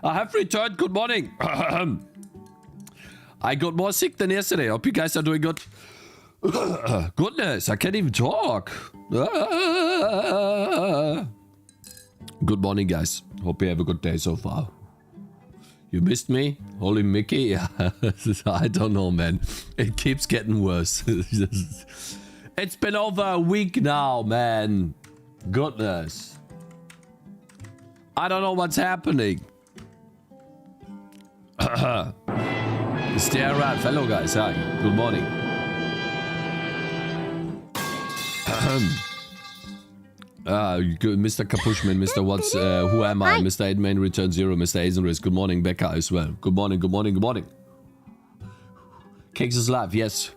I have returned. Good morning. I got more sick than yesterday. Hope you guys are doing good. Goodness, I can't even talk. Good morning, guys. Hope you have a good day so far. You missed me? Holy Mickey? Yeah. I don't know, man. It keeps getting worse. It's been over a week now, man. Goodness. I don't know what's happening. Stay around. Hello, guys. Hi. Good morning. Mr. Capushman, Mr. Watts, who am I? Mr. Edman Return Zero, Mr. Azenris. Good morning, Becca as well. Good morning, good morning, good morning. Cakez is live, yes.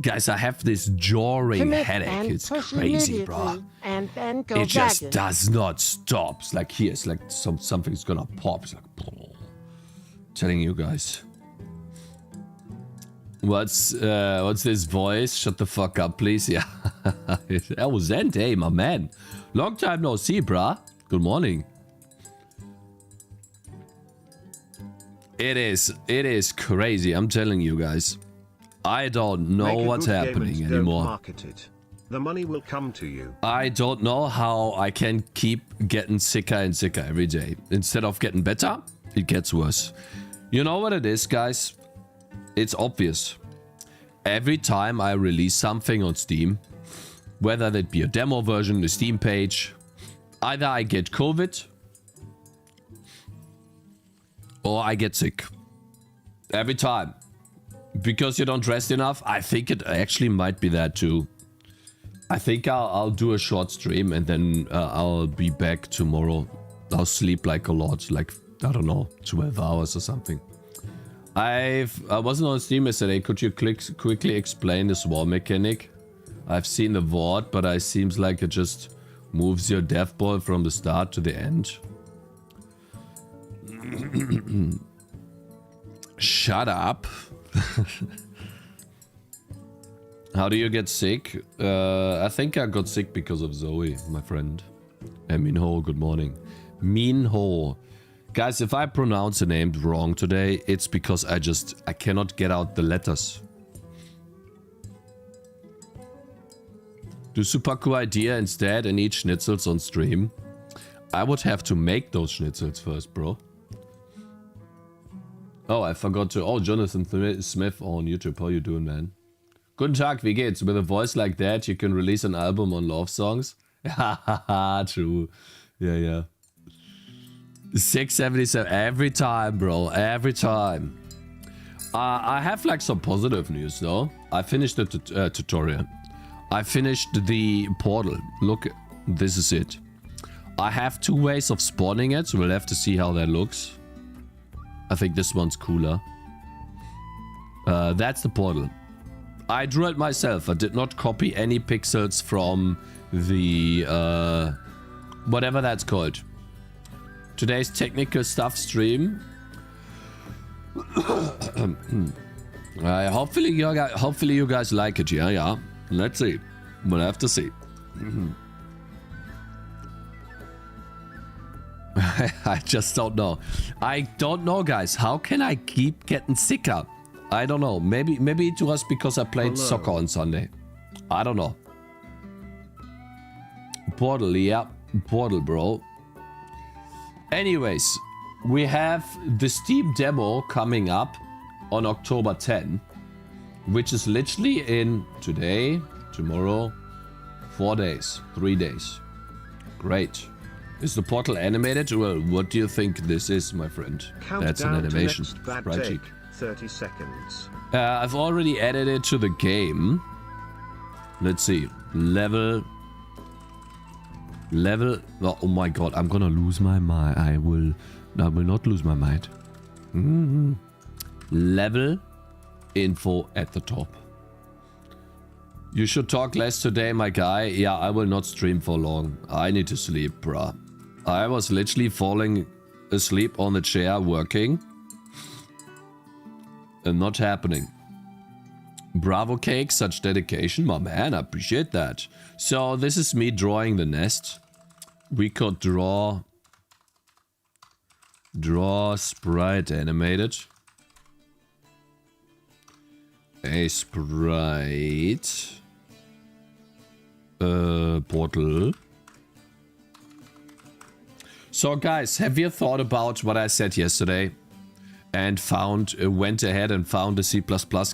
Guys, I have this jarring headache. It's crazy, bro. It just does not stop. It's like here, it's like something's gonna pop. It's like, telling you guys. What's this voice? Shut the fuck up, please. Yeah. Oh, Zent, hey, my man. Long time no see, bruh. Good morning. It is crazy. I'm telling you guys. I don't know what's happening anymore. The money will come to you. I don't know how I can keep getting sicker and sicker every day. Instead of getting better, it gets worse. You know what it is, guys? It's obvious. Every time I release something on Steam, whether that be a demo version, a Steam page, either I get COVID or I get sick. Every time. Because you don't rest enough. I think it actually might be that too. I think I'll do a short stream and then I'll be back tomorrow. I'll sleep like a lot, like, I don't know, 12 hours or something. I wasn't on Steam yesterday. Could you quickly explain the swarm mechanic? I've seen the VOD, but it seems like it just moves your death ball from the start to the end. Shut up. How do you get sick? I think I got sick because of Zoe, my friend. And Minho, good morning. Minho. Guys, if I pronounce a name wrong today, it's because I cannot get out the letters. Do super cool idea instead and eat schnitzels on stream. I would have to make those schnitzels first, bro. Oh, I forgot to... Oh, Jonathan Smith on YouTube. How you doing, man? Guten Tag, wie geht's? With a voice like that, you can release an album on love songs? Hahaha, true. Yeah. 677 every time, bro. Every time. I have like some positive news, though. I finished the tutorial. I finished the portal. Look, this is it. I have 2 ways of spawning it, so we'll have to see how that looks. I think this one's cooler. That's the portal. I drew it myself. I did not copy any pixels from the... whatever that's called. Today's technical stuff stream. Hopefully you guys like it. Yeah. Let's see. We'll have to see. I just don't know. I don't know, guys. How can I keep getting sicker? I don't know. Maybe it was because I played soccer on Sunday. I don't know. Portal, yeah. Portal, bro. Anyways, we have the Steam demo coming up on October 10, which is literally in today, tomorrow, 4 days, 3 days. Great. Is the portal animated? Well, what do you think this is, my friend? That's an animation. Right, cheek. 30 seconds. I've already added it to the game. Let's see. Level. Oh my god, I'm gonna lose my mind. I will not lose my mind. Level info at the top. You should talk less today, my guy. Yeah, I will not stream for long. I need to sleep, bruh. I was literally falling asleep on the chair working. And not happening. Bravo Cake, such dedication, my man. I appreciate that. So this is me drawing the nest. We could draw Draw sprite animated. A sprite. Portal. So guys, have you thought about what I said yesterday? And went ahead and found a C++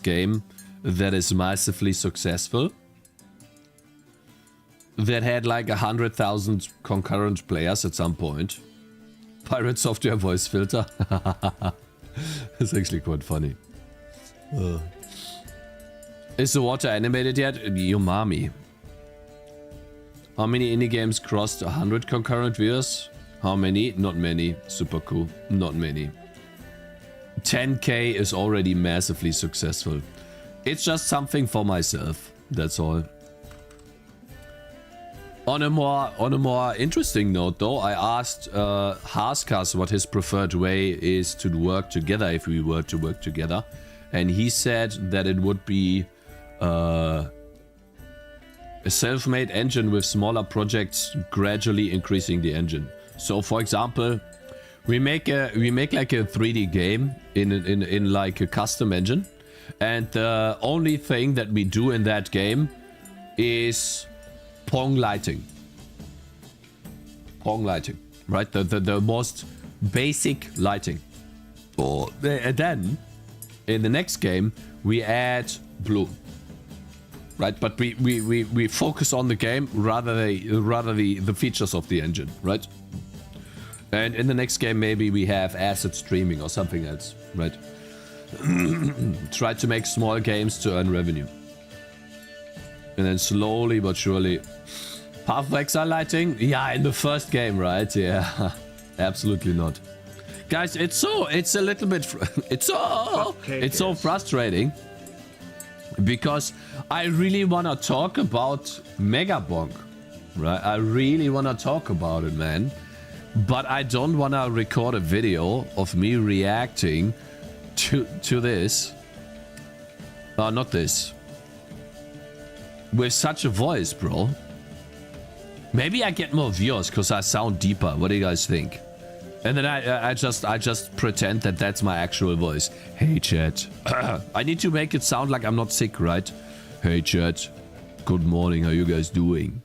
game that is massively successful? That had like 100,000 concurrent players at some point. Pirate software voice filter. It's actually quite funny. Is the water animated yet? Umami. How many indie games crossed 100 concurrent viewers? How many? Not many. Super cool. Not many. 10k is already massively successful. It's just something for myself. That's all. On a more interesting note, though, I asked Hask what his preferred way is to work together if we were to work together, and he said that it would be a self-made engine with smaller projects gradually increasing the engine. So, for example, we make like a 3D game in like a custom engine, and the only thing that we do in that game is Pong lighting. Pong lighting, right? The most basic lighting. And then in the next game we add blue, right? But we focus on the game rather the features of the engine, right? And in the next game maybe we have asset streaming or something else, right? Try to make small games to earn revenue. And then slowly but surely. Path of Exile lighting? Yeah, in the first game, right? Yeah, absolutely not. Guys, it's a little bit, it's so frustrating. Because I really want to talk about Megabonk, right? I really want to talk about it, man. But I don't want to record a video of me reacting to this. Not this. With such a voice, bro. Maybe I get more viewers because I sound deeper. What do you guys think? And then I just pretend that that's my actual voice. Hey, chat. I need to make it sound like I'm not sick, right? Hey, chat. Good morning. How you guys doing?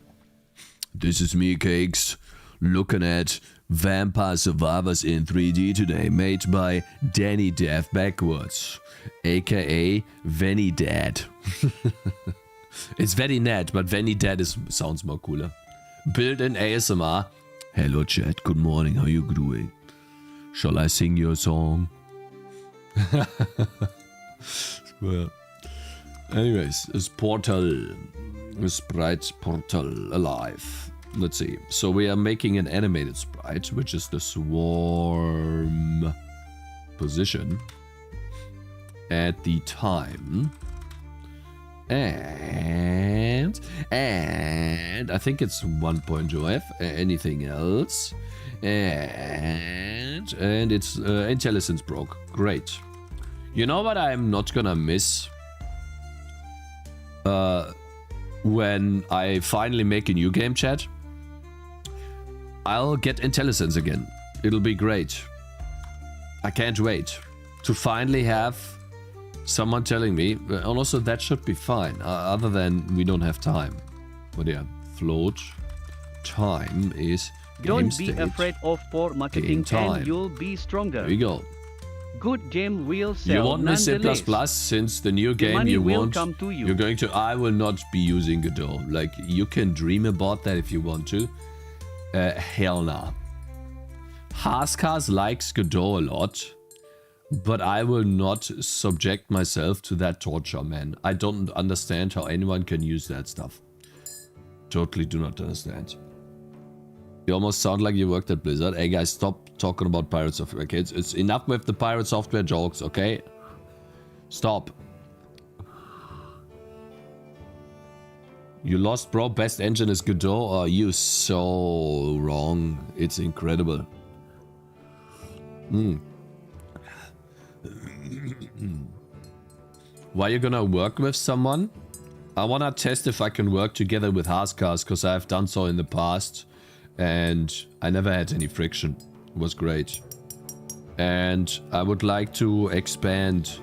This is me, Cakez, looking at Vampire Survivors in 3D today, made by Gamedev backwards, aka Venny Dad. It's very net, but Venny Dad sounds more cooler. Build in ASMR. Hello chat, good morning, how you doing? Shall I sing you a song? Well, anyways, is Portal, Sprite Portal alive? Let's see. So we are making an animated sprite, which is the swarm position at the time. And I think it's 1.0f. Anything else? And it's intelligence broke. Great. You know what I'm not gonna miss? When I finally make a new game, chat, I'll get intelligence again. It'll be great. I can't wait to finally have someone telling me, and also that should be fine, other than we don't have time. But yeah, float time is game Don't state. be afraid of poor marketing and you'll be stronger. There we go. Good game will sell. You won't miss C++ since the new game money you will won't. come to you. You're going to. I will not be using Godot. Like, you can dream about that if you want to. Hell nah. Hask likes Godot a lot. But I will not subject myself to that torture, man. I don't understand how anyone can use that stuff. Totally do not understand. You almost sound like you worked at Blizzard. Hey guys, stop talking about Pirate Software, kids. It's enough with the Pirate Software jokes, okay? Stop. You lost, bro. Best engine is Godot. Are you so wrong? It's incredible. Why are you gonna work with someone? I wanna test if I can work together with Hask because I have done so in the past and I never had any friction. It was great. And I would like to expand,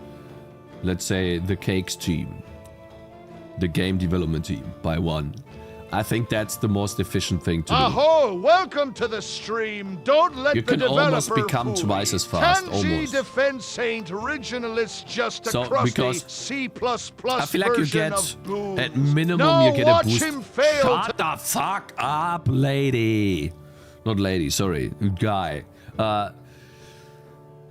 let's say, the Cakez team. The game development team by 1. I think that's the most efficient thing to do. Aho! Welcome to the stream. Don't let You the can almost developer become fool twice you. as fast, Tangy almost. Defense ain't originalist, just a So, crusty because C++ I feel like you version get, of boobs. at minimum, No, you get a watch boost. him fail. Shut the fuck up, lady. Not lady, sorry, guy.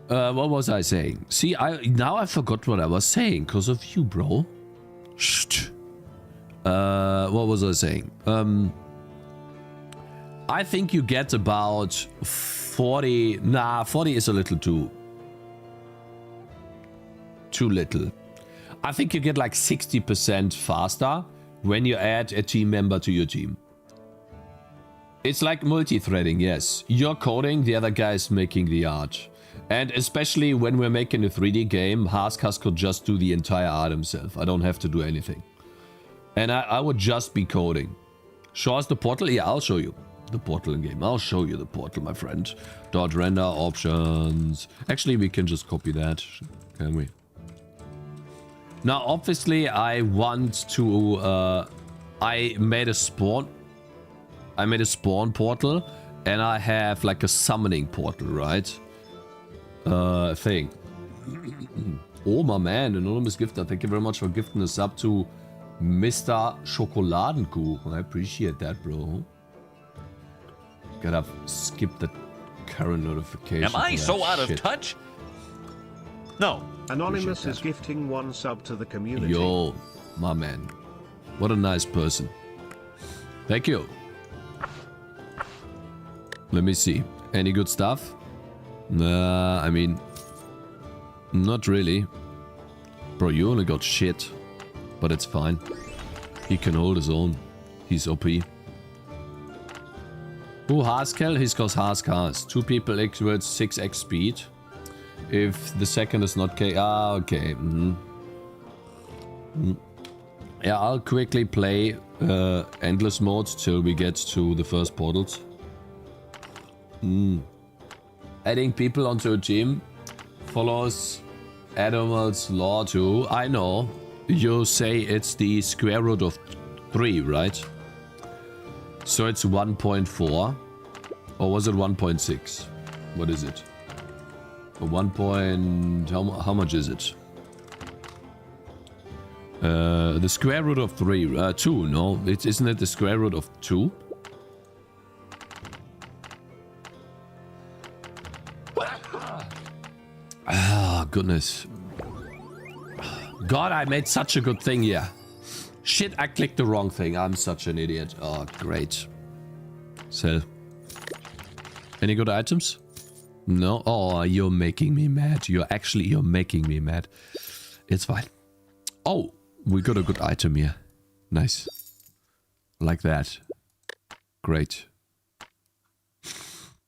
What was I saying? See, now I forgot what I was saying because of you, bro. Shh. What was I saying? I think you get about 40. Nah, 40 is a little too little. I think you get like 60% faster when you add a team member to your team. It's like multi-threading, yes. You're coding, the other guy is making the art. And especially when we're making a 3D game, Hask could just do the entire art himself. I don't have to do anything. And I would just be coding. Show us the portal? Yeah, I'll show you the portal in game. I'll show you the portal, my friend. Dot render options. Actually, we can just copy that, can we? Now, obviously, I want to... I made a spawn portal, and I have like a summoning portal, right? Thing. Oh, my man, anonymous gifter. Thank you very much for gifting us up to Mr. Schokoladenkuchen. I appreciate that, bro. Gotta skip the current notification. Am I so out of touch? No. Anonymous is gifting 1 sub to the community. Yo, my man. What a nice person. Thank you. Let me see. Any good stuff? Nah, I mean... Not really. Bro, you only got shit. But it's fine. He can hold his own. He's OP. Who Haskel? He's cause Hask has. 2 people equals 6x speed. If the second is not K... Ah, okay. Yeah, I'll quickly play endless mode till we get to the first portals. Adding people onto a team follows Adam's law too. I know. You say it's the square root of 3, right? So it's 1.4. Or was it 1.6? What is it? 1. How much is it? The square root of 3. 2, no? Isn't it the square root of 2? Ah, goodness. God, I made such a good thing here. Shit, I clicked the wrong thing. I'm such an idiot. Oh, great. Sell. Any good items? No? Oh, you're making me mad. You're making me mad. It's fine. Oh, we got a good item here. Nice. Like that. Great.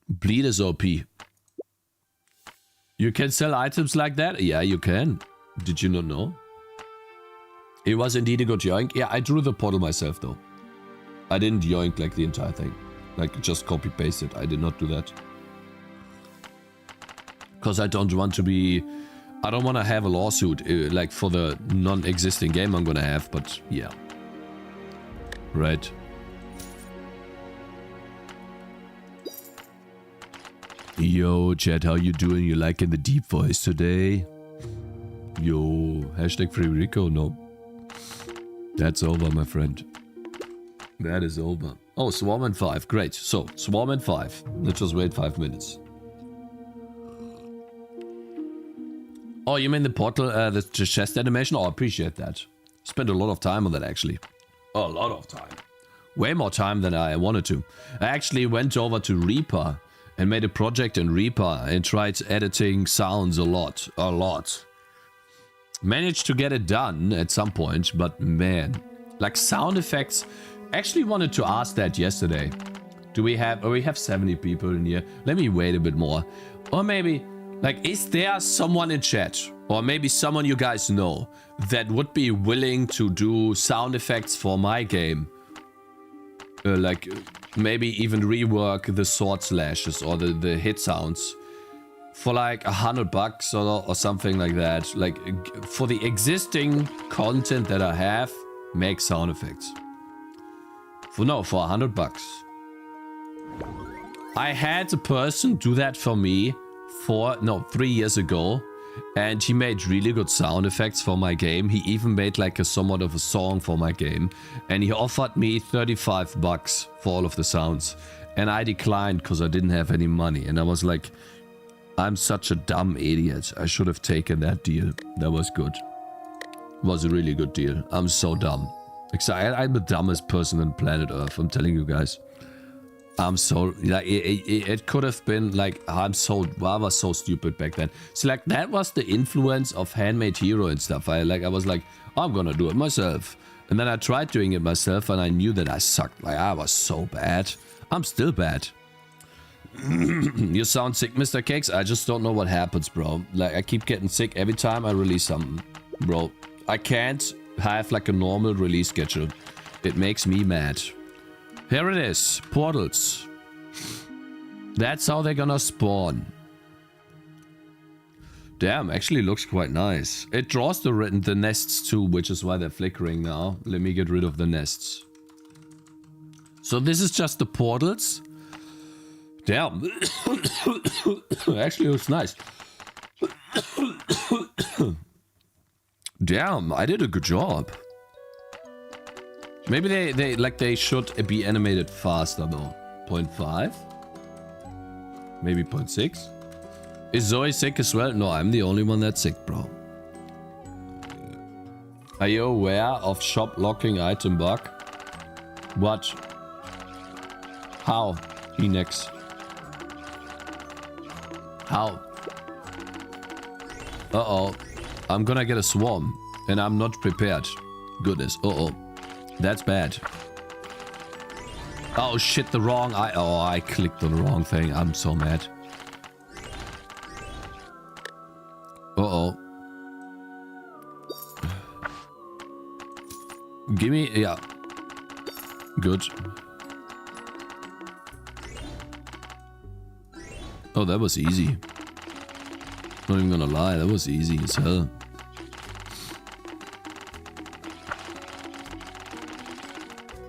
Bleed is OP. You can sell items like that? Yeah, you can. Did you not know? It was indeed a good yoink. Yeah, I drew the portal myself though. I didn't yoink like the entire thing. Like just copy paste it. I did not do that. Because I don't want to be... I don't want to have a lawsuit like for the non-existing game I'm gonna have, but yeah. Right. Yo, chat, how you doing? You liking the deep voice today? Yo, hashtag free Rico? No. That's over, my friend. That is over. Oh, Swarm and 5. Great. So, Swarm and 5. Let's just wait 5 minutes. Oh, you mean the portal, the chest animation? Oh, I appreciate that. Spent a lot of time on that, actually. A lot of time. Way more time than I wanted to. I actually went over to Reaper and made a project in Reaper and tried editing sounds a lot. Managed to get it done at some point, but man, like sound effects. Actually wanted to ask that yesterday. We have 70 people in here. Let me wait a bit more. Or maybe, like, is there someone in chat, or maybe someone you guys know, that would be willing to do sound effects for my game? Like, maybe even rework the sword slashes or the hit sounds for like $100 or something like that. Like for the existing content that I have, make sound effects. For $100. I had a person do that for me 3 years ago, and he made really good sound effects for my game. He even made like a somewhat of a song for my game, and he offered me $35 for all of the sounds, and I declined because I didn't have any money. And I was like, I'm such a dumb idiot. I should have taken that deal. That was good. It was a really good deal. I'm so dumb. I'm the dumbest person on planet Earth. I'm telling you guys. I'm so like it could have been like I was so stupid back then. So like that was the influence of Handmade Hero and stuff. I was like, I'm gonna do it myself. And then I tried doing it myself, and I knew that I sucked. Like I was so bad. I'm still bad. You sound sick, Mr. Cakez. I just don't know what happens, bro. Like I keep getting sick every time I release something, bro. I can't have like a normal release schedule. It makes me mad. Here it is, portals. That's how they're gonna spawn. Damn, actually looks quite nice. It draws the nests too, which is why they're flickering now. Let me get rid of the nests. So this is just the portals. Damn. Actually looks nice. Damn, I did a good job. Maybe they should be animated faster though. 0.5? Maybe 0.6? Is Zoe sick as well? No, I'm the only one that's sick, bro. Are you aware of shop locking item bug? What? How? Phoenix. How? Uh-oh. I'm gonna get a swarm. And I'm not prepared. Goodness. Uh-oh. That's bad. Oh shit, I clicked on the wrong thing. I'm so mad. Uh-oh. Gimme, yeah. Good. Oh, that was easy. Not even gonna lie, that was easy as hell.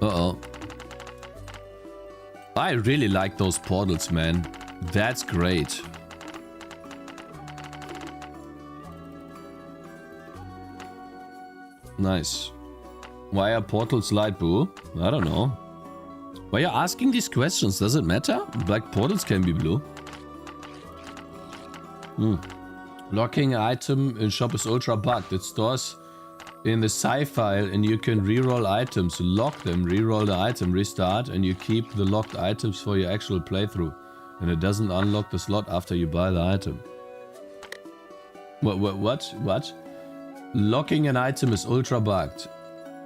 Uh-oh. I really like those portals, man. That's great. Nice. Why are portals light blue? I don't know. Why are you asking these questions? Does it matter? Black portals can be blue. Locking item in shop is ultra bugged. It stores in the save file and you can reroll items. Lock them, reroll the item, restart, and you keep the locked items for your actual playthrough. And it doesn't unlock the slot after you buy the item. What? Locking an item is ultra bugged.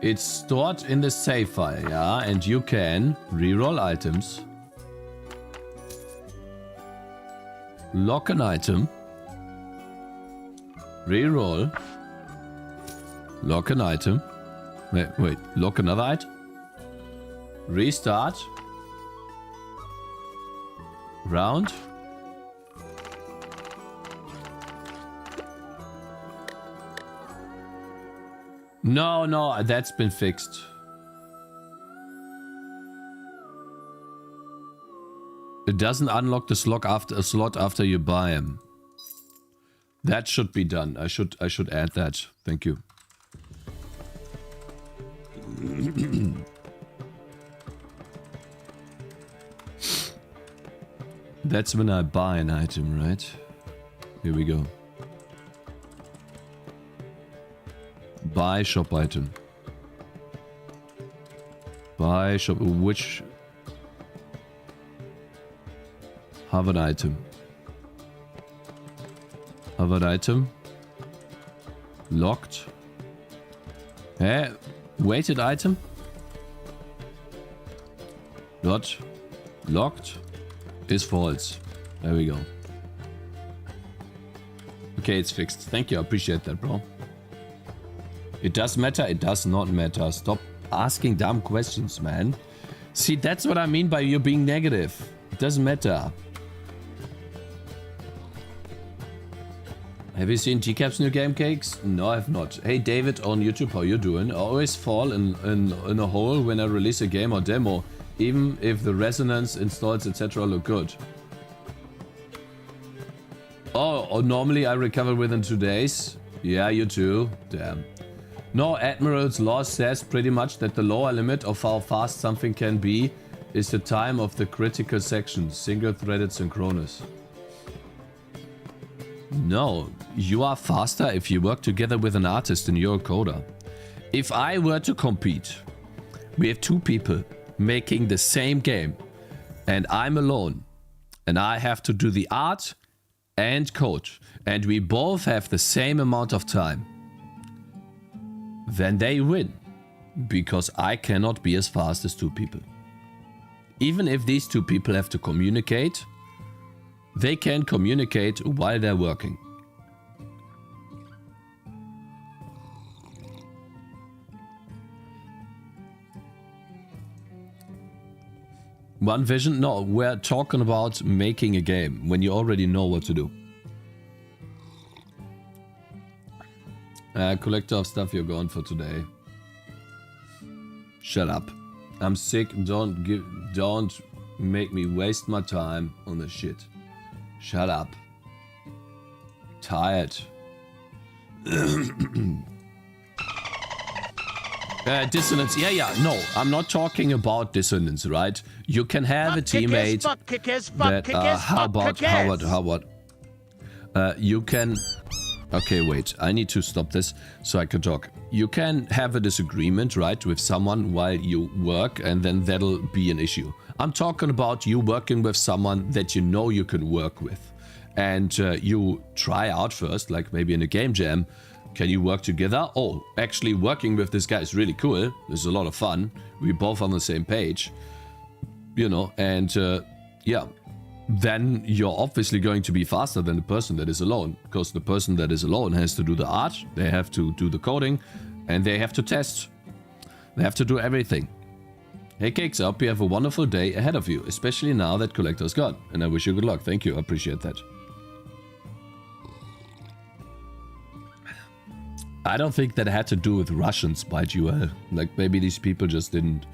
It's stored in the save file, yeah, and you can reroll items. Lock an item. Reroll. Lock an item. Wait, lock another item. Restart. Round. No, that's been fixed. It doesn't unlock the slot after you buy him. That should be done. I should add that. Thank you. That's when I buy an item, right? Here we go. Buy shop item. Buy shop. Which? Have an item. Have an item. Locked. Eh? Weighted item. Not. Locked. Is false. There we go. Okay, it's fixed. Thank you. I appreciate that, bro. It does matter. It does not matter. Stop asking dumb questions, man. See, that's what I mean by you being negative. It doesn't matter. Have you seen Gcap's new game, Cakes? No, I have not. Hey, David on YouTube, how you doing? I always fall in a hole when I release a game or demo, even if the resonance, installs, etc. look good. Oh, normally I recover within 2 days. Yeah, you too. Damn. No, Admiral's law says pretty much that the lower limit of how fast something can be is the time of the critical section, single-threaded synchronous. No, you are faster if you work together with an artist and you're a coder. If I were to compete, we have 2 people making the same game, and I'm alone, and I have to do the art and code, and we both have the same amount of time, then they win, because I cannot be as fast as 2 people. Even if these 2 people have to communicate, they can communicate while they're working. One vision? No, we're talking about making a game when you already know what to do. Collector of stuff, you're gone for today. Shut up. I'm sick. Don't make me waste my time on the shit. Shut up. Tired. Dissonance. Yeah. No, I'm not talking about dissonance, right? You can have a teammate that. How about? You can. Okay, wait. I need to stop this so I can talk. You can have a disagreement, right, with someone while you work, and then that'll be an issue. I'm talking about you working with someone that you know you can work with. And you try out first, like maybe in a game jam. Can you work together? Oh, actually working with this guy is really cool. There's a lot of fun. We're both on the same page. You know, and yeah. Then you're obviously going to be faster than the person that is alone. Because the person that is alone has to do the art, they have to do the coding, and they have to test. They have to do everything. Hey Cakes, I hope you have a wonderful day ahead of you, especially now that Collector's gone. And I wish you good luck. Thank you, I appreciate that. I don't think that had to do with Russians by Duel. Like maybe these people just didn't...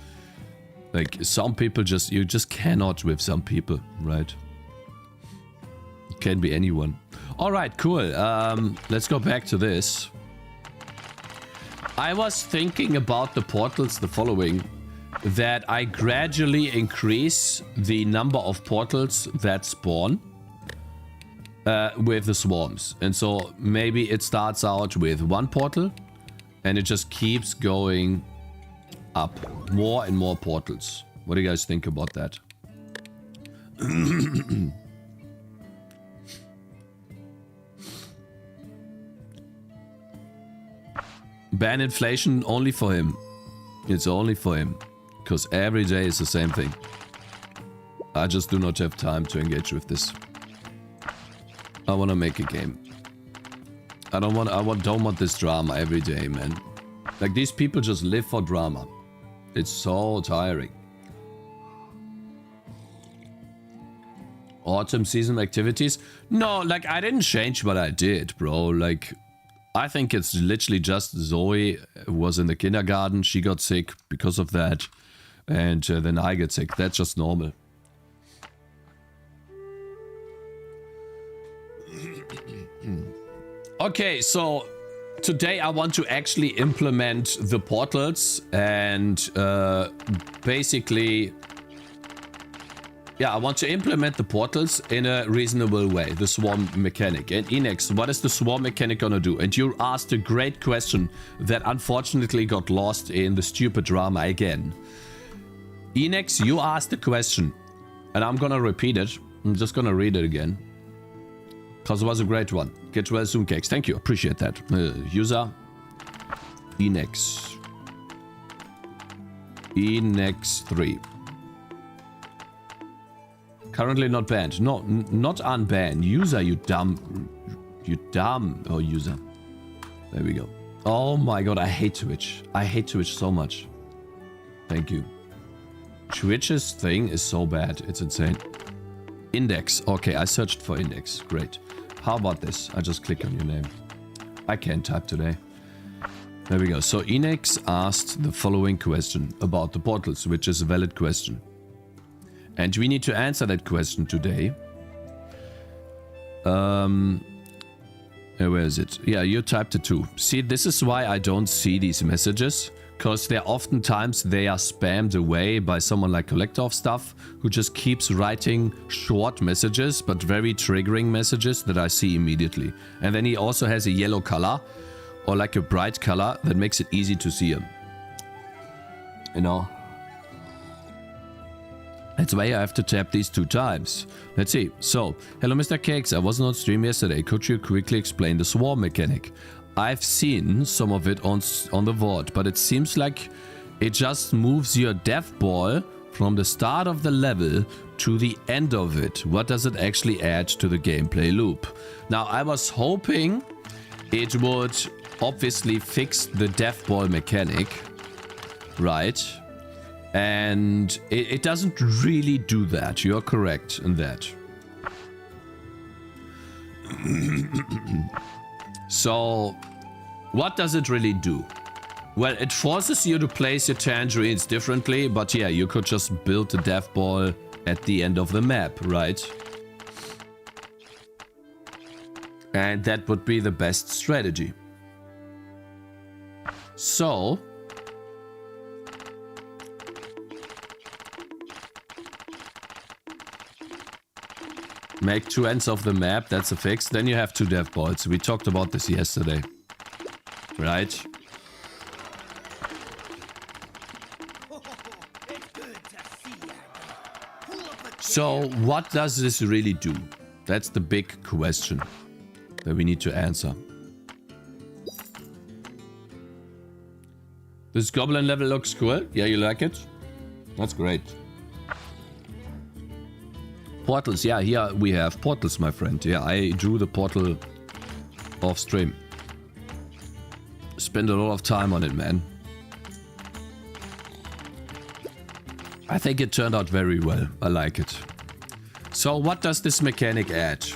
Like some people just... You just cannot with some people, right? It can be anyone. Alright, cool. Let's go back to this. I was thinking about the portals the following. That I gradually increase the number of portals that spawn with the swarms. And so maybe it starts out with 1 portal and it just keeps going up. More and more portals. What do you guys think about that? Ban inflation only for him. It's only for him. Because every day is the same thing. I just do not have time to engage with this. I want to make a game. I don't want this drama every day, man. Like these people just live for drama. It's so tiring. Autumn season activities? No, like I didn't change what I did, bro. Like I think it's literally just Zoe was in the kindergarten. She got sick because of that. And then I get sick. That's just normal. Okay, so today I want to actually implement the portals and basically, yeah, I want to implement the portals in a reasonable way, the swarm mechanic. And Enex, what is the swarm mechanic gonna do? And you asked a great question that unfortunately got lost in the stupid drama again. Enex, you asked the question and I'm gonna repeat it. I'm just gonna read it again. Because it was a great one. Get well soon, Cakes. Thank you. Appreciate that. User. Enex. Enex3. Currently not banned. No, not unbanned. User, you dumb. You dumb. Oh, user. There we go. Oh my god, I hate Twitch. I hate Twitch so much. Thank you. Twitch's thing is so bad. It's insane. Index. Okay, I searched for index. Great. How about this? I just click on your name. I can't type today. There we go. So Enex asked the following question about the portals, which is a valid question. And we need to answer that question today. Where is it? Yeah, you typed it too. See, this is why I don't see these messages. Because oftentimes they are spammed away by someone like Collector of Stuff, who just keeps writing short messages, but very triggering messages that I see immediately. And then he also has a yellow color, or like a bright color, that makes it easy to see him. You know? That's why I have to tap these 2 times. Let's see. So, hello Mr. Cakez, I wasn't on stream yesterday. Could you quickly explain the swarm mechanic? I've seen some of it on the VOD, but it seems like it just moves your dev ball from the start of the level to the end of it. What does it actually add to the gameplay loop? Now, I was hoping it would obviously fix the dev ball mechanic, right? And it doesn't really do that. You're correct in that. So, what does it really do? Well, it forces you to place your tangerines differently, but yeah, you could just build the dev ball at the end of the map, right? And that would be the best strategy. So, make 2 ends of the map, that's a fix. Then you have 2 dev balls. We talked about this yesterday. Right? So, what does this really do? That's the big question that we need to answer. This goblin level looks cool. Yeah, you like it? That's great. Portals, yeah, here we have portals, my friend. Yeah, I drew the portal off stream. Spend a lot of time on it, man. I think it turned out very well. I like it. So what does this mechanic add?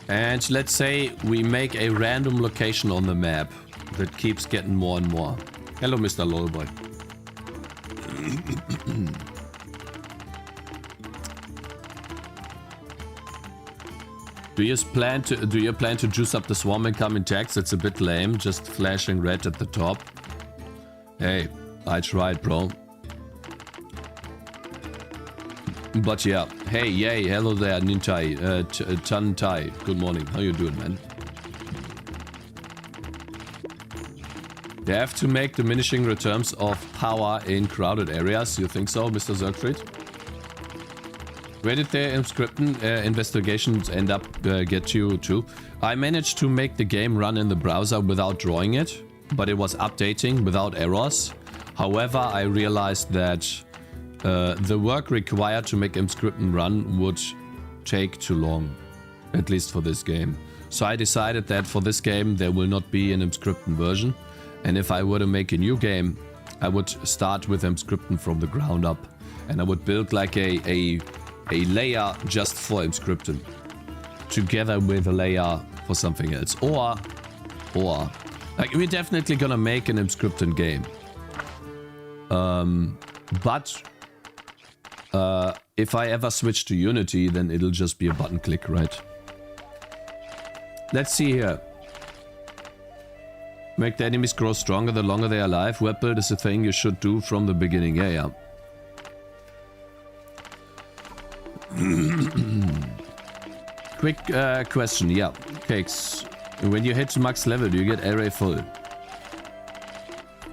And let's say we make a random location on the map that keeps getting more and more. Hello, Mr. Lolboy. Do you plan to juice up the swarm and come in tags? It's a bit lame, just flashing red at the top. Hey, I tried, bro. But yeah, hey, yay, hello there, Nintai, Tantai. Good morning. How you doing, man? They have to make diminishing returns of power in crowded areas. You think so, Mr. Zergfried? Where did the Inscription investigations end up get you to? I managed to make the game run in the browser without drawing it, but it was updating without errors. However, I realized that the work required to make Inscription run would take too long, at least for this game. So I decided that for this game there will not be an Inscription version, and if I were to make a new game, I would start with Inscription from the ground up, and I would build like a layer just for Inscription, together with a layer for something else. Or like, we're definitely gonna make an Inscription game. But if I ever switch to Unity, then it'll just be a button click, right? Let's see here. Make the enemies grow stronger the longer they are alive. Web build is a thing you should do from the beginning. Yeah. Quick question, yeah. Cakez, when you hit max level, do you get array full?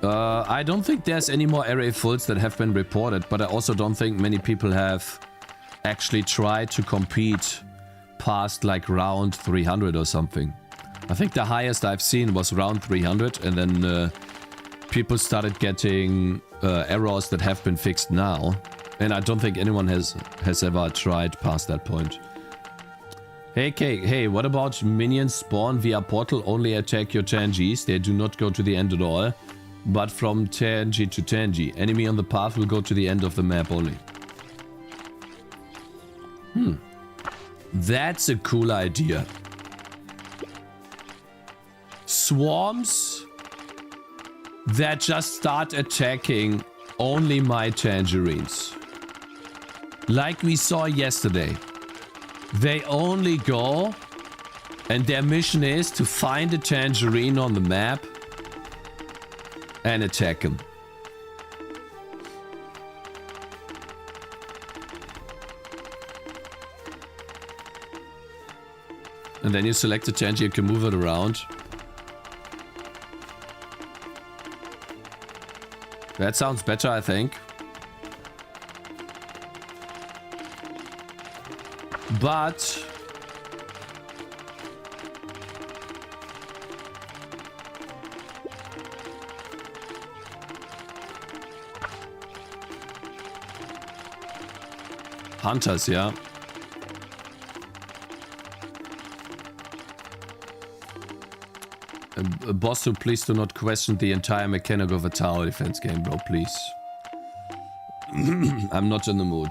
I don't think there's any more array fulls that have been reported, but I also don't think many people have actually tried to compete past like round 300 or something. I think the highest I've seen was round 300, and then people started getting errors that have been fixed now. And I don't think anyone has ever tried past that point. Hey, what about minions spawn via portal, only attack your tangies? They do not go to the end at all. but from Tangy to Tangy. Enemy on the path will go to the end of the map only. That's a cool idea. Swarms that just start attacking only my tangerines. Like we saw yesterday. They only go and their mission is to find a tangerine on the map and attack him. And then you select the tangy, you can move it around. That sounds better, I think. But hunters, yeah. Boss, so please do not question the entire mechanic of a tower defense game, bro, please. I'm not in the mood.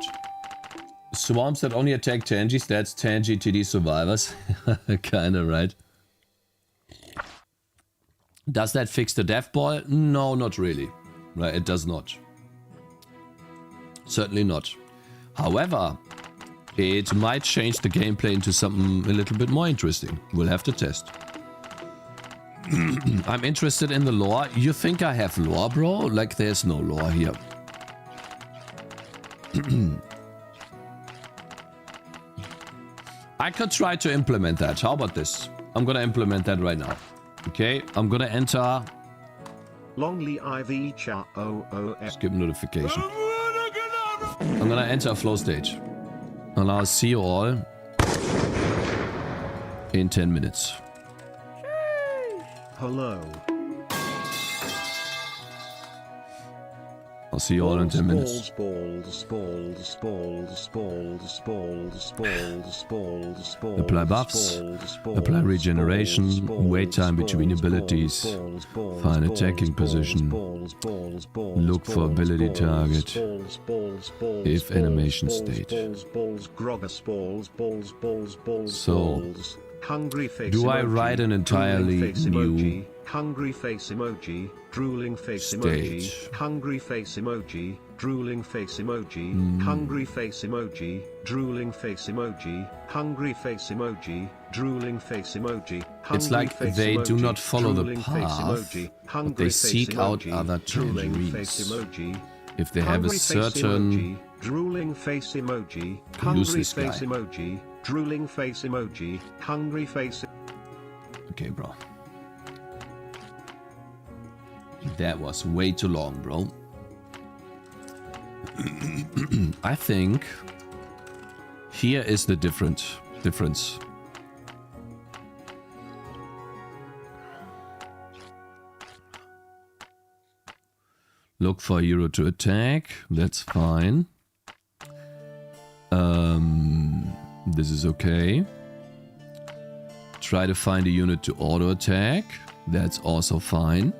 Swarms that only attack Tangis, that's Tangy TD survivors. Kinda right. Does that fix the death ball? No, not really. Right, it does not. Certainly not. However, it might change the gameplay into something a little bit more interesting. We'll have to test. I'm interested in the lore. You think I have lore, bro? Like, there's no lore here. I could try to implement that. How about this? I'm gonna implement that right now. Okay, I'm gonna enter... Longly IV cha OOS. Skip notification. I'm gonna enter a flow stage. And I'll see you all in 10 minutes. Hello. I'll see you all in 10 minutes. Apply buffs, apply regeneration, wait time between abilities, find attacking position, look for ability target, if animation state. So, do I write an entirely new hungry face emoji, drooling face emoji, hungry face emoji, drooling face emoji, hungry face emoji, drooling face emoji, hungry face emoji, drooling face emoji. It's like they do not follow the path, but they seek out other tangerines. If they have a certain... Drooling face emoji, hungry face emoji, drooling face emoji, hungry face. Okay, bro. That was way too long, bro. I think here is the difference. Look for a hero to attack. That's fine. This is okay. Try to find a unit to auto attack. That's also fine.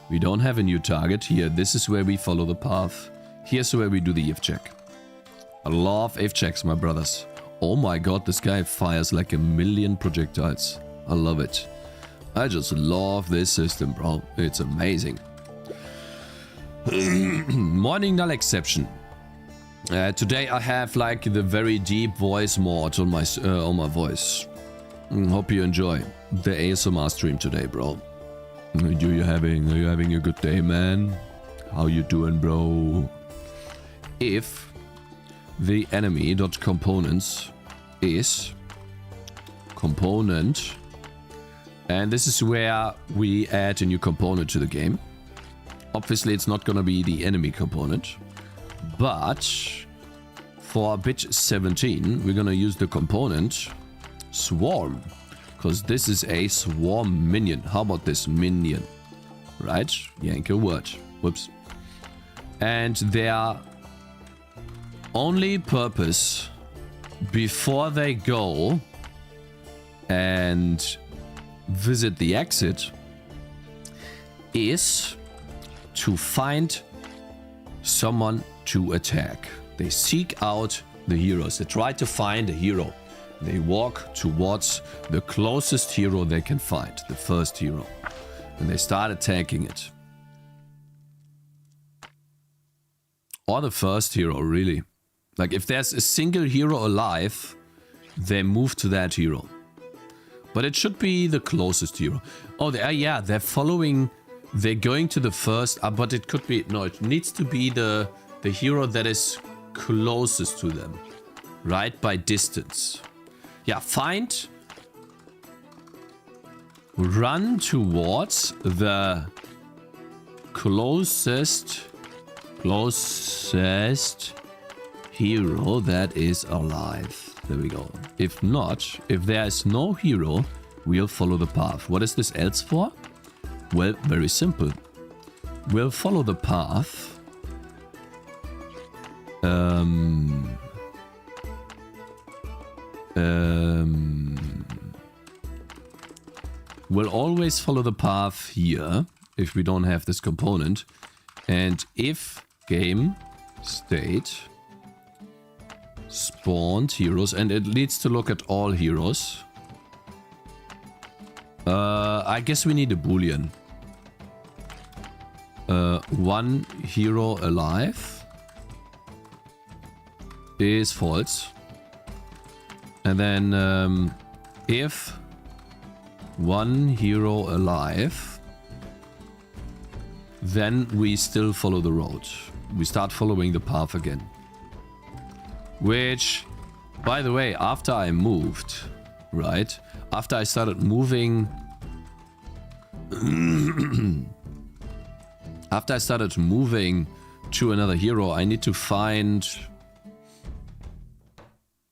We don't have a new target here. This is where we follow the path. Here's where we do the if check. I love if checks, my brothers. Oh my god, this guy fires like 1,000,000 projectiles. I love it. I just love this system, bro. It's amazing. Morning null exception. Today I have like the very deep voice mod on my voice. Hope you enjoy the ASMR stream today, bro. Are you having a good day, man? How you doing, bro? If the enemy.components is component, and this is where we add a new component to the game. Obviously, it's not gonna be the enemy component, but for bit 17, we're gonna use the component swarm, because this is a swarm minion. How about this minion? Right? Yank a word. Whoops. And their only purpose before they go and visit the exit is to find someone to attack. They seek out the heroes. They try to find a hero. They walk towards the closest hero they can find, the first hero. And they start attacking it. Or the first hero, really. Like, if there's a single hero alive, they move to that hero. But it should be the closest hero. Oh, yeah, they're following... They're going to the first... but it could be... No, it needs to be the hero that is closest to them. Right? By distance. Yeah, find... Run towards the closest hero that is alive. There we go. If not, if there is no hero, we'll follow the path. What is this else for? Well, very simple. We'll follow the path. We'll always follow the path here if we don't have this component. And if game state spawned heroes, and it needs to look at all heroes. I guess we need a boolean. One hero alive is false. And then if one hero alive, then we still follow the road. We start following the path again. Which, by the way, after I moved, right? After I started moving... after I started moving to another hero, I need to find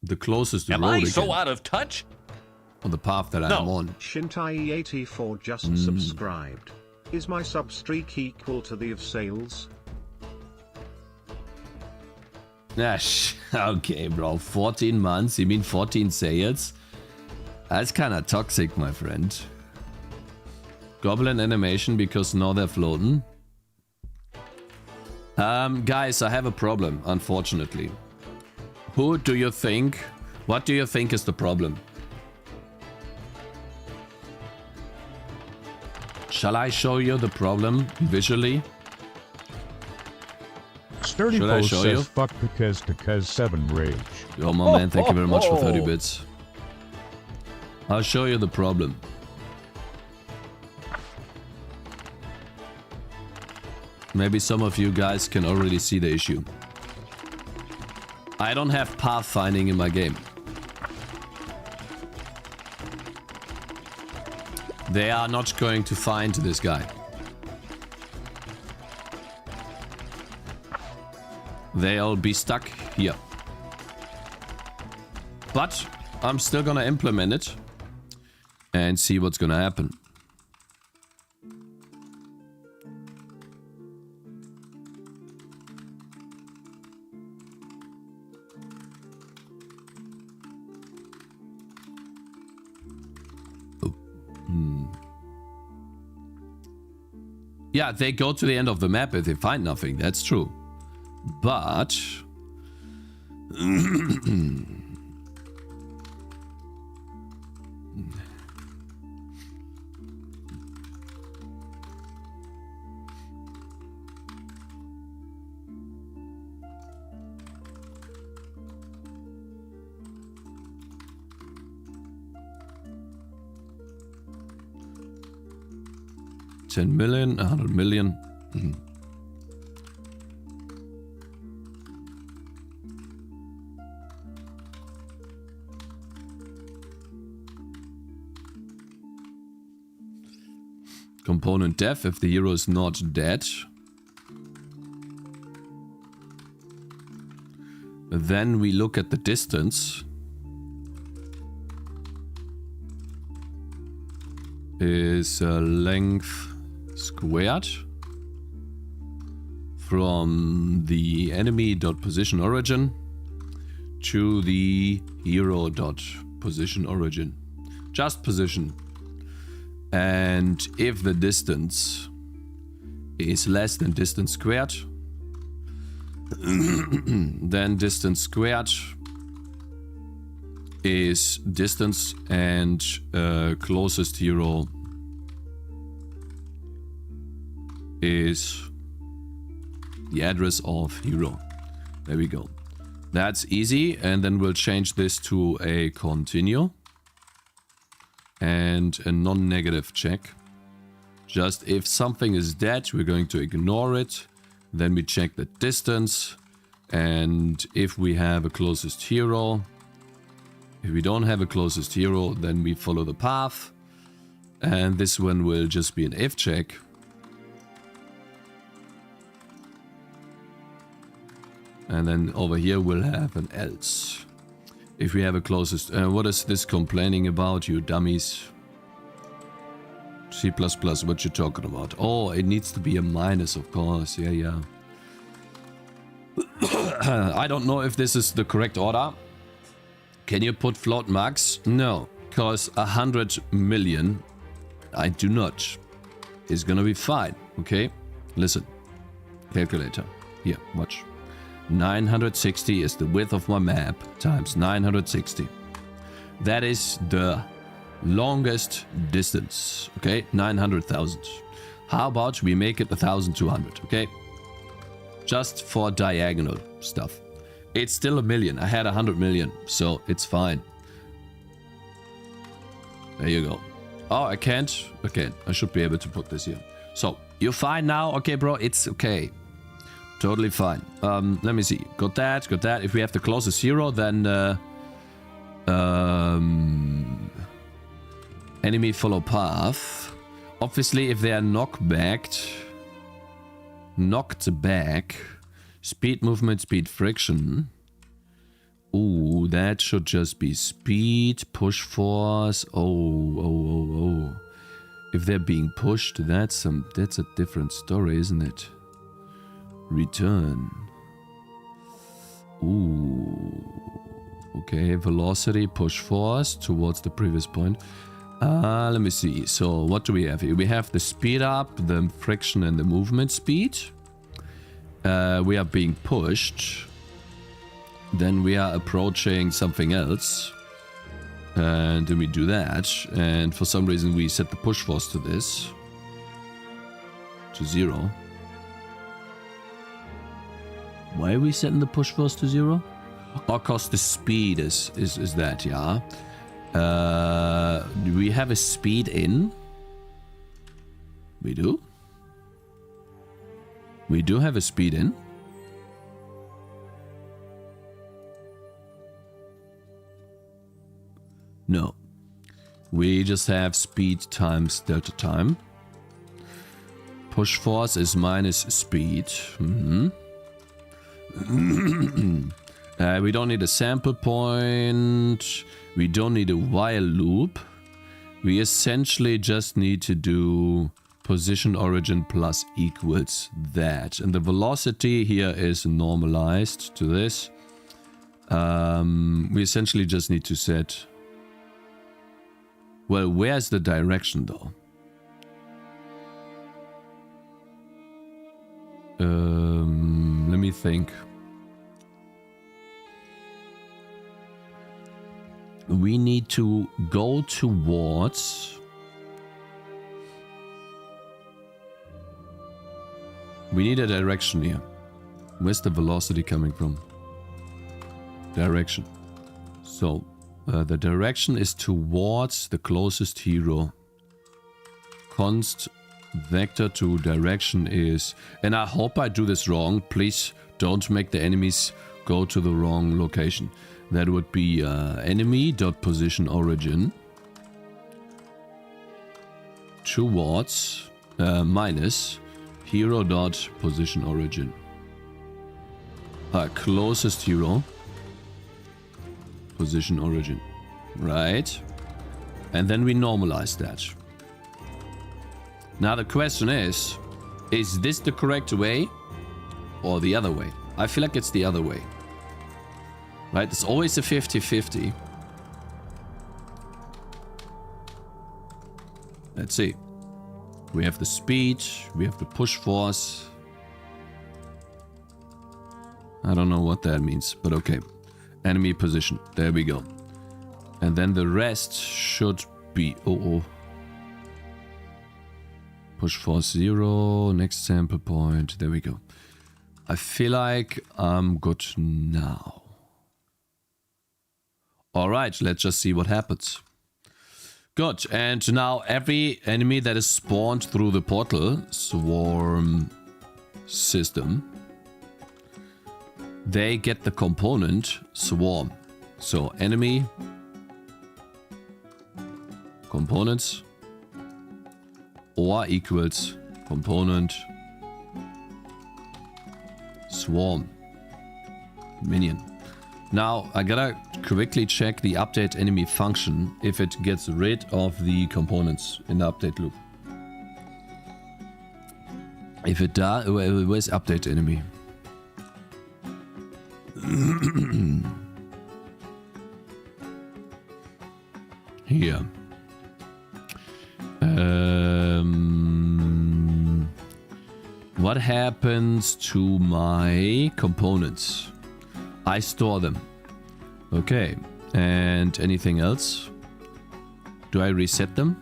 the closest road again. Am I so out of touch? On the path that I'm on. Shintai84 just subscribed. Is my sub streak equal to the of sales? Okay, bro. 14 months? You mean 14 sales? That's kind of toxic, my friend. Goblin animation because now they're floating. Guys, I have a problem, unfortunately. Who do you think... What do you think is the problem? Shall I show you the problem visually? Sturdy Should I Post show says you? fuck Cakez 7 rage. Oh my man, thank you very much for 30 bits. I'll show you the problem. Maybe some of you guys can already see the issue. I don't have pathfinding in my game. They are not going to find this guy. They'll be stuck here. But I'm still gonna implement it and see what's gonna happen. Yeah, they go to the end of the map if they find nothing. That's true. But... $10 million, 100 million. Component dev if the hero is not dead. Then we look at the distance. Is length squared from the enemy.position origin to the hero.position origin. Just position. And if the distance is less than distance squared. Then distance squared is distance and closest hero is the address of hero. There we go. That's easy. And then we'll change this to a continue and a non-negative check. Just if something is dead, we're going to ignore it. Then we check the distance. And if we have a closest hero, if we don't have a closest hero, then we follow the path. And this one will just be an if check. And then over here we'll have an else. If we have a closest... what is this complaining about, you dummies? C++, what you talking about? Oh, it needs to be a minus, of course. Yeah. I don't know if this is the correct order. Can you put float max? No, because 100 million, I do not. It's gonna be fine, okay? Listen, calculator. Here, watch. 960 is the width of my map times 960. That is the longest distance, okay? 900,000. How about we make it 1,200, okay? Just for diagonal stuff. It's still a million. I had 100 million, so it's fine. There you go. Oh, I can't? Okay, I should be able to put this here. So, you're fine now? Okay, bro, it's okay. Totally fine. Let me see. Got that, got that. If we have the closest hero, then... enemy follow path. Obviously, if they are knocked back... Speed movement, speed friction. Ooh, that should just be speed, push force. Oh. If they're being pushed, that's a different story, isn't it? Return. Ooh. Okay, velocity, push force towards the previous point. Let me see. So what do we have here? We have the speed up, the friction and the movement speed. We are being pushed. Then we are approaching something else. And then we do that. And for some reason we set the push force to this. To 0. Why are we setting the push force to 0? Oh, cause the speed is that, yeah. Do we have a speed in? We do? We do have a speed in. No. We just have speed times delta time. Push force is minus speed. We don't need a sample point. We don't need a while loop. We essentially just need to do position origin plus equals that. And the velocity here is normalized to this. We essentially just need to set... Well, where's the direction though? Let me think. We need to go towards... We need a direction here. Where's the velocity coming from? Direction. So, the direction is towards the closest hero. Const vector to direction is... And I hope I do this wrong. Please don't make the enemies go to the wrong location. That would be enemy.position origin towards minus hero.position origin. Closest hero position origin. Right. And then we normalize that. Now the question is this the correct way or the other way? I feel like it's the other way. Right, it's always a 50-50. Let's see. We have the speed. We have the push force. I don't know what that means, but okay. Enemy position. There we go. And then the rest should be... Oh. Push force 0. Next sample point. There we go. I feel like I'm good now. Alright, let's just see what happens. Good, and now every enemy that is spawned through the portal, swarm system, they get the component swarm. So enemy, components, or equals component, swarm, minion. Now, I gotta quickly check the update enemy function if it gets rid of the components in the update loop. If it does, where's update enemy? Here. What happens to my components? I store them. Okay. And anything else? Do I reset them?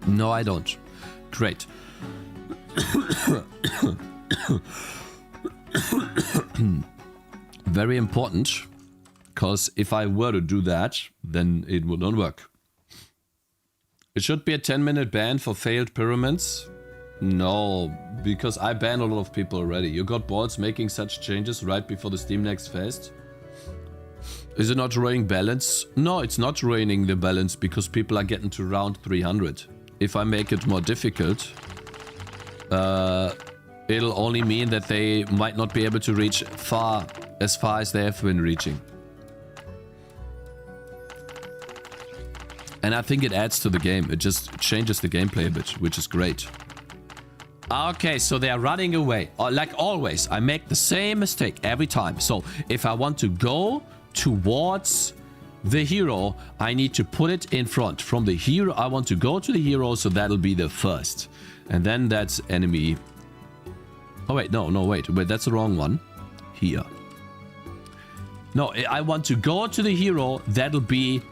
No, I don't. Great. Very important. Because if I were to do that, then it would not work. It should be a 10-minute ban for failed pyramids. No, because I banned a lot of people already. You got balls making such changes right before the Steam Next Fest? Is it not ruining balance? No, it's not ruining the balance because people are getting to round 300. If I make it more difficult, it'll only mean that they might not be able to reach as far as they have been reaching. And I think it adds to the game. It just changes the gameplay a bit, which is great. Okay, so they are running away. Like always, I make the same mistake every time. So if I want to go towards the hero, I need to put it in front. From the hero, I want to go to the hero, so that'll be the first. And then that's enemy. Oh, wait, no, wait, that's the wrong one. Here. No, I want to go to the hero, that'll be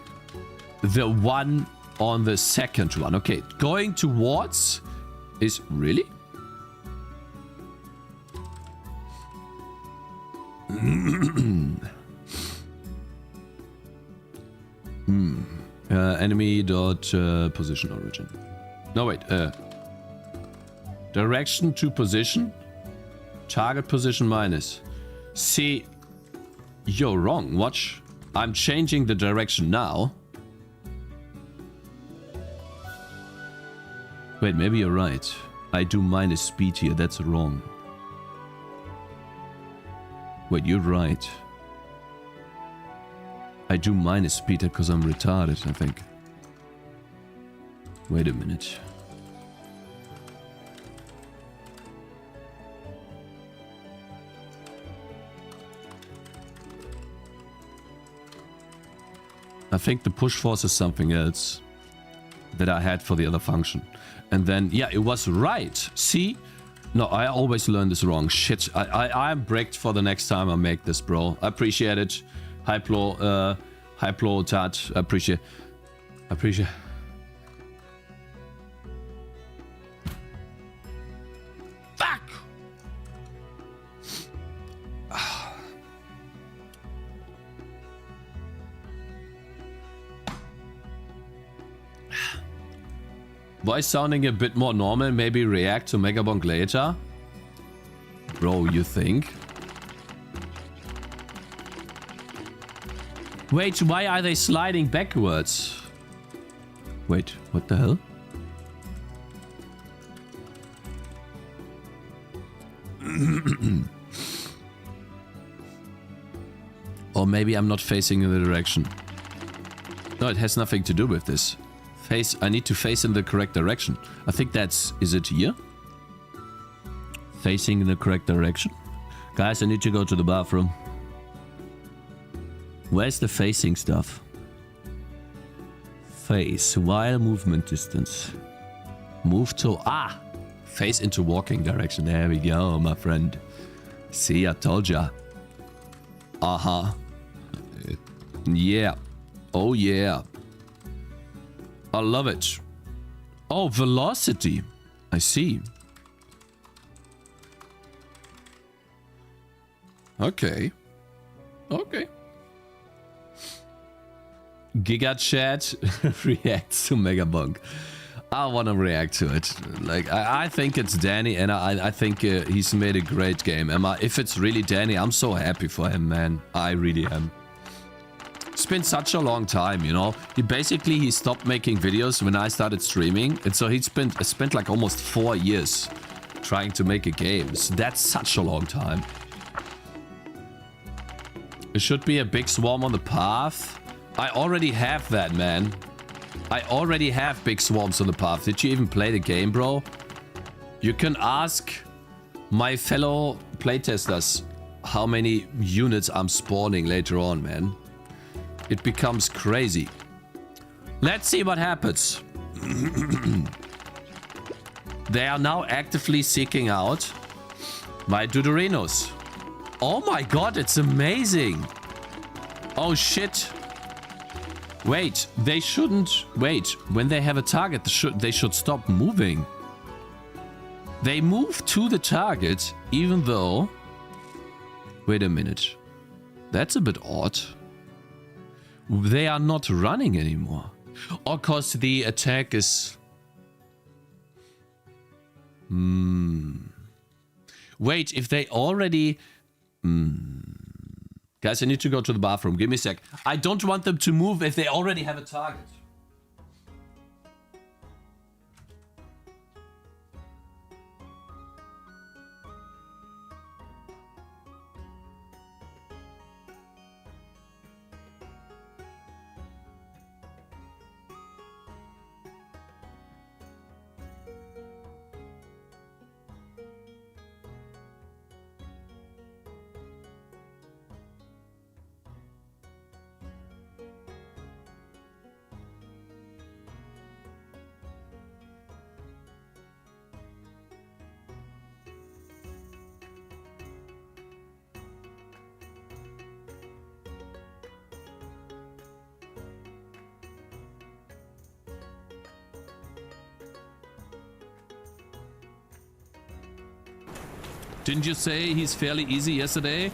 the one on the second one. Okay, going towards is... Really? Enemy dot position origin. No, wait. Direction to position. Target position minus. See, you're wrong. Watch. I'm changing the direction now. Wait, maybe you're right. I do minus speed here. That's wrong. Wait, you're right. I do minus speed because I'm retarded, I think. Wait a minute. I think the push force is something else that I had for the other function. And then, yeah, it was right. See? No, I always learn this wrong. Shit, I'm bricked for the next time I make this, bro. I appreciate it. Hyplo Tat. Appreciate. Fuck! Voice sounding a bit more normal, maybe react to Megabonk later? Bro, you think? Wait, why are they sliding backwards? Wait, what the hell? Or maybe I'm not facing in the direction. No, it has nothing to do with this. I need to face in the correct direction. I think that's... Is it here? Facing in the correct direction? Guys, I need to go to the bathroom. Where's the facing stuff? Face while movement distance. Move to... face into walking direction. There we go, my friend. See, I told ya. Uh-huh. Yeah. Oh, yeah. I love it. Oh, velocity. I see. Okay. Okay. Giga Chat reacts to Megabonk. I want to react to it. Like, I think it's Danny, and I think he's made a great game. If it's really Danny, I'm so happy for him, man. I really am. It's been such a long time, you know. He stopped making videos when I started streaming, and so he spent like almost 4 years trying to make a game. So that's such a long time. It should be a big swarm on the path. I already have that, man. I already have big swarms on the path. Did you even play the game, bro? You can ask my fellow playtesters how many units I'm spawning later on, man. It becomes crazy. Let's see what happens. They are now actively seeking out my Dudorinos. Oh my god, it's amazing. Oh shit. Wait, they shouldn't... Wait, when they have a target, they should stop moving. They move to the target, even though... Wait a minute. That's a bit odd. They are not running anymore. Or cause the attack is... Wait, if they already... Guys, I need to go to the bathroom. Give me a sec. I don't want them to move if they already have a target. Didn't you say he's fairly easy yesterday?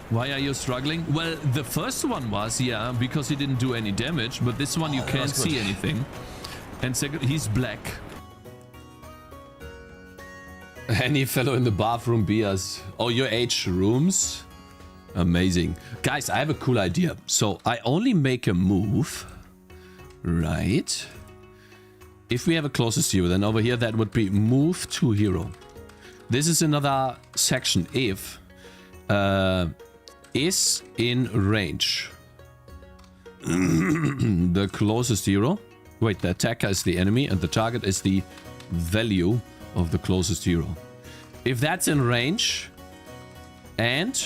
Why are you struggling? Well, the first one was, yeah, because he didn't do any damage, but this one you can't see anything. And second, he's black. Any fellow in the bathroom beers. Oh, your age rooms? Amazing. Guys, I have a cool idea. So I only make a move. Right. If we have a closest hero, then over here that would be move to hero. This is another section. If is in range. The closest hero. Wait, the attacker is the enemy and the target is the value of the closest hero. If that's in range and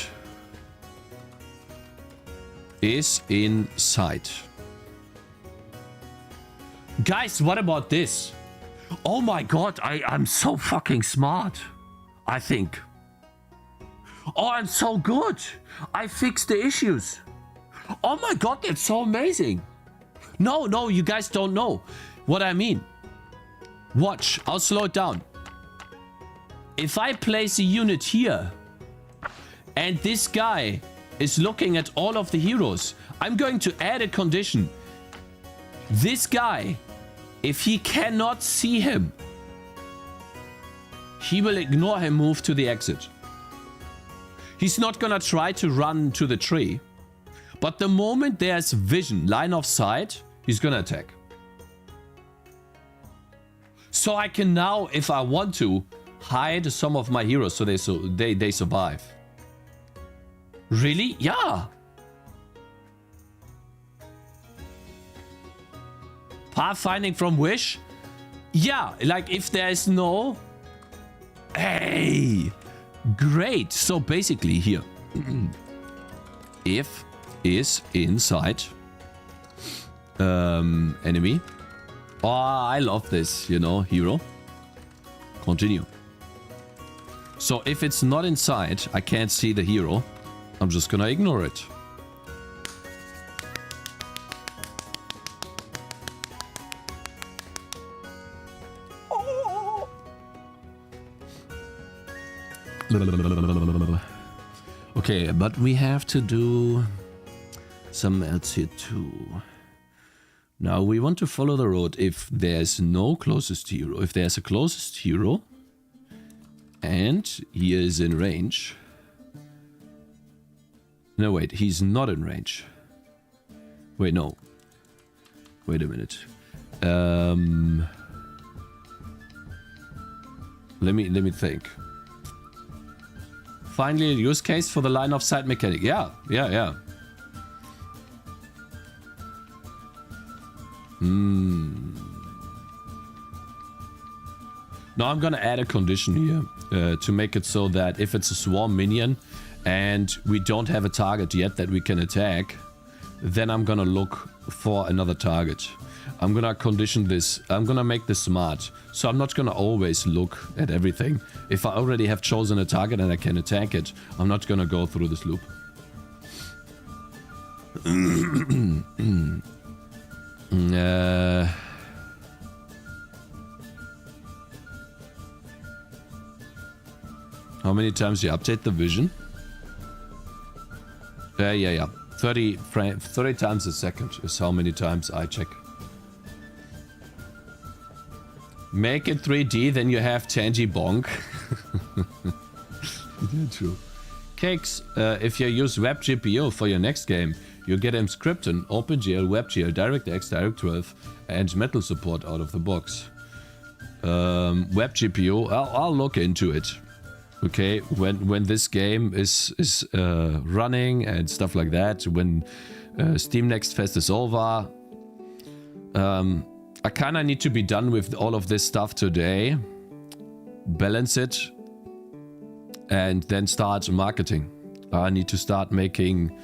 is in sight. Guys, what about this? Oh my god, I'm so fucking smart. I think. Oh, I'm so good. I fixed the issues. Oh my god, that's so amazing. No, you guys don't know what I mean. Watch, I'll slow it down. If I place a unit here and this guy is looking at all of the heroes, I'm going to add a condition. This guy, if he cannot see him, he will ignore him, move to the exit. He's not gonna try to run to the tree. But the moment there's vision, line of sight, he's gonna attack. So I can now, if I want to, hide some of my heroes so they survive. Really? Yeah. Pathfinding from Wish? Yeah, like if there is no... Hey! Great! So basically here. If is inside enemy. Oh, I love this, you know, hero. Continue. So if it's not inside, I can't see the hero. I'm just gonna ignore it. Okay, but we have to do some else here too. Now we want to follow the road if there's no closest hero. If there's a closest hero and he is in range. No, wait, he's not in range. Wait, no. Wait a minute. Let me think. Finally, a use case for the line of sight mechanic. Yeah. Now I'm gonna add a condition here to make it so that if it's a swarm minion and we don't have a target yet that we can attack, then I'm gonna look for another target. I'm gonna condition this. I'm gonna make this smart. So I'm not gonna always look at everything. If I already have chosen a target and I can attack it, I'm not gonna go through this loop. How many times do you update the vision? Yeah. 30 times a second is how many times I check. Make it 3D, then you have Tangy Bonk. Yeah, true. Cakez, if you use WebGPU for your next game, you get Emscripten, OpenGL, WebGL, DirectX, Direct12, and Metal support out of the box. WebGPU, I'll look into it. Okay, when this game is running and stuff like that, when Steam Next Fest is over, I kind of need to be done with all of this stuff today, balance it, and then start marketing. I need to start making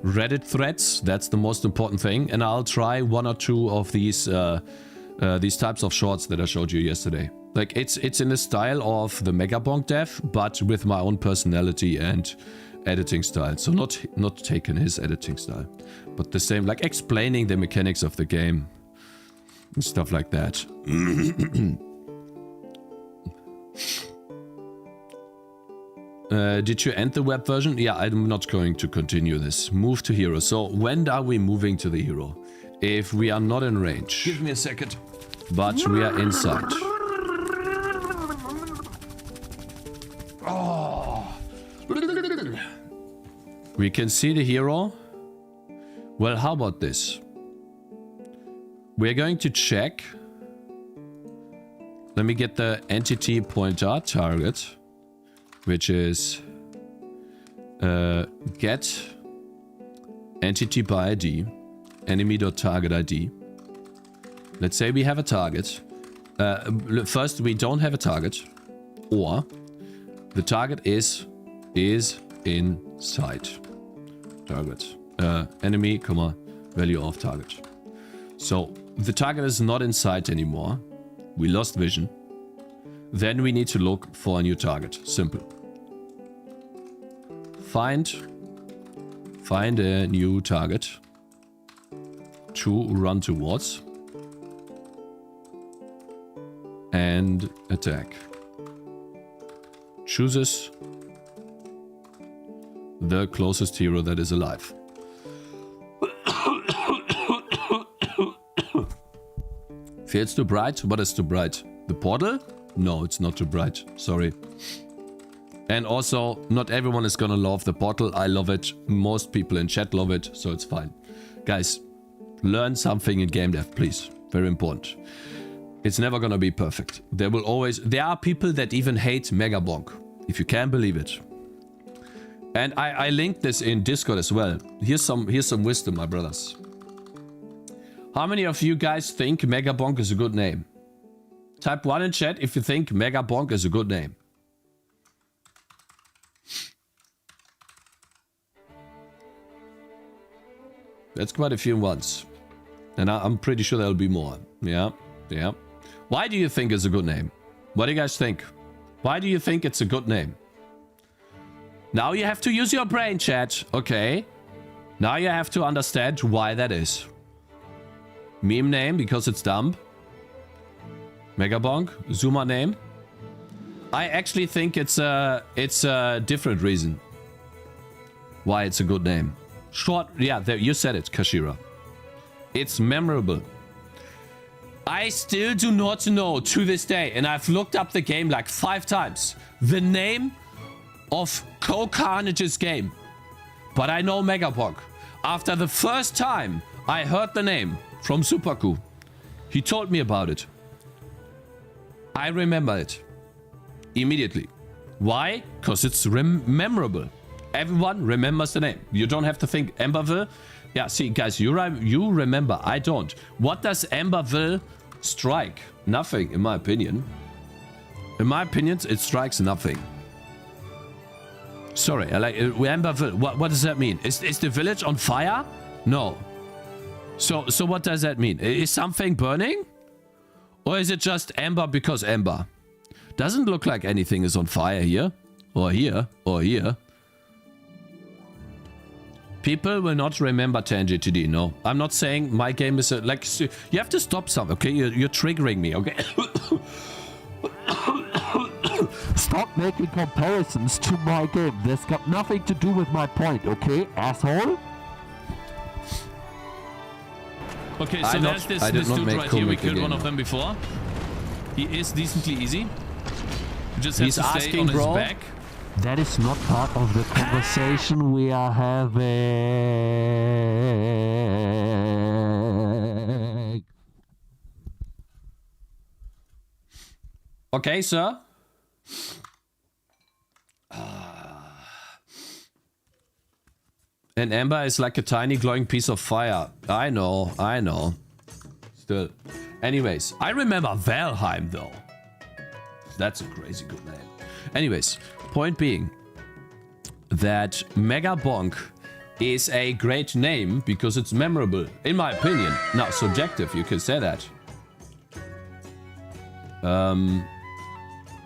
Reddit threads. That's the most important thing, and I'll try one or two of these types of shorts that I showed you yesterday. Like it's in the style of the Megabonk dev, but with my own personality and editing style. So not taking his editing style, but the same, like explaining the mechanics of the game and stuff like that. Did you end the web version? Yeah, I'm not going to continue this. Move to hero. So when are we moving to the hero? If we are not in range. Give me a second. But we are inside. Oh. We can see the hero. Well, how about this? We're going to check. Let me get the entity pointer target, which is get entity by ID, enemy.target ID. Let's say we have a target. First, we don't have a target, or the target is inside target. Enemy, value of target. So the target is not in sight anymore. We lost vision. Then we need to look for a new target. Simple. Find a new target to run towards and attack. Chooses the closest hero that is alive. Feels too bright? What is too bright? The portal? No, it's not too bright. Sorry. And also, not everyone is gonna love the portal. I love it. Most people in chat love it, so it's fine. Guys, learn something in Gamedev, please. Very important. It's never gonna be perfect. There are people that even hate Megabonk, if you can believe it. And I linked this in Discord as well. Here's some wisdom, my brothers. How many of you guys think Megabonk is a good name? Type 1 in chat if you think Megabonk is a good name. That's quite a few ones. And I'm pretty sure there'll be more. Yeah. Why do you think it's a good name? What do you guys think? Why do you think it's a good name? Now you have to use your brain, chat. Okay. Now you have to understand why that is. Meme name because it's dumb. Megabonk. Zoomer name. I actually think it's a different reason why it's a good name. Short. Yeah, there, you said it, Kashira. It's memorable. I still do not know to this day, and I've looked up the game like 5 times, the name of Carnage's game. But I know Megabonk. After the first time I heard the name from Superku, he told me about it. I remember it immediately. Why? Because it's memorable. Everyone remembers the name. You don't have to think Amberville. Yeah, see, guys, you remember. I don't. What does Amberville strike? Nothing, in my opinion. In my opinion, it strikes nothing. Sorry, I like Amberville. What does that mean? Is the village on fire? No. So what does that mean? Is something burning? Or is it just amber because amber? Doesn't look like anything is on fire here. Or here. Or here. People will not remember Tangy TD, no. I'm not saying my game is like... You have to stop something, okay? You're triggering me, okay? Stop making comparisons to my game. That's got nothing to do with my point, okay, asshole? Okay, so there's this dude right here. We killed one of them before. He is decently easy. You just have to stay on his back. That is not part of the conversation we are having. Okay, sir. An ember is like a tiny glowing piece of fire. I know. Still. Anyways, I remember Valheim though. That's a crazy good name. Anyways, point being that Megabonk is a great name because it's memorable, in my opinion. Now, subjective, you could say that.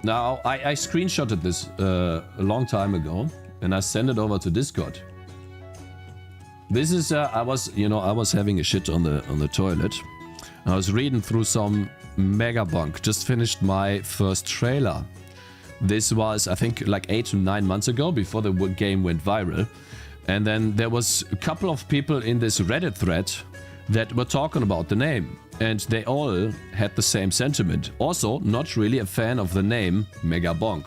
Now, I screenshotted this a long time ago, and I sent it over to Discord. This is I was having a shit on the toilet. I was reading through some Megabonk. Just finished my first trailer. This was, I think, like 8 to 9 months ago, before the game went viral. And then there was a couple of people in this Reddit thread that were talking about the name. And they all had the same sentiment. Also, not really a fan of the name Megabonk.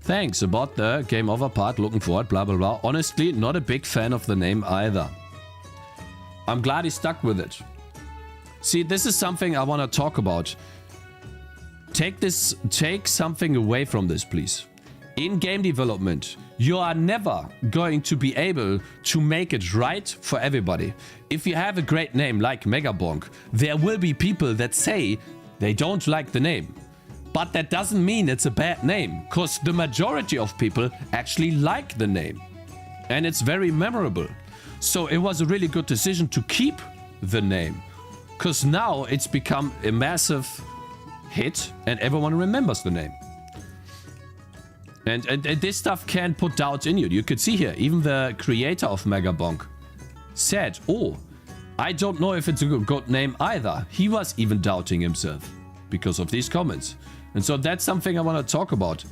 Thanks about the game over part, looking forward, blah blah blah. Honestly, not a big fan of the name either. I'm glad he stuck with it. See, this is something I want to talk about. Take something away from this, please. In game development, you are never going to be able to make it right for everybody. If you have a great name like Megabonk, there will be people that say they don't like the name. But that doesn't mean it's a bad name, because the majority of people actually like the name. And it's very memorable. So it was a really good decision to keep the name, because now it's become a massive hit and everyone remembers the name. And this stuff can put doubt in you. You could see here, even the creator of Megabonk said, oh, I don't know if it's a good name either. He was even doubting himself because of these comments. And so that's something I want to talk about.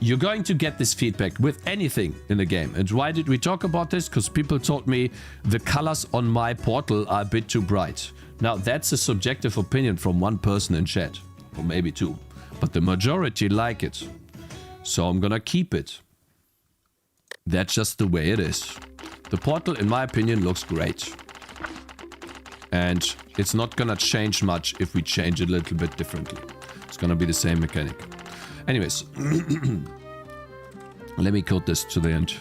You're going to get this feedback with anything in the game. And why did we talk about this? Because people told me the colors on my portal are a bit too bright. Now, that's a subjective opinion from one person in chat. Or maybe two. But the majority like it. So I'm gonna keep it. That's just the way it is. The portal, in my opinion, looks great. And it's not gonna change much if we change it a little bit differently. It's gonna be the same mechanic. Anyways. Let me code this to the end.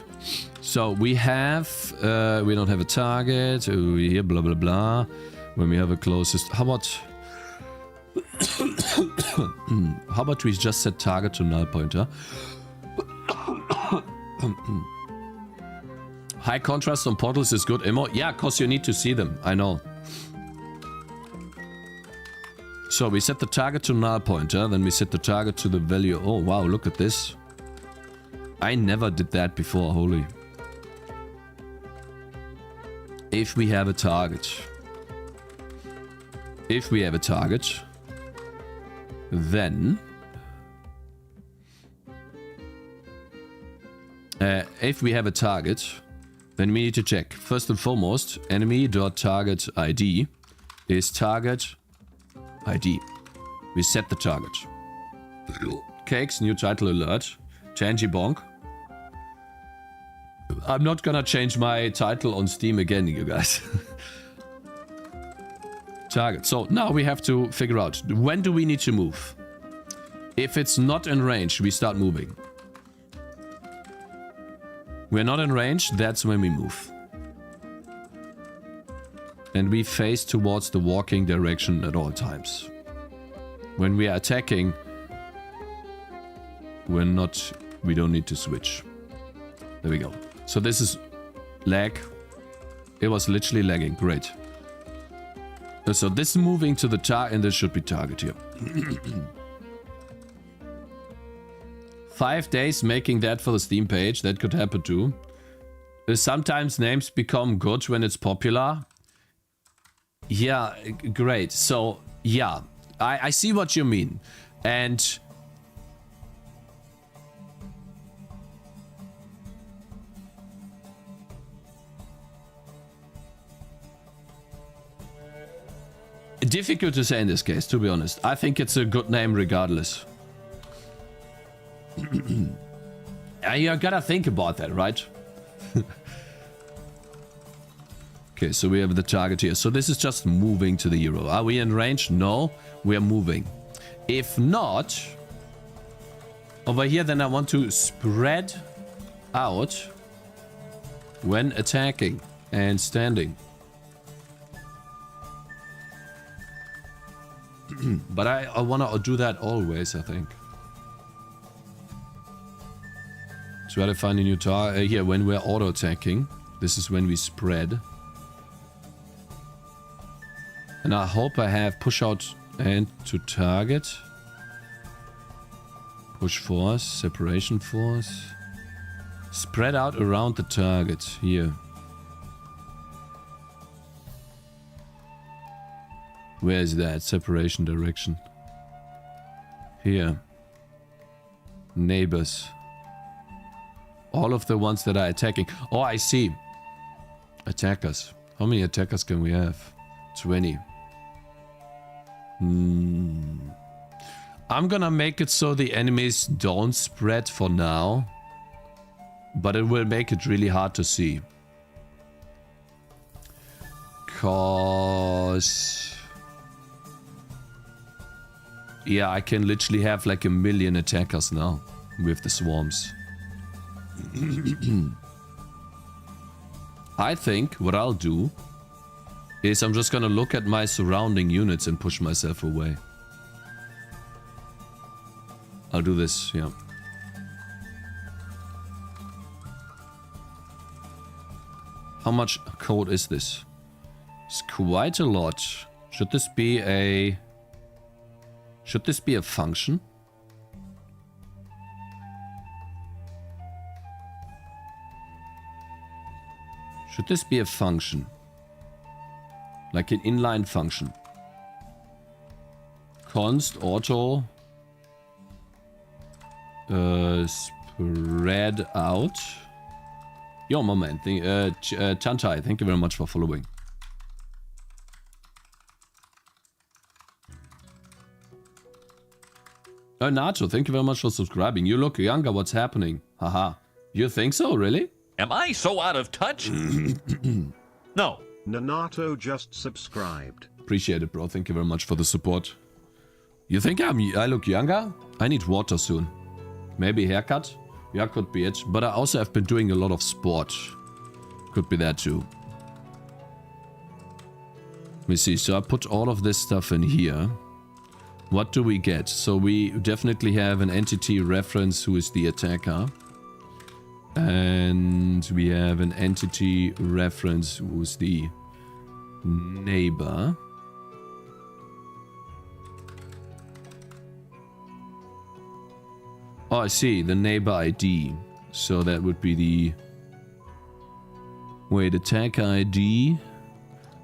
So we have... we don't have a target. We here, blah, blah, blah. When we have a closest... How about... How about we just set target to null pointer? High contrast on portals is good, Immo. Yeah, cause you need to see them. I know. So we set the target to null pointer, then we set the target to the value. Oh wow, look at this. I never did that before, holy. If we have a target. If we have a target, then if we have a target, then we need to check. First and foremost, enemy.target ID is target ID. We set the target. Cakez, new title alert. Tangy Bonk. I'm not gonna change my title on Steam again, you guys. Target. So now we have to figure out, when do we need to move? If it's not in range, we start moving. We're not in range, that's when we move. And we face towards the walking direction at all times. When we are attacking, we don't need to switch. There we go. So this is lag. It was literally lagging. Great. So this is moving to the target, and this should be target here. 5 days making that for the Steam page. That could happen too. Sometimes names become good when it's popular. Yeah, great. So, yeah. I see what you mean. And difficult to say in this case, to be honest. I think it's a good name regardless. You gotta think about that, right? Okay, so we have the target here. So this is just moving to the hero. Are we in range? No, we are moving. If not, over here, then I want to spread out when attacking and standing. But I want to do that always, I think. Try to find a new target. Here, when we're auto-attacking, this is when we spread. And I hope I have push out and to target. Push force, separation force. Spread out around the target, here. Where is that? Separation direction. Here. Neighbors. All of the ones that are attacking. Oh, I see. Attackers. How many attackers can we have? 20. I'm gonna make it so the enemies don't spread for now. But it will make it really hard to see. Cause... yeah, I can literally have like 1 million attackers now with the swarms. I think what I'll do is I'm just gonna look at my surrounding units and push myself away. I'll do this, yeah. How much code is this? It's quite a lot. Should this be a... should this be a function? Should this be a function? Like an inline function. Const auto spread out. Yo, my man. Chantai, thank you very much for following. Oh, Nacho, thank you very much for subscribing. You look younger. What's happening? Haha. You think so, really? Am I so out of touch? No. Nanato just subscribed. Appreciate it, bro. Thank you very much for the support. You think I look younger? I need water soon. Maybe haircut? Yeah, could be it. But I also have been doing a lot of sport. Could be that too. Let me see. So I put all of this stuff in here. What do we get? So we definitely have an entity reference who is the attacker. And we have an entity reference who's the neighbor. Oh, I see. The neighbor ID. So that would be the... Wait, attack ID.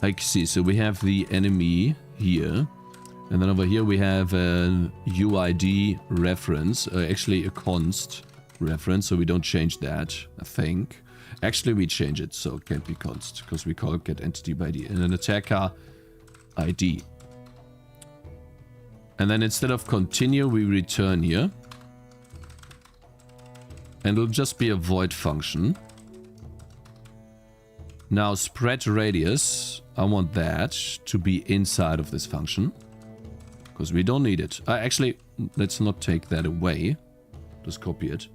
I see. So we have the enemy here. And then over here we have an UID reference. Actually a const reference. So we don't change that, I think. Actually we change it. So it can't be const. Because we call get entity by ID. And an attacker ID. And then instead of continue, we return here. And it'll just be a void function. Now spread radius, I want that to be inside of this function. Because we don't need it. Actually, let's not take that away. Just copy it.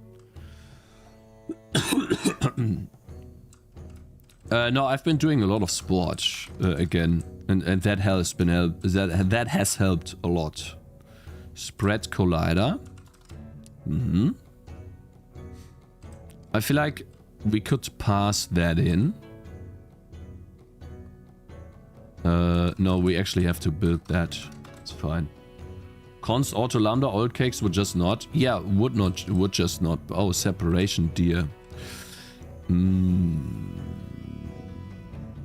No, I've been doing a lot of sport again. And that has been that has helped a lot. Spread collider. I feel like we could pass that in. No, we actually have to build that. It's fine. Const auto lambda old cakes would just not. Yeah, would just not. Oh, separation dear.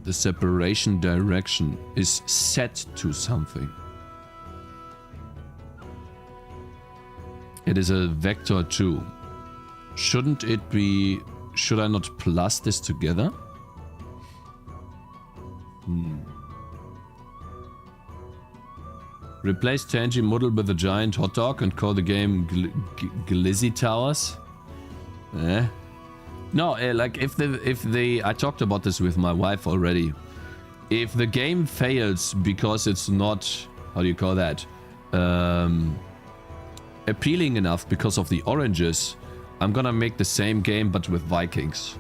The separation direction is set to something. It is a vector too. Shouldn't it be... Should I not plus this together? Replace Tangy model with a giant hot dog and call the game Glizzy Towers? No, like if the I talked about this with my wife already. If the game fails because it's not, how do you call that? Appealing enough because of the oranges, I'm gonna make the same game but with Vikings.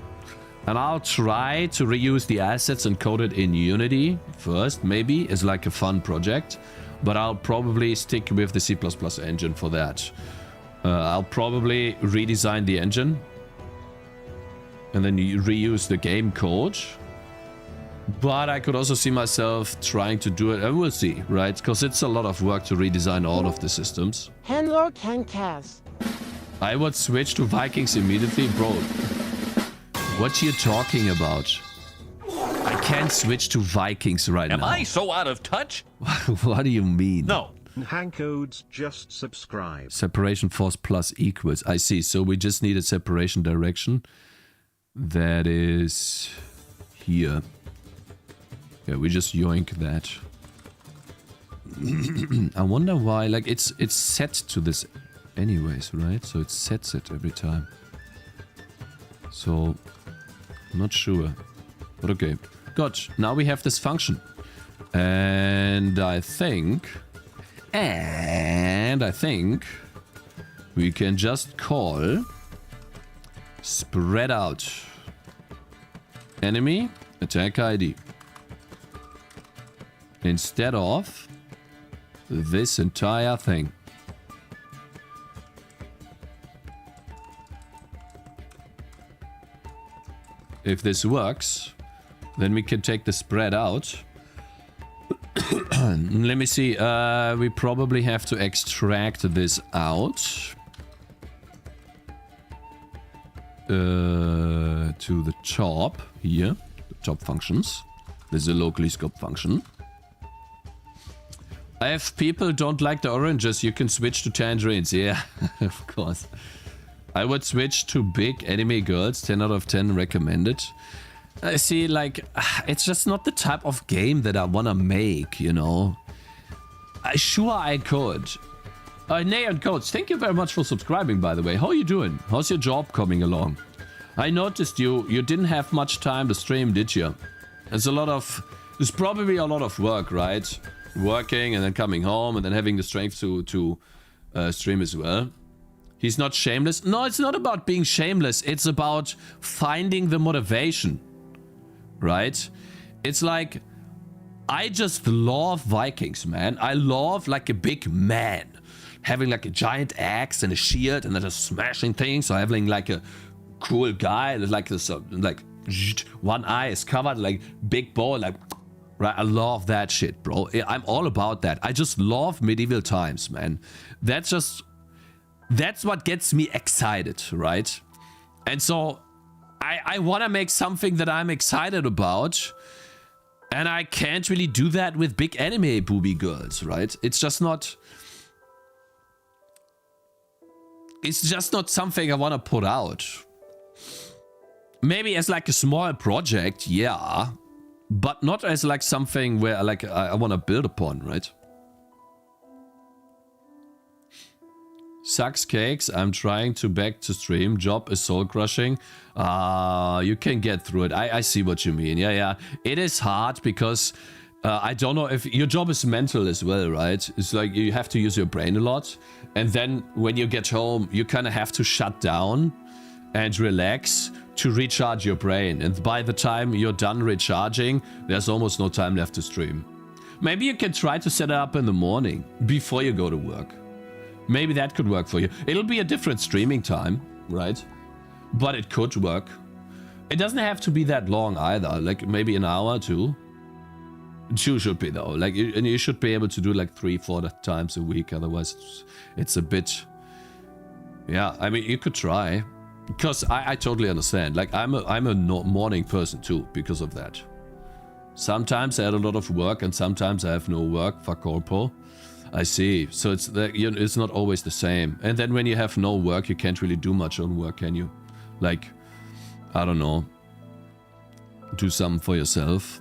And I'll try to reuse the assets and code it in Unity first, maybe, as like a fun project. But I'll probably stick with the C++ engine for that. I'll probably redesign the engine. And then you reuse the game code. But I could also see myself trying to do it. And we'll see, right? Because it's a lot of work to redesign all of the systems. Hello, Cakez. I would switch to Vikings immediately. Bro, what you talking about? I can't switch to Vikings right now. Am I so out of touch? What do you mean? No. Hancodes just subscribe. Separation force plus equals. I see. So we just need a separation direction. That is here. Yeah, we just yoink that. I wonder why. Like it's set to this anyways, right? So it sets it every time. So I'm not sure. But okay. Good. Now we have this function. And I think we can just call spread out enemy attack ID instead of this entire thing. If this works, then we can take the spread out. Let me see. We probably have to extract this out. To the top here. The top functions. This is a locally scoped function. If people don't like the oranges, you can switch to tangerines. Yeah, of course. I would switch to big enemy girls. 10 out of 10 recommended. I see, like, it's just not the type of game that I want to make, you know. Sure, I could. Neon Codes, thank you very much for subscribing, by the way. How are you doing? How's your job coming along? I noticed you didn't have much time to stream, did you? There's probably a lot of work, right? Working and then coming home and then having the strength to stream as well. He's not shameless. No, it's not about being shameless. It's about finding the motivation. Right? It's like, I just love Vikings, man. I love like a big man. Having like a giant axe and a shield and then just smashing things. Or having like a cool guy. Like this, like one eye is covered, like big bow, like, right? I love that shit, bro. I'm all about that. I just love medieval times, man. That's just... That's what gets me excited, right? And so I want to make something that I'm excited about. And I can't really do that with big anime booby girls, right? It's just not something I want to put out. Maybe as like a small project, yeah. But not as like something where like I want to build upon, right? Sucks cakes. I'm trying to back to stream. Job is soul crushing. You can get through it. I see what you mean. Yeah. It is hard because I don't know if your job is mental as well, right? It's like you have to use your brain a lot. And then when you get home, you kind of have to shut down and relax to recharge your brain. And by the time you're done recharging, there's almost no time left to stream. Maybe you can try to set it up in the morning before you go to work. Maybe that could work for you. It'll be a different streaming time, right? But it could work. It doesn't have to be that long either. Like maybe an hour or two. 2 should be though. Like, and you should be able to do like 3-4 times a week. Otherwise, it's a bit. Yeah, I mean, you could try, because I totally understand. Like, I'm a morning person too because of that. Sometimes I had a lot of work, and sometimes I have no work for corpo. I see. So it's it's not always the same. And then when you have no work, you can't really do much on work, can you? Like, I don't know. Do something for yourself.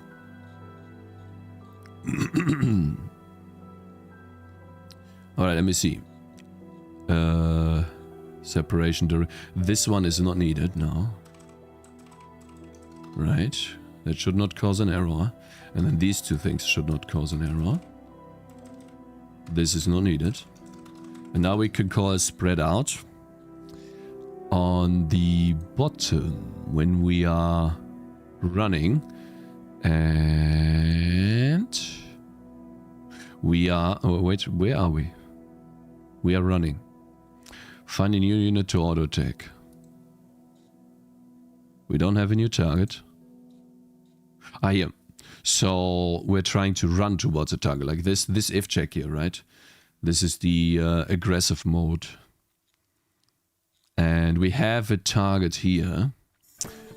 Alright, let me see. Separation. This one is not needed now. Right. That should not cause an error. And then these 2 things should not cause an error. This is not needed. And now we can call spread out on the bottom when we are running. And we are... Oh, wait, where are we? We are running. Find a new unit to auto attack. We don't have a new target. Ah, here. So we're trying to run towards a target like this if check here, right? This is the aggressive mode. And we have a target here.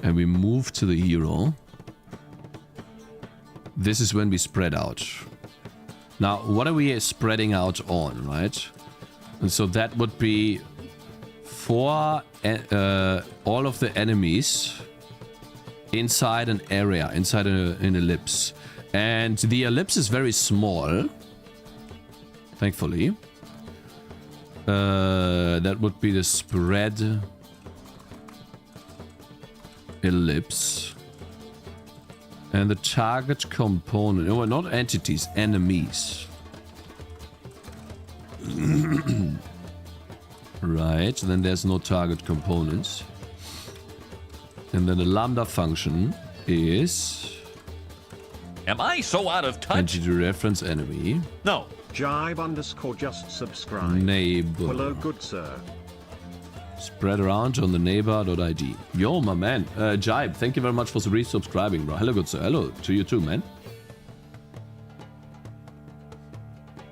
And we move to the hero. This is when we spread out. Now, what are we spreading out on, right? And so that would be for all of the enemies inside an area, inside an ellipse. And the ellipse is very small, thankfully. That would be the spread ellipse. And the target component, oh, not entities, enemies. Right, then there's no target components. And then the lambda function is... Am I so out of touch? Entity reference enemy. No. Jibe _ just subscribe. Neighbor. Hello, good sir. Spread around on the neighbor.id. Yo, my man. Jibe, thank you very much for resubscribing, bro. Hello, good sir. Hello to you too, man.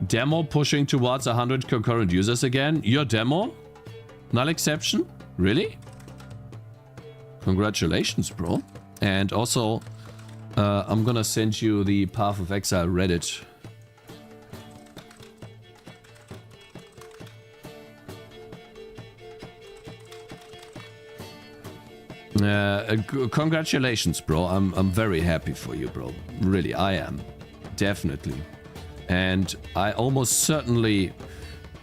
Demo pushing towards 100 concurrent users again. Your demo? Null exception? Really? Congratulations, bro. And also, I'm gonna send you the Path of Exile Reddit. Congratulations, bro. I'm very happy for you, bro. Really, I am. Definitely. And I almost certainly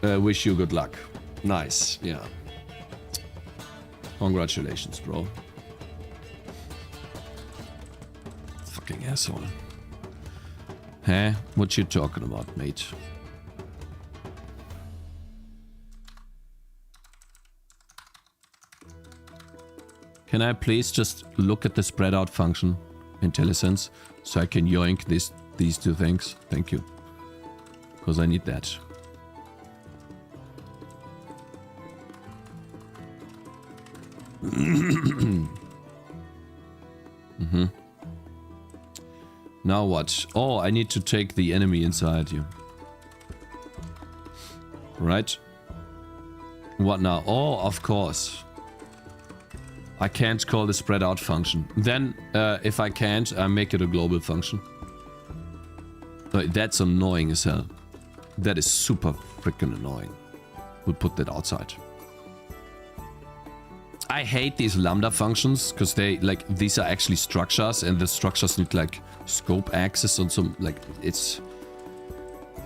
wish you good luck. Nice, yeah. Congratulations, bro. Fucking asshole. Huh? What you talking about, mate? Can I please just look at the spread out function in IntelliSense so I can yoink these 2 things? Thank you. Because I need that. Now what? Oh, I need to take the enemy inside you. Right? What now? Oh, of course. I can't call the spread out function. Then, if I can't, I make it a global function. That's annoying as hell. That is super freaking annoying. We'll put that outside. I hate these lambda functions because they like these are actually structures and the structures need like scope access and some like it's.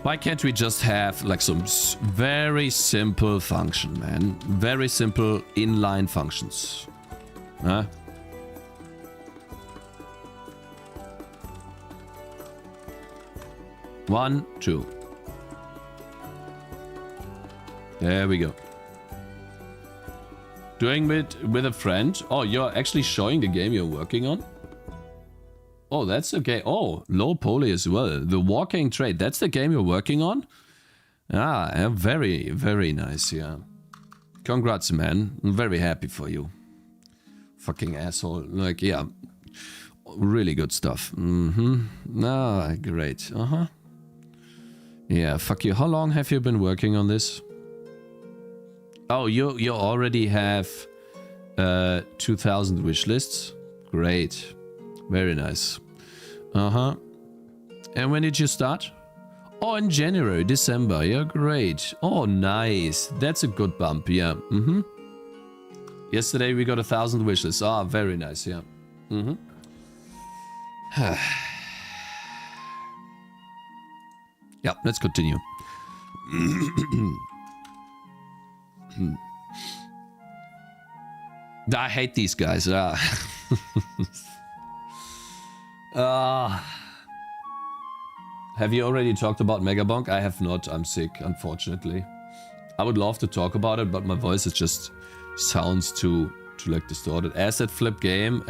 Why can't we just have like some very simple function, man? Very simple inline functions. Huh? One, two. There we go. Doing it with a friend. Oh, you're actually showing the game you're working on? Oh, that's okay. Oh, low poly as well. The walking trade. That's the game you're working on? Ah, very, very nice, yeah. Congrats, man. I'm very happy for you. Fucking asshole. Like, yeah. Really good stuff. Mm-hmm. Ah, great. Uh-huh. Yeah, fuck you. How long have you been working on this? Oh, you already have 2,000 wish lists. Great. Very nice. Uh-huh. And when did you start? Oh, in January, December. Yeah, great. Oh, nice. That's a good bump, yeah. Mm-hmm. Yesterday we got 1,000 wish lists. Ah, very nice, yeah. Mm-hmm. Yeah, let's continue. I hate these guys. Have you already talked about Megabonk? I have not. I'm sick, unfortunately. I would love to talk about it, but my voice is just sounds too like distorted. Asset flip game.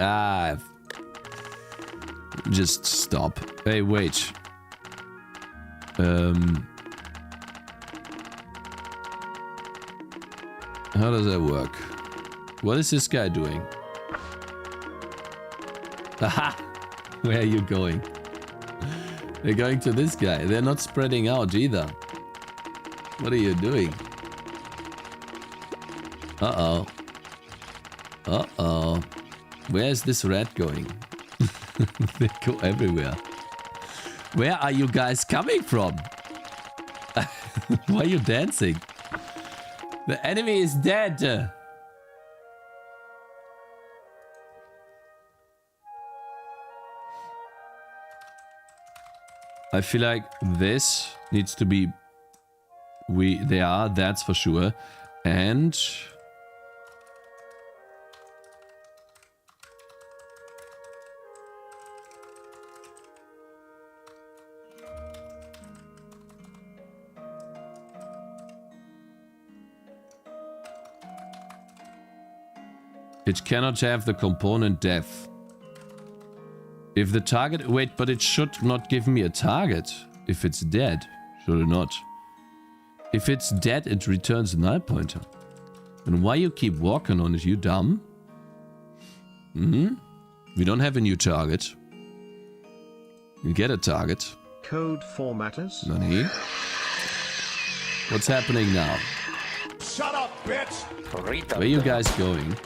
Just stop. Hey, wait. How does that work? What is this guy doing? Aha! Where are you going? They're going to this guy. They're not spreading out either. What are you doing? Uh-oh. Uh-oh. Where is this rat going? They go everywhere. Where are you guys coming from? Why are you dancing? The enemy is dead. I feel like this needs to be... that's for sure. And... it cannot have the component dev. If the target... wait, but it should not give me a target if it's dead. Should it not? If it's dead, it returns a null pointer. And why you keep walking on it, you dumb? We don't have a new target. You get a target. Code formatters. Nani? What's happening now? Shut up, bitch! Where are you guys going?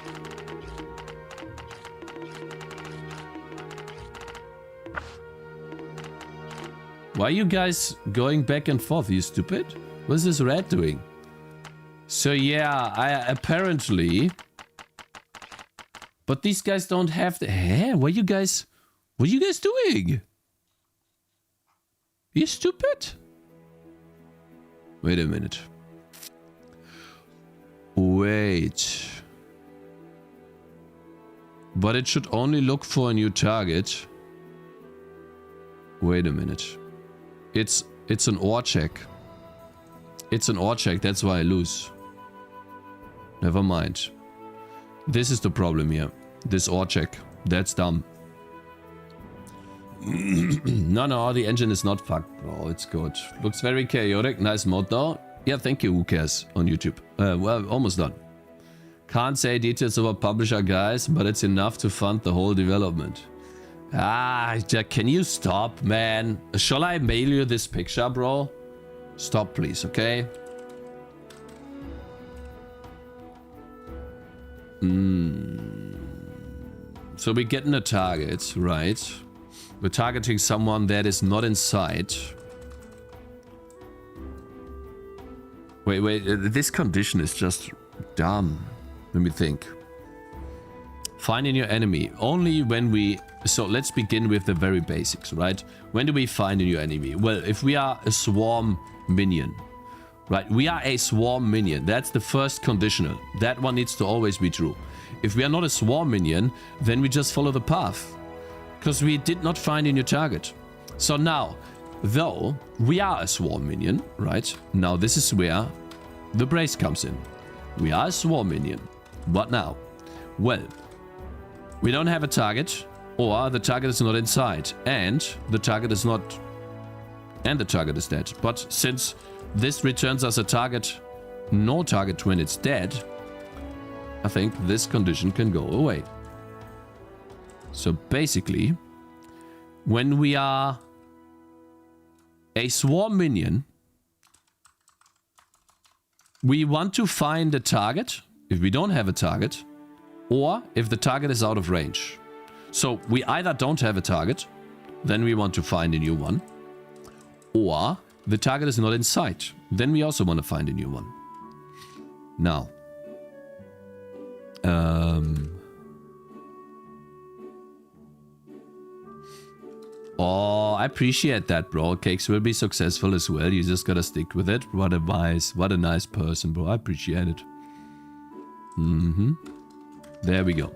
Why are you guys going back and forth? Are you stupid? What's this rat doing? So yeah, apparently... but these guys don't have the... what are you guys doing? You stupid? Wait a minute. Wait. But it should only look for a new target. Wait a minute. It's an OR check. It's an OR check, that's why I lose. Never mind. This is the problem here. This OR check. That's dumb. No, the engine is not fucked, bro. It's good. Looks very chaotic. Nice mod though. Yeah, thank you, Who Cares, on YouTube. Well, almost done. Can't say details about publisher, guys, but it's enough to fund the whole development. Can you stop, man? Shall I mail you this picture, bro? Stop, please, okay? So we're getting a target, right? We're targeting someone that is not in sight. Wait, this condition is just dumb. Let me think. Finding your enemy. Only when we... So let's begin with the very basics, right? When do we find a new enemy? Well, if we are a swarm minion, right? We are a swarm minion. That's the first conditional. That one needs to always be true. If we are not a swarm minion, then we just follow the path. Because we did not find a new target. So now, though we are a swarm minion, right? Now this is where the brace comes in. We are a swarm minion. What now? Well, we don't have a target, or the target is not inside, and the target is not... And the target is dead. But since this returns us a target, no target when it's dead, I think this condition can go away. So basically, when we are a swarm minion, we want to find a target if we don't have a target, or if the target is out of range. So we either don't have a target, then we want to find a new one, or the target is not in sight, then we also want to find a new one. Now, oh, I appreciate that, bro. Cakez will be successful as well. You just gotta stick with it. What a nice person, bro. I appreciate it. There we go.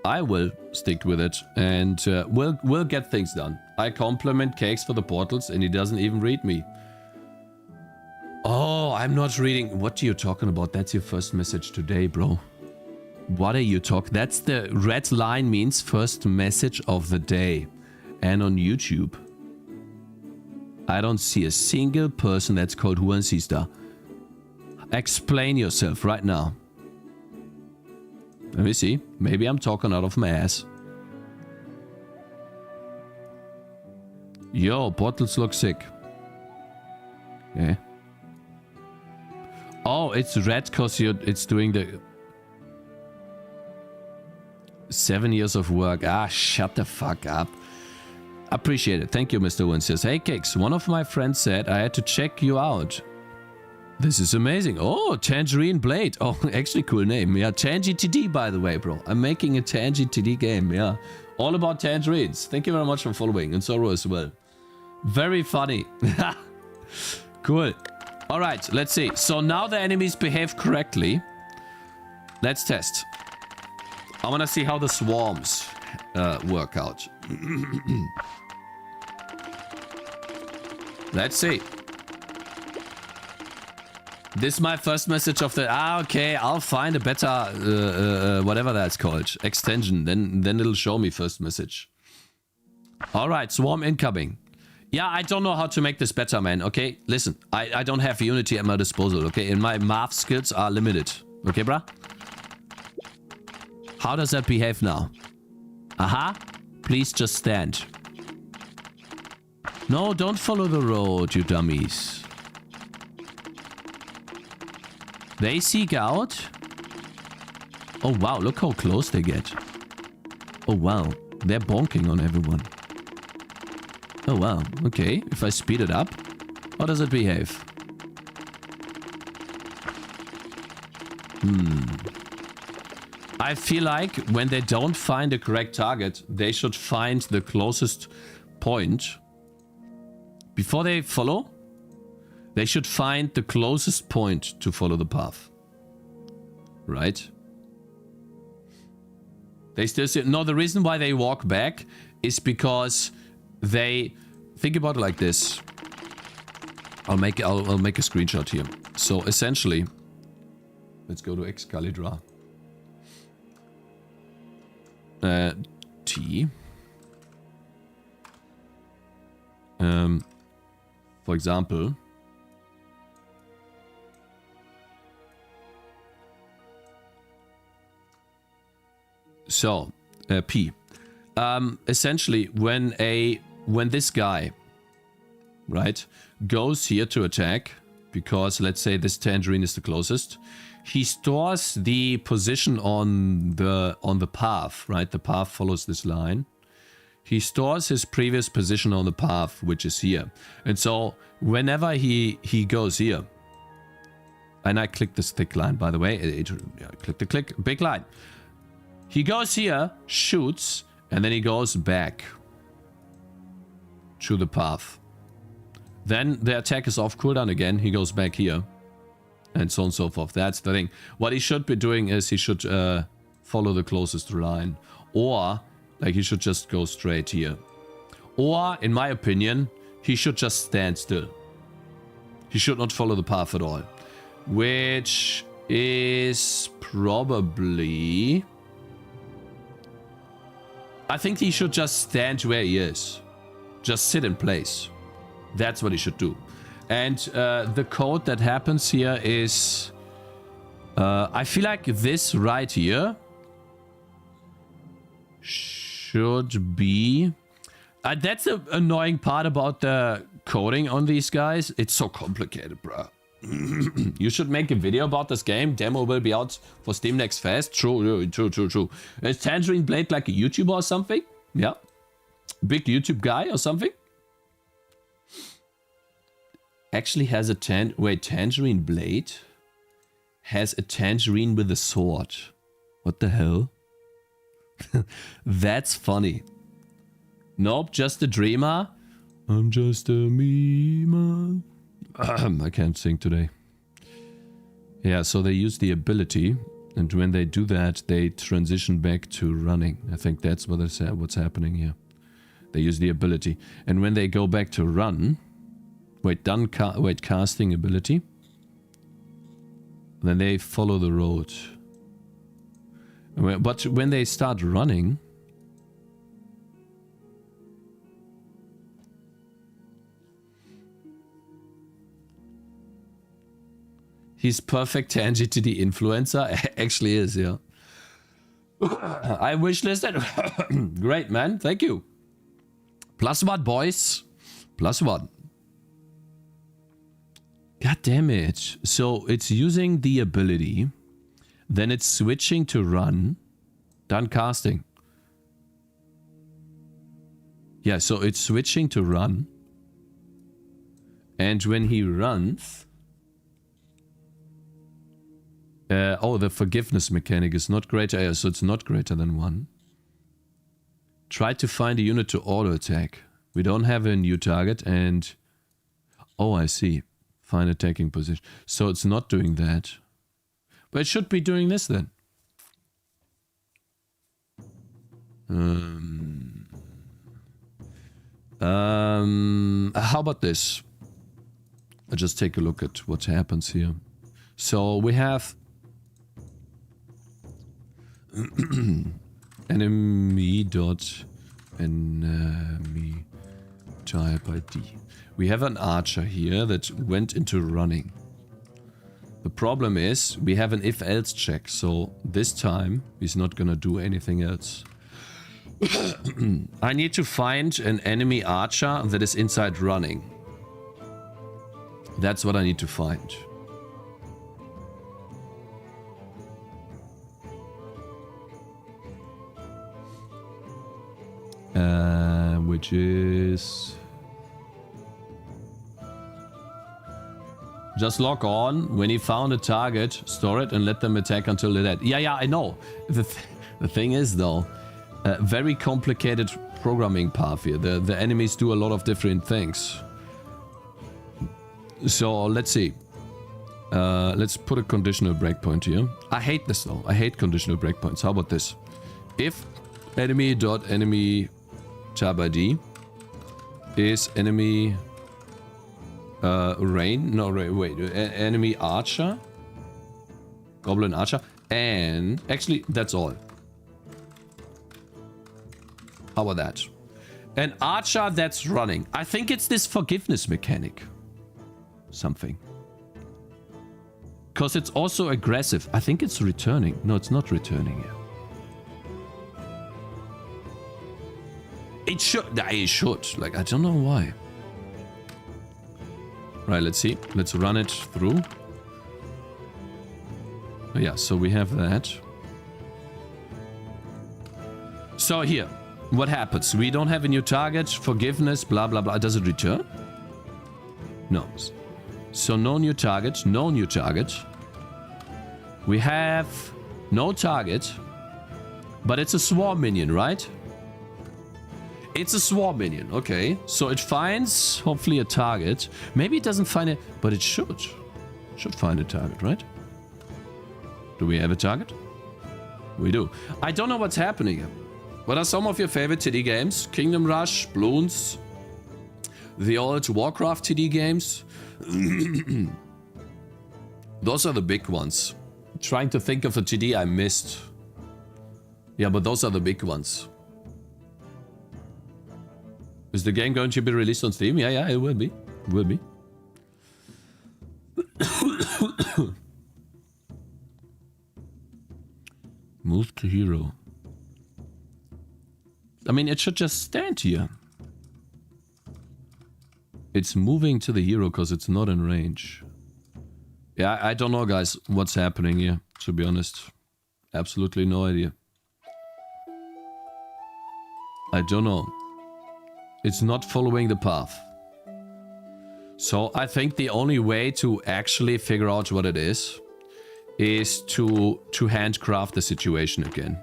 I will stick with it, and we'll get things done. I compliment Cakez for the portals, and he doesn't even read me. Oh, I'm not reading. What are you talking about? That's your first message today, bro. What are you talking? That's the red line means first message of the day. And on YouTube, I don't see a single person that's called Juan Sista. Explain yourself right now. Let me see. Maybe I'm talking out of my ass. Yo, portals look sick. Yeah. Oh, it's red because it's doing the 7 years of work. Ah, shut the fuck up. Appreciate it. Thank you, Mr. Win says, hey, Cakez, one of my friends said I had to check you out. This is amazing. Oh, Tangerine Blade. Oh, actually cool name. Yeah, Tangy TD, by the way, bro. I'm making a Tangy TD game. Yeah, all about tangerines. Thank you very much for following. And Zoro as well. Very funny. Cool. All right, let's see. So now the enemies behave correctly. Let's test. I want to see how the swarms work out. Let's see. This is my first message of the... Ah, okay. I'll find a better... whatever that's called. Extension. Then it'll show me first message. Alright, swarm incoming. Yeah, I don't know how to make this better, man. Okay, listen. I don't have Unity at my disposal, okay? And my math skills are limited. Okay, bruh? How does that behave now? Aha. Please just stand. No, don't follow the road, you dummies. They seek out. Oh, wow. Look how close they get. Oh, wow. They're bonking on everyone. Oh, wow. Okay. If I speed it up, how does it behave? I feel like when they don't find the correct target, they should find the closest point. Before they follow, they should find the closest point to follow the path. Right? They still see... No, the reason why they walk back is because they... Think about it like this. I'll make a screenshot here. So essentially... Let's go to Excalibur. T. For example... So, P. Essentially, when this guy, right, goes here to attack, because let's say this tangerine is the closest, he stores the position on the path, right? The path follows this line. He stores his previous position on the path, which is here. And so whenever he goes here, and I click this thick line, by the way, click, big line. He goes here, shoots, and then he goes back to the path. Then the attack is off cooldown again. He goes back here. And so on and so forth. That's the thing. What he should be doing is he should follow the closest line. Or, like, he should just go straight here. Or, in my opinion, he should just stand still. He should not follow the path at all. Which is probably... I think he should just stand where he is. Just sit in place. That's what he should do. And the code that happens here is... I feel like this right here should be... that's the annoying part about the coding on these guys. It's so complicated, bro. You should make a video about this game. Demo will be out for Steam next fest. True. Is Tangerine Blade like a YouTuber or something? Yeah. Big YouTube guy or something? Actually has a Tangerine Blade has a tangerine with a sword. What the hell? That's funny. Nope, just a dreamer. I'm just a memer. I can't sing today. Yeah, so they use the ability, and when they do that, they transition back to running. I think that's what's happening here. They use the ability, and when they go back to run, casting ability, then they follow the road. But when they start running, he's perfect Tangy TD influencer. Actually is, yeah. I wishlisted. Great, man. Thank you. +1, boys. +1. God damn it. So it's using the ability. Then it's switching to run. Done casting. Yeah, so it's switching to run. And when he runs... oh, the forgiveness mechanic is not greater. So it's not greater than 1. Try to find a unit to auto attack. We don't have a new target and... Oh, I see. Find attacking position. So it's not doing that. But it should be doing this then. How about this? I'll just take a look at what happens here. So we have enemy type ID. We have an archer here that went into running. The problem is we have an if-else check, so this time he's not gonna do anything else. I need to find an enemy archer that is inside running. That's what I need to find. Which is... Just log on. When he found a target, store it and let them attack until they're dead. Yeah, I know. The thing is, though, very complicated programming path here. The enemies do a lot of different things. So, let's see. Let's put a conditional breakpoint here. I hate this, though. I hate conditional breakpoints. How about this? If enemy.enemy tab ID is enemy... enemy archer, goblin archer, and actually that's all. How about that? An archer that's running. I think it's this forgiveness mechanic. Something. Because it's also aggressive. I think it's returning. No, it's not returning here. It should. It should. Like, I don't know why. Right, let's see. Let's run it through. Yeah, so we have that. So here, what happens? We don't have a new target, forgiveness, blah, blah, blah. Does it return? No. So no new target, no new target. We have no target, but it's a swarm minion, right? It's a swarm minion, okay. So it finds, hopefully, a target. Maybe it doesn't find it, but it should. Should find a target, right? Do we have a target? We do. I don't know what's happening here. What are some of your favorite TD games? Kingdom Rush, Bloons, the old Warcraft TD games? Those are the big ones. Trying to think of a TD I missed. Yeah, but those are the big ones. Is the game going to be released on Steam? Yeah, it will be. It will be. Move to hero. I mean, it should just stand here. It's moving to the hero because it's not in range. Yeah, I don't know, guys, what's happening here, to be honest. Absolutely no idea. I don't know. It's not following the path. So I think the only way to actually figure out what it is to handcraft the situation again.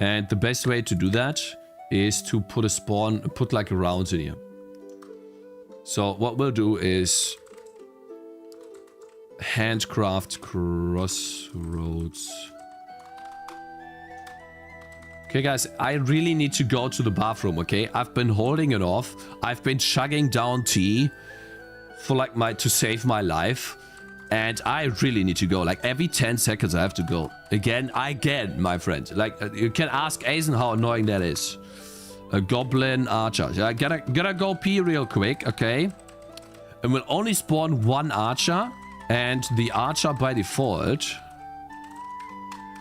And the best way to do that is to put a spawn, put like a round in here. So what we'll do is handcraft crossroads. Okay, guys, I really need to go to the bathroom, okay? I've been holding it off. I've been chugging down tea for like to save my life. And I really need to go. Like every 10 seconds I have to go. Again, my friend. Like you can ask Aizen how annoying that is. A goblin archer. I gotta go pee real quick, okay? And we'll only spawn one archer. And the archer by default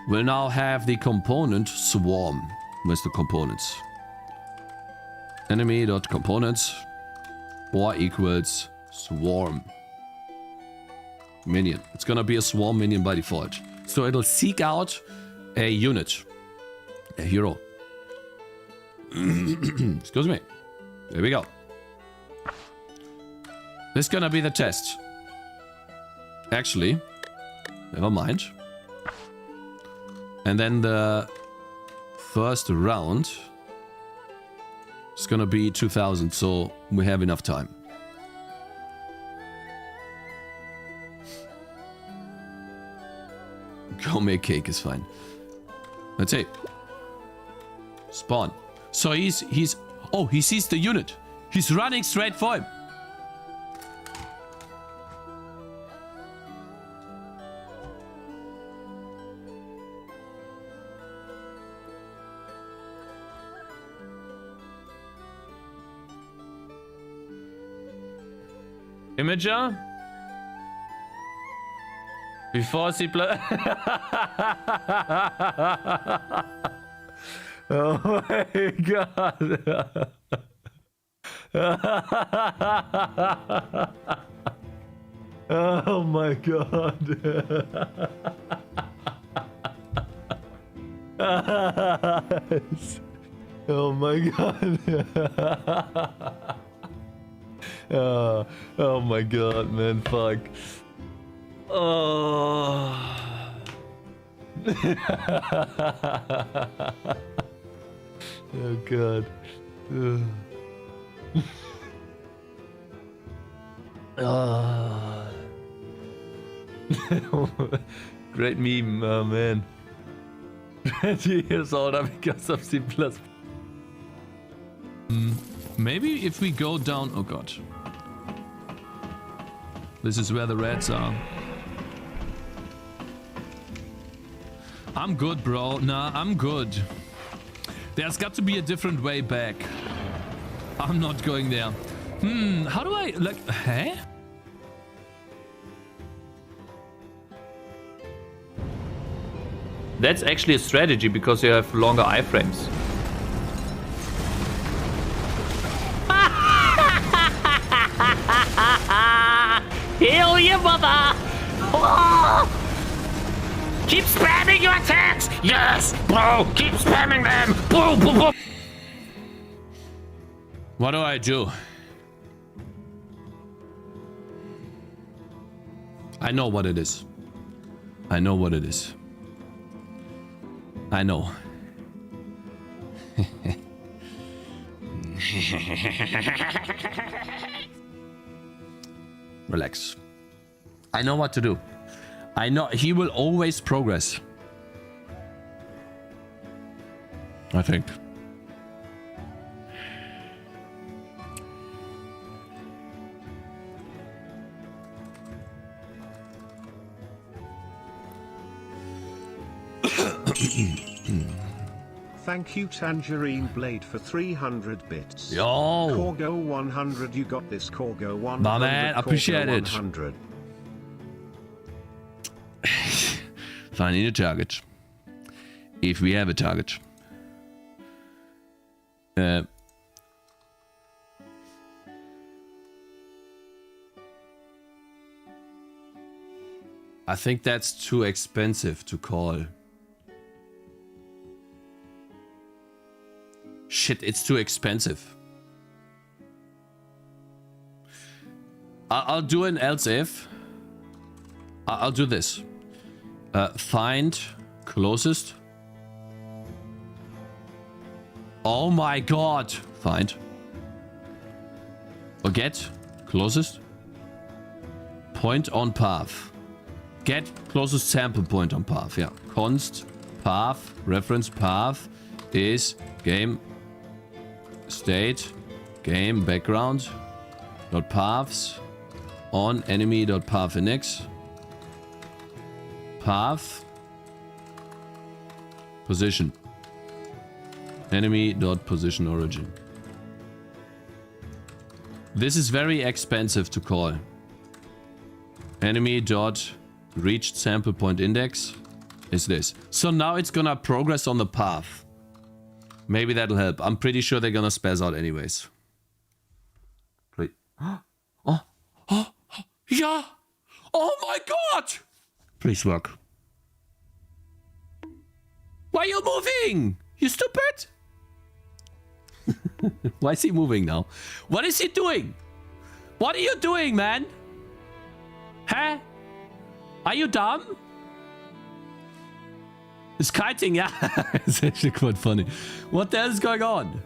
will now have the component swarm. Where's the components? Enemy.components or equals swarm minion. It's gonna be a swarm minion by default. So it'll seek out a unit. A hero. Excuse me. There we go. This is gonna be the test. Actually, never mind. And then the first round is gonna be 2000, so we have enough time. Go make cake is fine. Let's see. Spawn. So he's oh, he sees the unit. He's running straight for him. Imager? Before C++. Oh my god. Oh my god. Oh my god. Oh my god, man, fuck. Oh. Oh god. Great meme, man. 20 years older because of C++. Maybe if we go down... Oh god. This is where the reds are. I'm good, bro. Nah, I'm good. There's got to be a different way back. I'm not going there. How do I... like... Huh? That's actually a strategy because you have longer iframes. Hell yeah, mother! Oh! Keep spamming your attacks! Yes, bro! Keep spamming them! Boom, boom, boom! What do I do? I know what it is. I know what it is. I know. Relax. I know what to do. I know he will always progress. I think. Thank you Tangerine Blade for 300 bits. Yo! Corgo 100, you got this Corgo 100. My man, appreciate it. 100. Finding a target. If we have a target. I think that's too expensive to call. Shit, it's too expensive. I'll do an else if. I'll do this. Find closest. Oh my god. Find. Or get closest. Point on path. Get closest sample point on path. Yeah. Const path. Reference path is game state game background dot paths on enemy dot path index path position enemy dot position origin. This is very expensive to call. Enemy dot reached sample point index is this. So now it's gonna progress on the path. Maybe that'll help. I'm pretty sure they're gonna spaz out anyways. Please. Oh, yeah. Oh my god. Please work. Why are you moving? You stupid. Why is he moving now? What is he doing? What are you doing, man? Huh? Are you dumb? It's kiting, yeah. It's actually quite funny. What the hell is going on?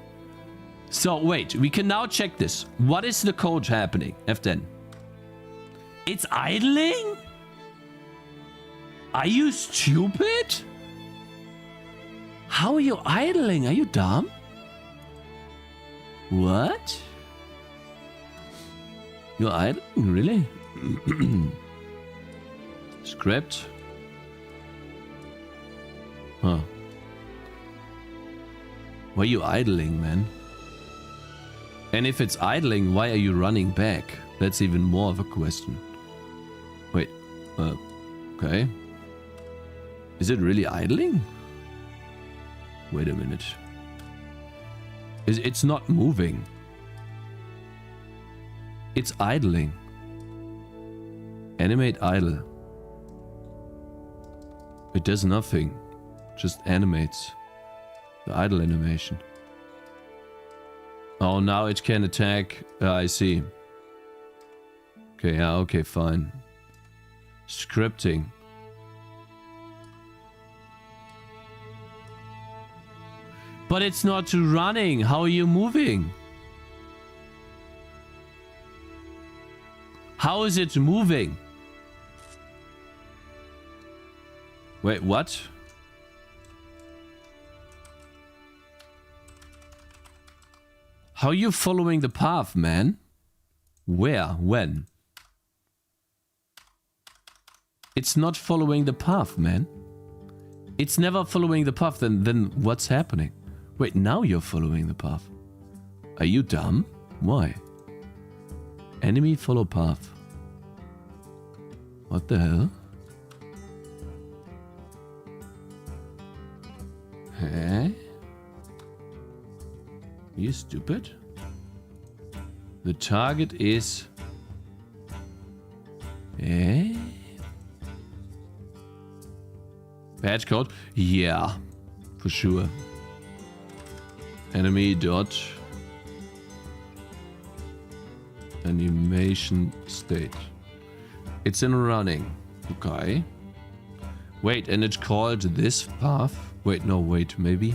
So, wait. We can now check this. What is the code happening? F10. It's idling? Are you stupid? How are you idling? Are you dumb? What? You're idling? Really? Script. Huh. Why are you idling, man? And if it's idling, why are you running back? That's even more of a question. Wait. Okay. Is it really idling? Wait a minute. It's not moving. It's idling. Animate idle. It does nothing. Just animates the idle animation. Oh, now it can attack. I see. Okay, yeah, okay, fine. Scripting. But it's not running. How are you moving? How is it moving? Wait, what? How are you following the path, man? Where? When? It's not following the path, man. It's never following the path. Then what's happening? Wait, now you're following the path. Are you dumb? Why? Enemy follow path. What the hell? Huh? Are you stupid? The target is... Patch code? Yeah, for sure. Enemy dot animation state. It's in running. Okay. Wait, and it's called this path? Wait, no, wait, maybe.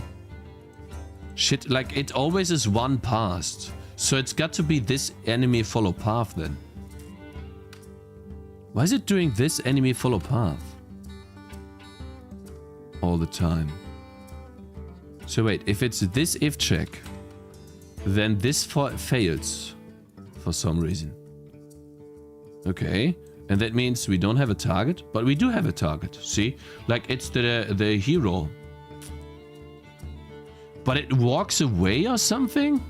Shit, like it always is one path. So it's got to be this enemy follow path then. Why is it doing this enemy follow path? All the time. So wait, if it's this if check, then this fails for some reason. Okay, and that means we don't have a target, but we do have a target. See, like it's the hero, but it walks away or something.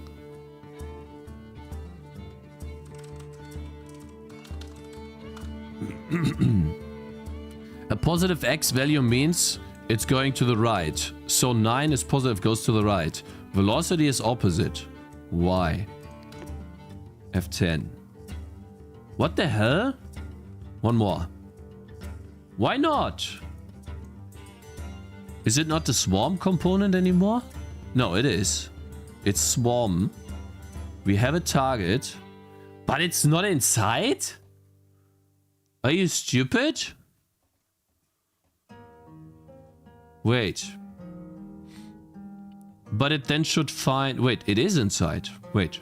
A positive X value means it's going to the right. So 9 is positive, goes to the right. Velocity is opposite. Y. F10. What the hell? One more. Why not? Is it not the swarm component anymore? No, it is. It's swarm. We have a target, but it's not inside? Are you stupid? Wait. But it then should find... Wait, it is inside. Wait.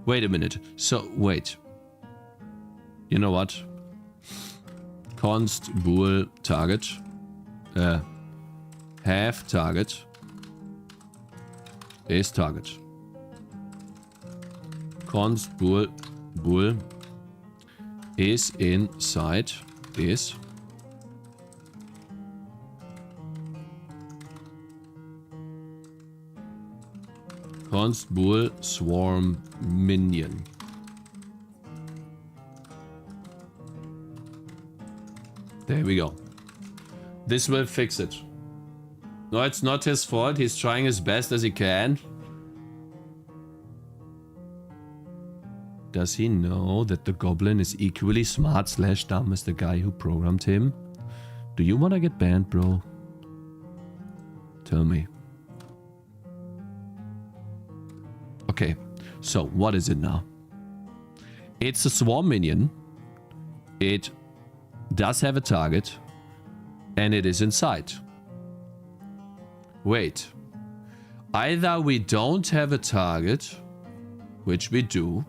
Wait a minute. So, wait. You know what? Const bool target. Have target. Is target. Const bool is inside is. Const bool swarm minion. There we go. This will fix it. No, it's not his fault. He's trying his best as he can. Does he know that the goblin is equally smart / dumb as the guy who programmed him? Do you want to get banned, bro? Tell me. Okay, so what is it now? It's a swarm minion. It does have a target. And it is inside. Wait. Either we don't have a target, which we do.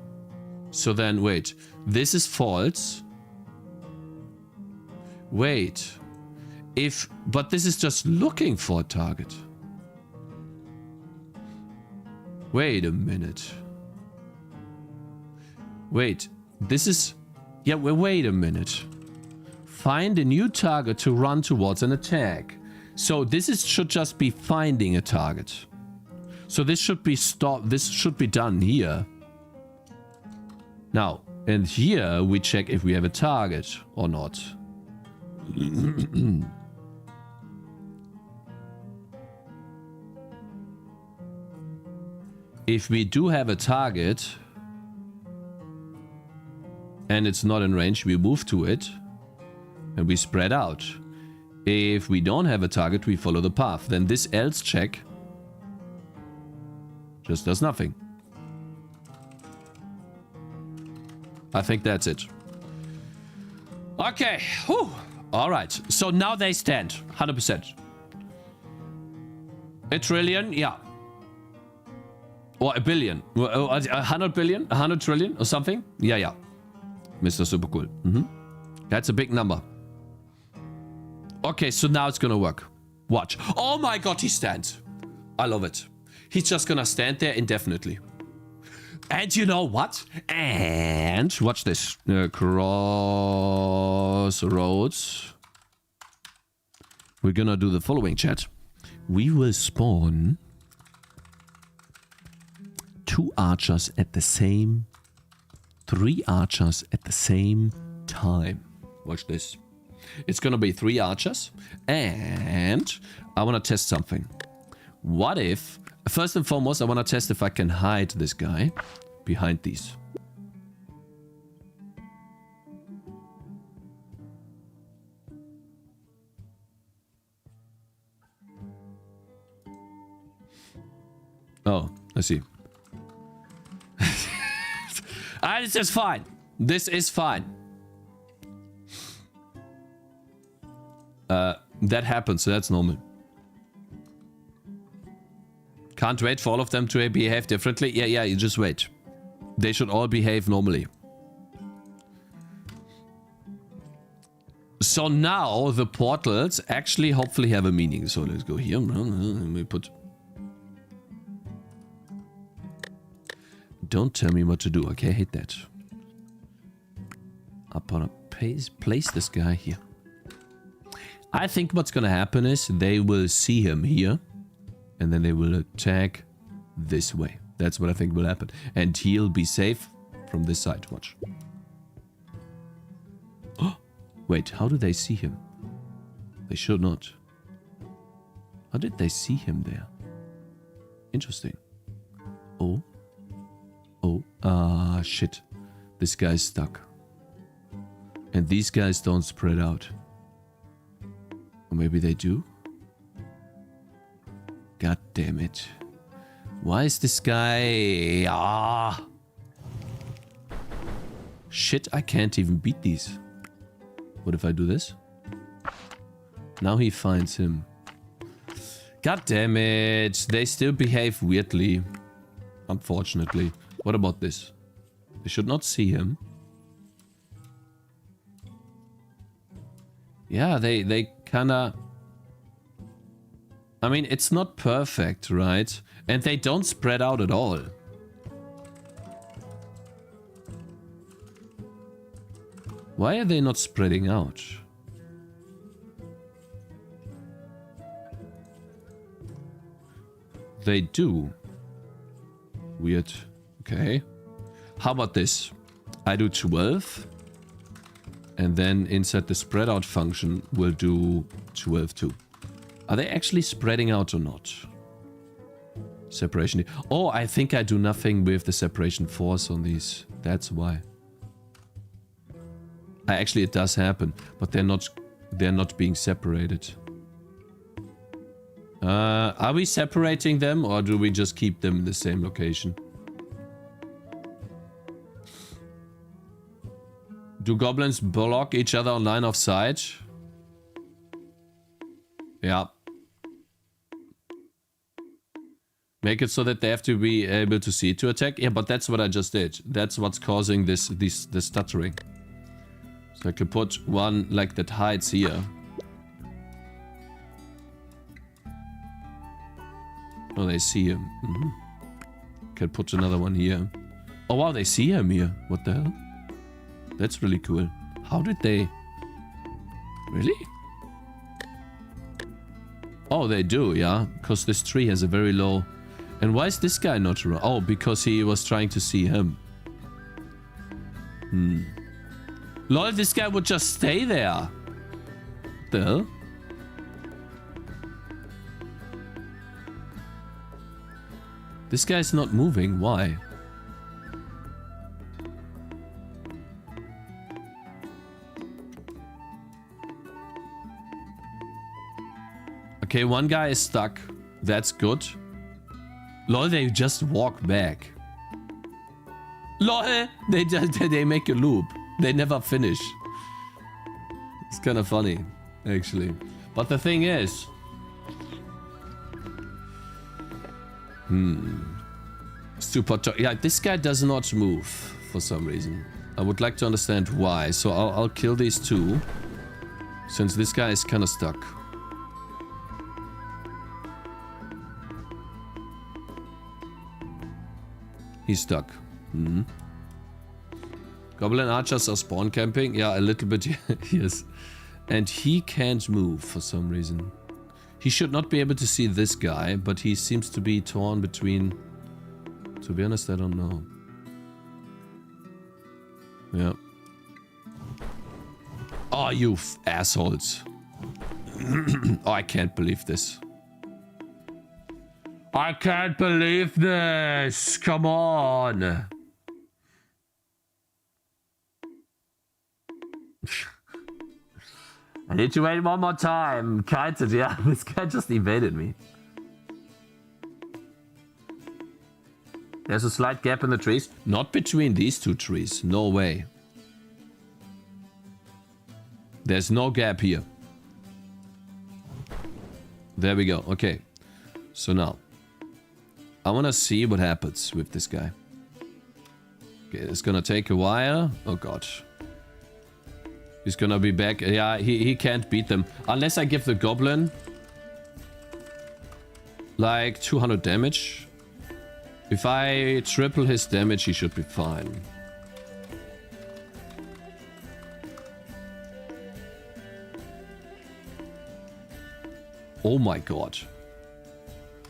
So then, wait. This is false. Wait. But this is just looking for a target. Wait a minute. Wait. This is... Yeah, wait a minute. Find a new target to run towards an attack. So this should just be finding a target. So this should be stopped. This should be done here. Now, and here we check if we have a target or not. If we do have a target and it's not in range, we move to it and we spread out. If we don't have a target, we follow the path. Then this else check just does nothing. I think that's it. Okay. Whew. All right. So now they stand. 100%. A trillion? Yeah. Or a billion. 100 billion? 100 trillion or something? Yeah, yeah. Mr. Super Cool. That's a big number. Okay, so now it's gonna work. Watch. Oh my god, he stands. I love it. He's just gonna stand there indefinitely. And you know what? And watch this. Crossroads. We're gonna do the following, chat. We will spawn 2 archers at the same... 3 archers at the same time. Watch this. It's gonna be 3 archers. And I wanna test something. What if... First and foremost, I wanna test if I can hide this guy behind these. Oh, I see. This is fine. This is fine. That happens, so that's normal. Can't wait for all of them to behave differently. Yeah, you just wait. They should all behave normally. So now the portals actually hopefully have a meaning. So let's go here. We put... Don't tell me what to do, okay? I hate that. I'm gonna place this guy here. I think what's gonna happen is they will see him here. And then they will attack this way. That's what I think will happen. And he'll be safe from this side. Watch. Oh, wait, how do they see him? They should not. How did they see him there? Interesting. Oh. Shit. This guy's stuck. And these guys don't spread out. Or maybe they do? God damn it. Why is this guy... Shit, I can't even beat these. What if I do this? Now he finds him. God damn it. They still behave weirdly. Unfortunately. What about this? They should not see him. Yeah, they kinda... I mean, it's not perfect, right? And they don't spread out at all. Why are they not spreading out? They do. Weird. Okay. How about this? I do 12. And then inside the spread out function, we'll do 12 too. Are they actually spreading out or not? Separation. Oh, I think I do nothing with the separation force on these. That's why. Actually, it does happen, but they're not being separated. Are we separating them or do we just keep them in the same location? Do goblins block each other on line of sight? Yeah. Make it so that they have to be able to see to attack. Yeah, but that's what I just did. That's what's causing this stuttering. So I could put one like that hides here. Oh, they see him. Could put another one here. Oh wow, they see him here. What the hell? That's really cool. How did they... Really? Oh, they do, yeah. Because this tree has a very low... And why is this guy not around? Oh, because he was trying to see him. Lol, this guy would just stay there. What the hell? This guy's not moving. Why? Okay, one guy is stuck. That's good. Lol, they just walk back. Lol, they make a loop. They never finish. It's kind of funny, actually. But the thing is... Super... Yeah, this guy does not move for some reason. I would like to understand why. So I'll kill these two. Since this guy is kind of stuck. He's stuck. Goblin archers are spawn camping. Yeah, a little bit, yes. And he can't move for some reason. He should not be able to see this guy, but he seems to be torn between... To be honest, I don't know. Yeah. Oh, you assholes. Oh, I can't believe this. I can't believe this! Come on! I need to wait one more time. Cakez, yeah, this guy just evaded me. There's a slight gap in the trees. Not between these two trees. No way. There's no gap here. There we go. Okay. So now, I want to see what happens with this guy. Okay, it's gonna take a while. Oh god. He's gonna be back. Yeah, he can't beat them. Unless I give the goblin like 200 damage. If I triple his damage, he should be fine. Oh my god.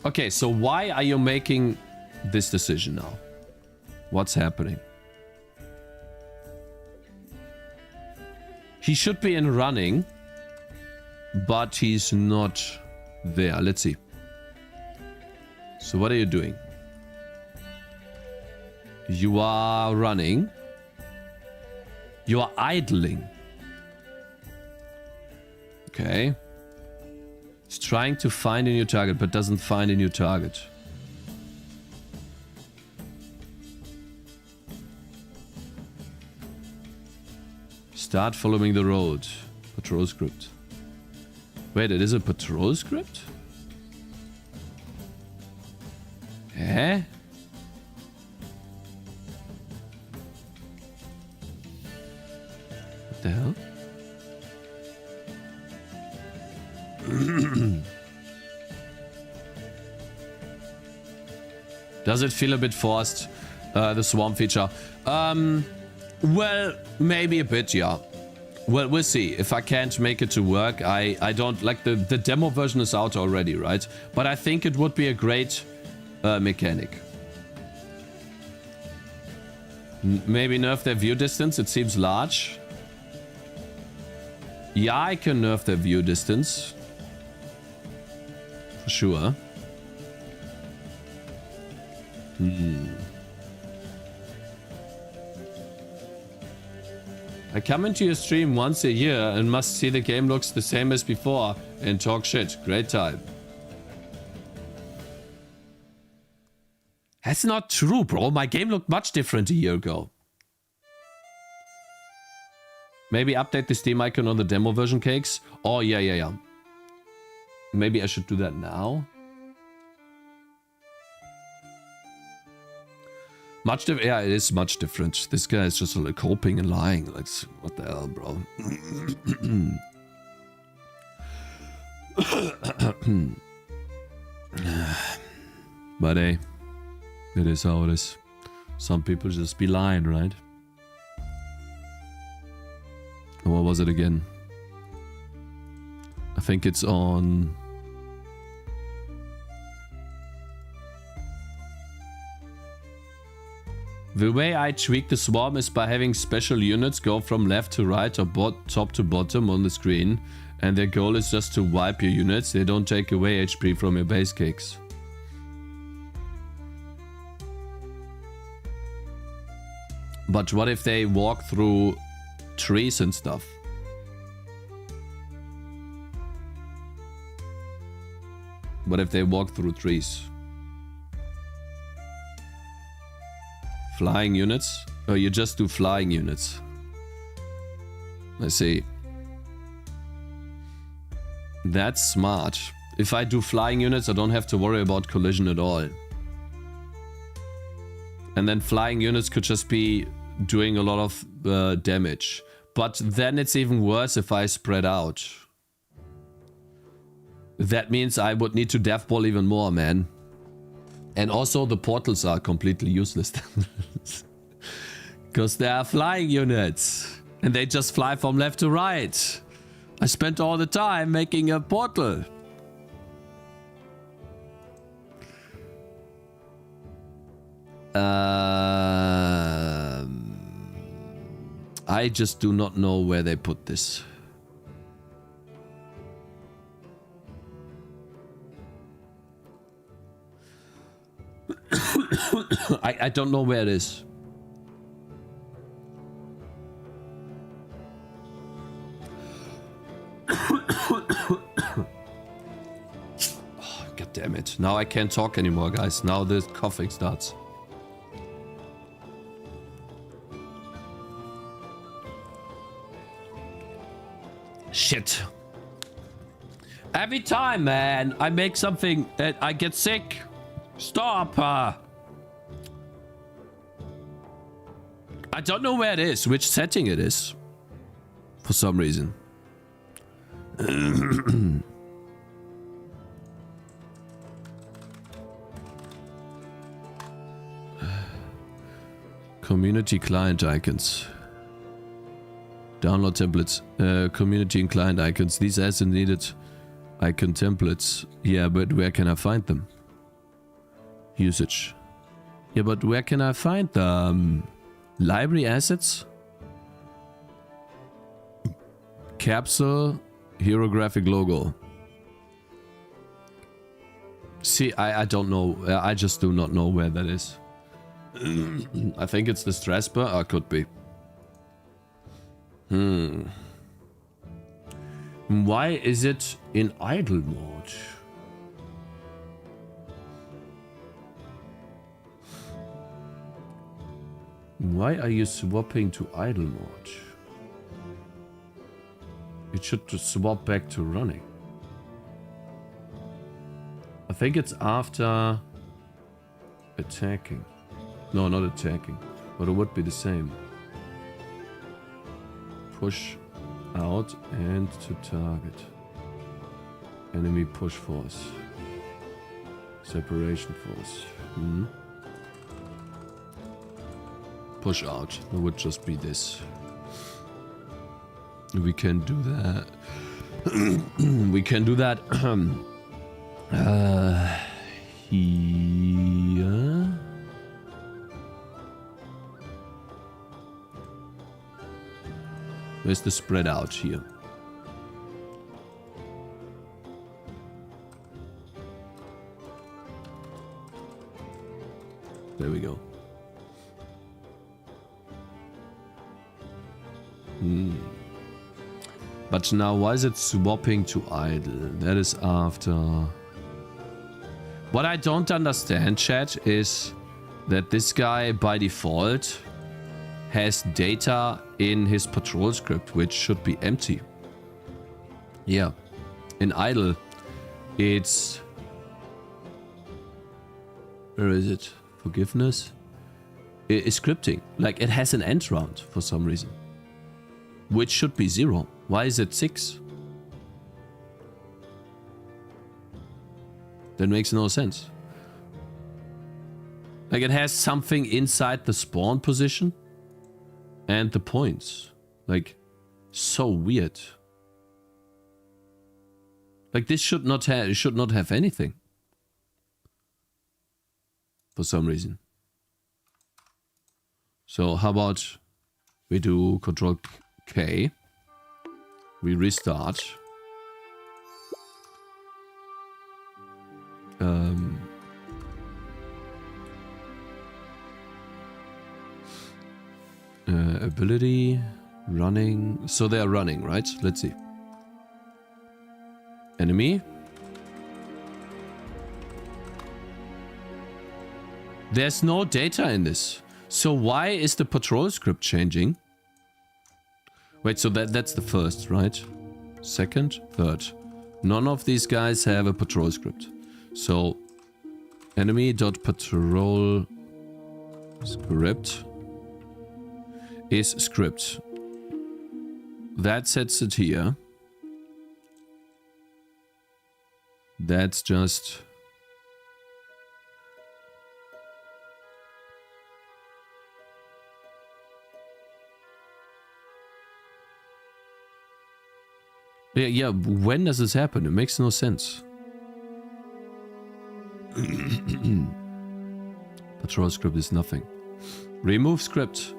Okay, so why are you making this decision now? What's happening? He should be in running, but he's not there. Let's see. So what are you doing? You are running. You are idling. Okay. He's trying to find a new target, but doesn't find a new target. Start following the road. Patrol script. Wait, it is a patrol script? Eh? What the hell? Does it feel a bit forced, the swarm feature? Well, maybe a bit, yeah. Well, we'll see. If I can't make it to work, I don't... Like, the demo version is out already, right? But I think it would be a great mechanic. Maybe nerf their view distance. It seems large. Yeah, I can nerf their view distance. For sure. I come into your stream once a year and must see the game looks the same as before and talk shit. Great time. That's not true, bro. My game looked much different a year ago. Maybe update the Steam icon on the demo version, Cakes. Oh, yeah. Maybe I should do that now. Much different. Yeah, it is much different. This guy is just like hoping and lying. Like, what the hell, bro? But hey, it is how it is. Some people just be lying, right? What was it again? I think it's on... The way I tweak the swarm is by having special units go from left to right or top to bottom on the screen, and their goal is just to wipe your units. They don't take away HP from your base Cakes. But what if they walk through trees and stuff? What if they walk through trees? Flying units? Oh, you just do flying units. I see. That's smart. If I do flying units, I don't have to worry about collision at all. And then flying units could just be doing a lot of damage. But then it's even worse if I spread out. That means I would need to devball even more, man. And also the portals are completely useless. Because they are flying units. And they just fly from left to right. I spent all the time making a portal. I just do not know where they put this. I don't know where it is. Oh, God damn it. Now I can't talk anymore, guys. Now the coughing starts. Shit. Every time, man, I make something that I get sick. Stop. I don't know where it is, which setting it is. For some reason. Community client icons. Download templates. Community and client icons. These assets needed icon templates. Yeah, but where can I find them? Usage. Yeah, but where can I find them? Library assets? Capsule. Hero graphic logo. See, I don't know. I just do not know where that is. I think it's the stress bar. Or could be. Why is it in idle mode? Why are you swapping to idle mode? It should just swap back to running. I think it's after attacking. No, not attacking. But it would be the same. Push out and to target. Enemy push force. Separation force. Push out. It would just be this. We can do that. We can do that. Here. Where's the spread out here? There we go. But now, why is it swapping to idle? That is after... What I don't understand, chat, is that this guy, by default, has data in his patrol script, which should be empty. Yeah. In idle, it's... Where is it? Forgiveness? It's scripting. Like, it has an end round for some reason. Which should be 0. Why is it 6? That makes no sense. Like, it has something inside the spawn position and the points. Like, so weird. Like, this should not have anything. For some reason. So how about we do Control K. We restart. Ability, running. So they are running, right? Let's see. Enemy. There's no data in this. So why is the patrol script changing? Wait, so that's the first, right? Second, third. None of these guys have a patrol script. So enemy.patrol script is script. That sets it here. That's just... Yeah, when does this happen? It makes no sense. Patrol script is nothing. Remove script.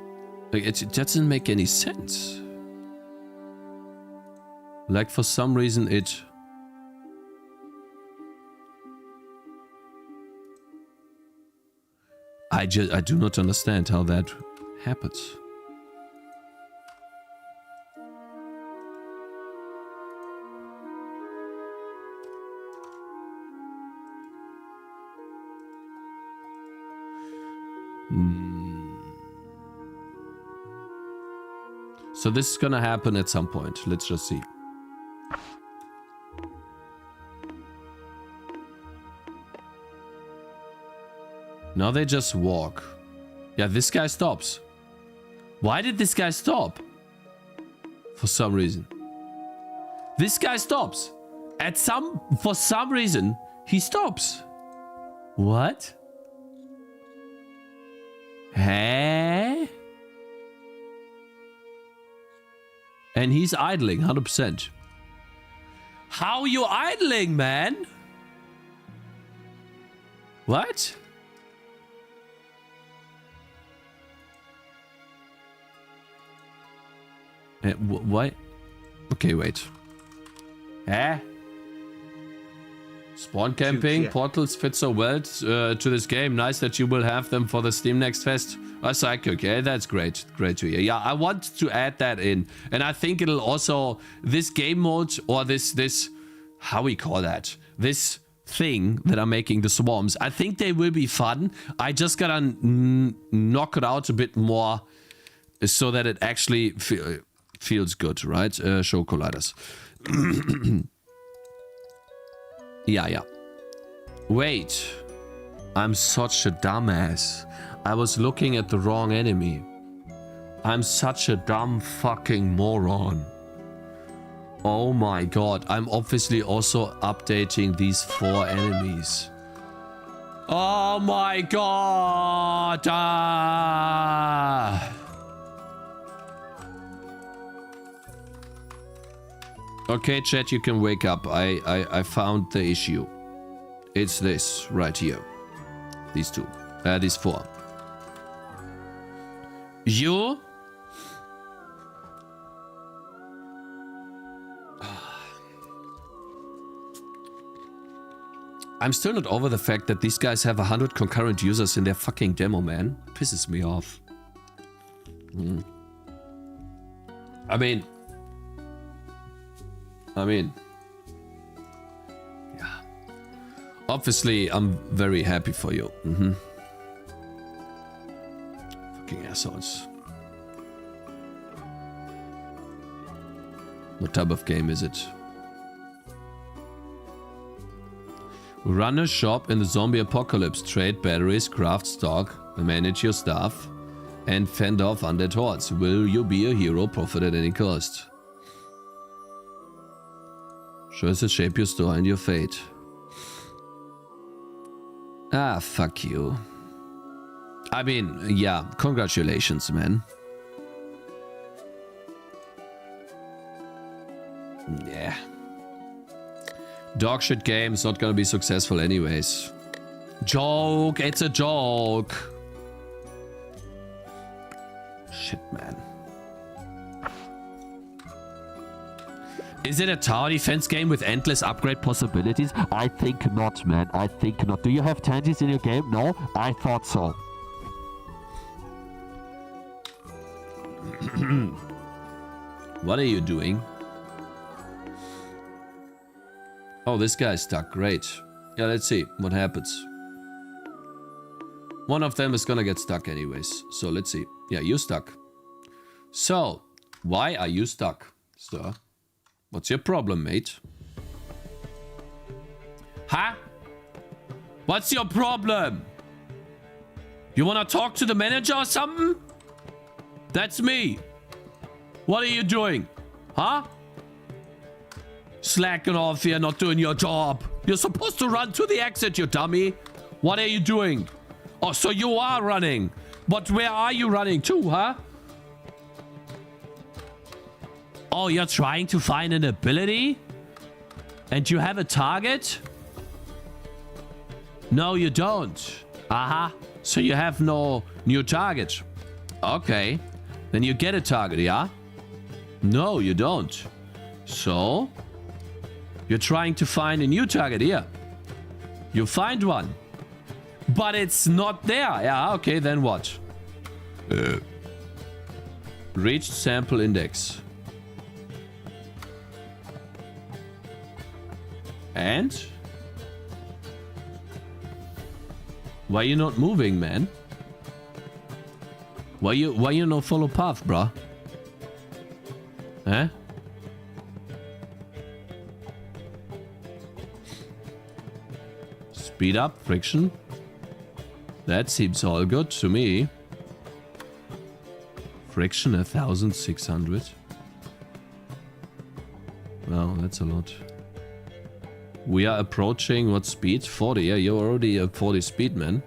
Like, it doesn't make any sense. Like, for some reason it... I do not understand how that happens. So this is gonna happen at some point. Let's just see. Now they just walk. Yeah, this guy stops. Why did this guy stop? For some reason. This guy stops. For some reason, he stops. What? Hey? And he's idling, 100%. How are you idling, man? What? What? Okay, wait. Eh? Spawn camping, portals fit so well to this game. Nice that you will have them for the Steam Next Fest. Oh, Psycho, okay, that's great. Great to hear. Yeah, I want to add that in. And I think it'll also, this game mode, or this, how we call that? This thing that I'm making, the swarms, I think they will be fun. I just gotta knock it out a bit more so that it actually feels good, right? Show colliders. Yeah. Wait. I'm such a dumbass. I was looking at the wrong enemy. I'm such a dumb fucking moron. Oh my god. I'm obviously also updating these 4 enemies. Oh my god. Okay, chat, you can wake up. I found the issue. It's this right here. These 2. These 4. You? I'm still not over the fact that these guys have 100 concurrent users in their fucking demo, man. Pisses me off. I mean, yeah. Obviously, I'm very happy for you. Fucking assholes. What type of game is it? Run a shop in the zombie apocalypse. Trade batteries, craft stock, manage your stuff, and fend off undead hordes. Will you be a hero? Profit at any cost. Choices shape your store and your fate. Ah, fuck you. I mean, yeah, congratulations, man. Yeah. Dog shit game is not gonna be successful anyways. Joke, it's a joke. Shit, man. Is it a tower defense game with endless upgrade possibilities? I think not, man. I think not. Do you have tangies in your game? No? I thought so. What are you doing? Oh, this guy's stuck. Great. Yeah, let's see what happens. One of them is gonna get stuck anyways. So let's see. Yeah, you're stuck. So, why are you stuck, sir? What's your problem, mate? Huh? What's your problem? You wanna talk to the manager or something? That's me. What are you doing? Huh? Slacking off here, not doing your job. You're supposed to run to the exit, you dummy. What are you doing? Oh, so you are running. But where are you running to, huh? Oh, you're trying to find an ability? And you have a target? No, you don't. Aha. So you have no new target. Okay. Then you get a target, yeah? No, you don't. So, you're trying to find a new target here. You find one. But it's not there. Yeah, okay, then what? Reached sample index. And? Why you not moving, man? Why you no follow path, bruh? Huh? Speed up, friction. That seems all good to me. Friction 1600. Wow, that's a lot. We are approaching what speed? 40. Yeah, you're already a 40 speed, man.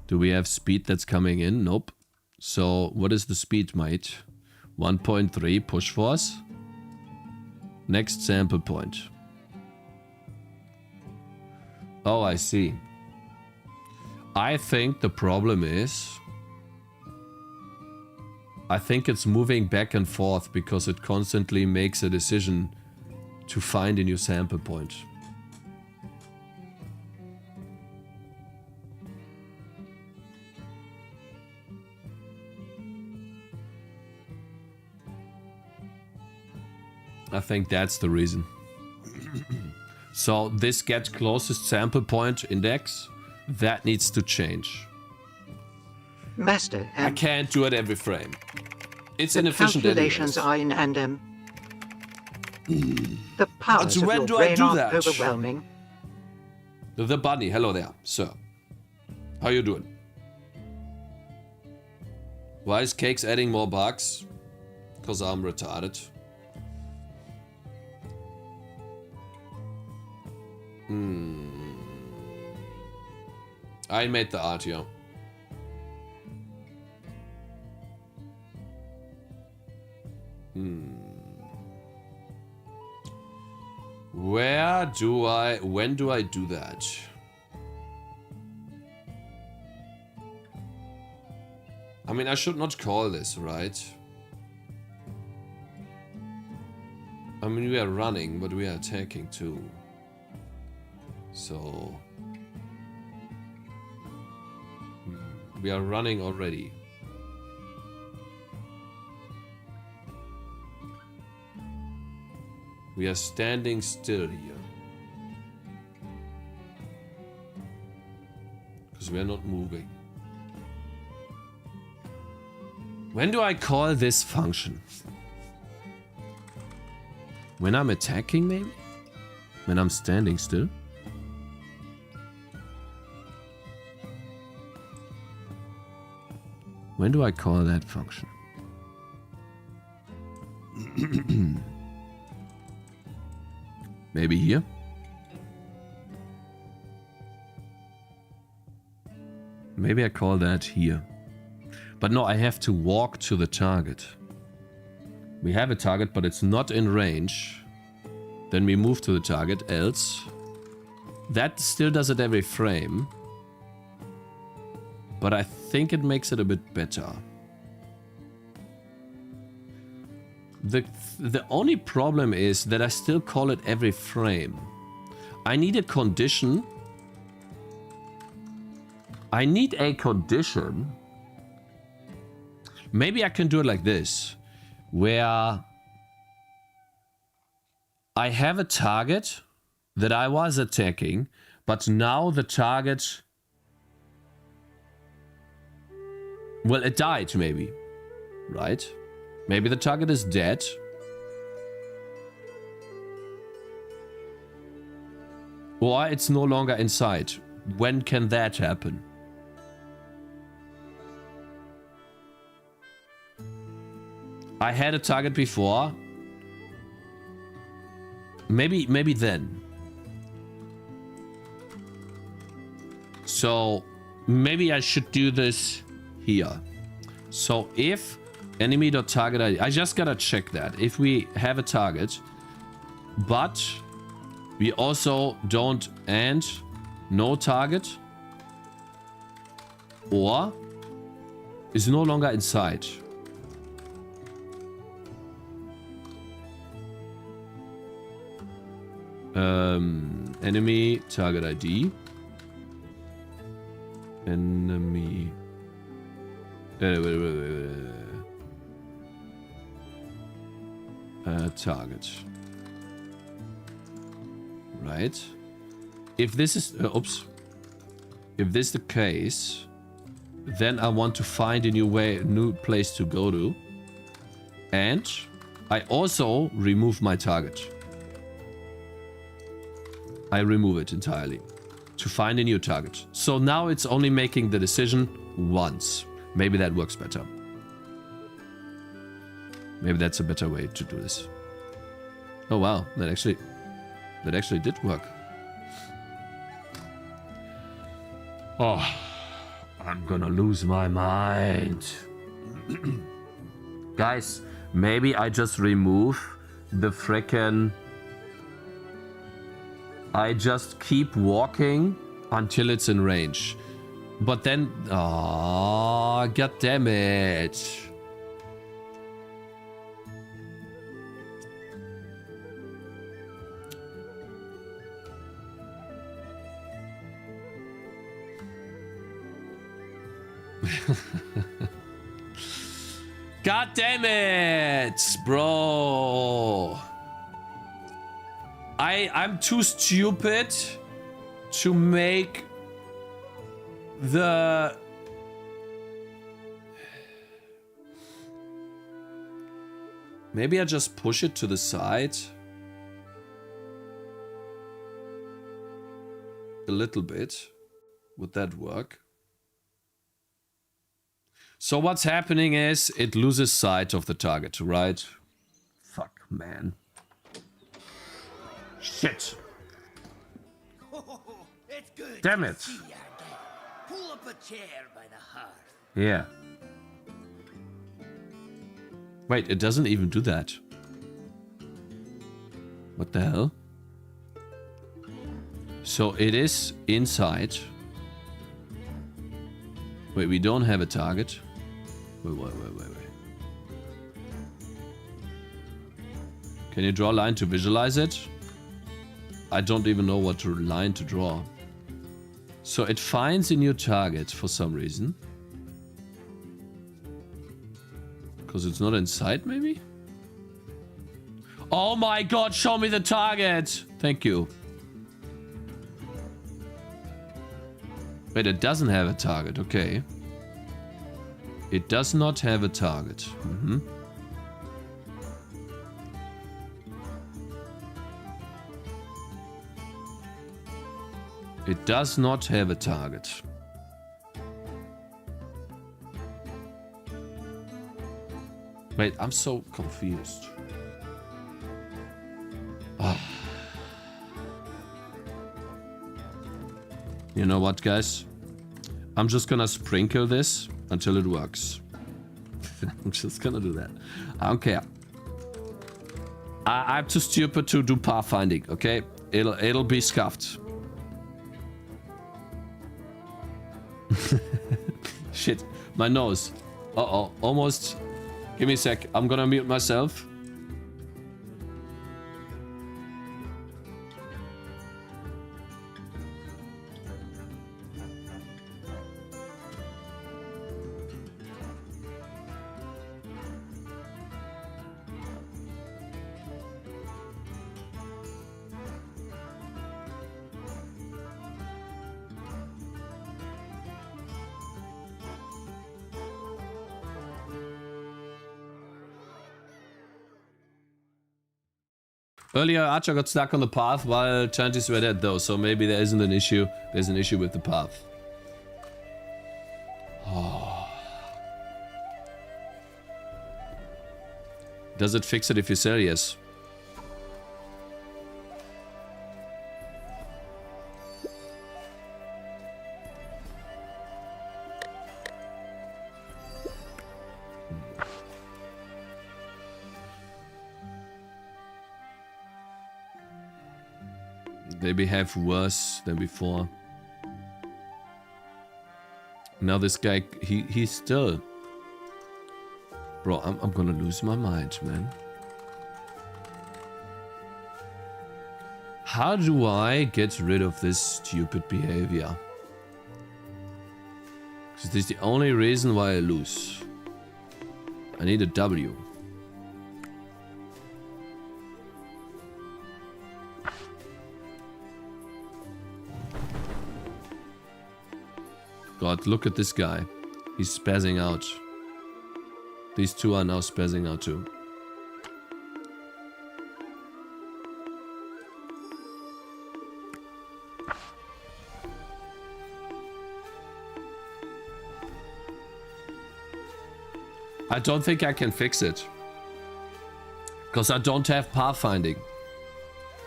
Do we have speed that's coming in? Nope. So what is the speed, mate? 1.3 push force. Next sample point. Oh, I see. I think the problem is... I think it's moving back and forth because it constantly makes a decision to find a new sample point. I think that's the reason. So this get closest sample point index, that needs to change. Master, I can't do it every frame. It's the inefficient calculations anyways. are in and the powers of when your do I brain do are that? overwhelming. The bunny, hello there, sir. How you doing? Why is Cakez adding more bugs? Because I'm retarded. I made the art here. When do I do that? I mean, I should not call this, right? I mean, we are running, but we are attacking too. So... we are running already. We are standing still here. Because we are not moving. When do I call this function? When I'm attacking, maybe? When I'm standing still? When do I call that function? Maybe here? Maybe I call that here. But no, I have to walk to the target. We have a target, but it's not in range. Then we move to the target, else. That still does it every frame. But I think it makes it a bit better. The only problem is that I still call it every frame. I need a condition. I need a condition. Maybe I can do it like this. Where I have a target that I was attacking, but now the target... well, it died, maybe. Right? Maybe the target is dead. Or it's no longer inside. When can that happen? I had a target before. Maybe then. So maybe I should do this here. So if enemy.target ID, I just gotta check that. If we have a target, but we also don't and no target, or is no longer inside. Enemy target ID. Enemy. Target. Right. If this is oops. If this is the case, then I want to find a new place to go to, and I also remove my target. I remove it entirely. to find a new target. So now it's only making the decision once. Maybe that works better. Maybe that's a better way to do this. Oh wow, that actually did work. Oh, I'm gonna lose my mind. Guys, maybe I just remove the frickin'... I just keep walking until it's in range. But then... Ah, god damn it. God damn it, bro. I'm too stupid to make the... Maybe I just push it to the side. A little bit. Would that work? So what's happening is it loses sight of the target, right? Fuck, man. Shit. It's good. Damn it. Pull up a chair by the hearth. Yeah. Wait, it doesn't even do that. What the hell? So it is inside. Wait, we don't have a target. Wait. Can you draw a line to visualize it? I don't even know what line to draw. So it finds a new target for some reason. Because it's not inside, maybe? Oh my god, show me the target! Thank you. Wait, it doesn't have a target, okay. It does not have a target. It does not have a target. Wait, I'm so confused. You know what, guys? I'm just gonna sprinkle this until it works. I'm just gonna do that. I don't care. I'm too stupid to do pathfinding, okay? It'll be scuffed. Shit, my nose. Uh-oh, almost. Give me a sec. I'm gonna mute myself. Earlier, Archer got stuck on the path while Chanties were dead though, so maybe there isn't an issue. There's an issue with the path. Oh. Does it fix it if you sell? Yes. They behave worse than before. Now this guy, he's still... Bro, I'm gonna lose my mind, man. How do I get rid of this stupid behavior? Because this is the only reason why I lose. I need a W. God, look at this guy. He's spazzing out. These two are now spazzing out too. I don't think I can fix it. Because I don't have pathfinding.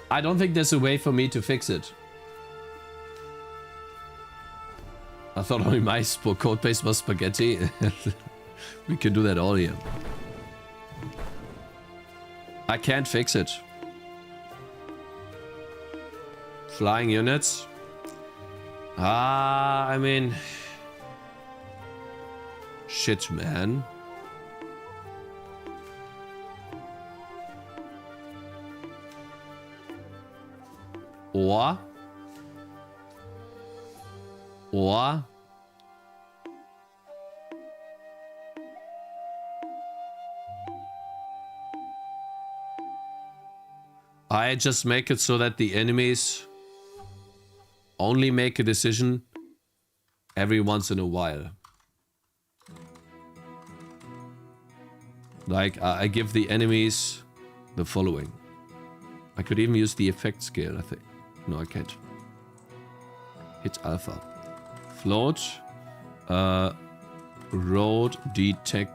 I don't think there's a way for me to fix it. I thought only my code base was spaghetti. We can do that all here. I can't fix it. Flying units. I mean... Shit, man. Or I just make it so that the enemies only make a decision every once in a while. Like, I give the enemies the following. I could even use the effect scale, I think. No, I can't. Hit alpha. Float. Road detection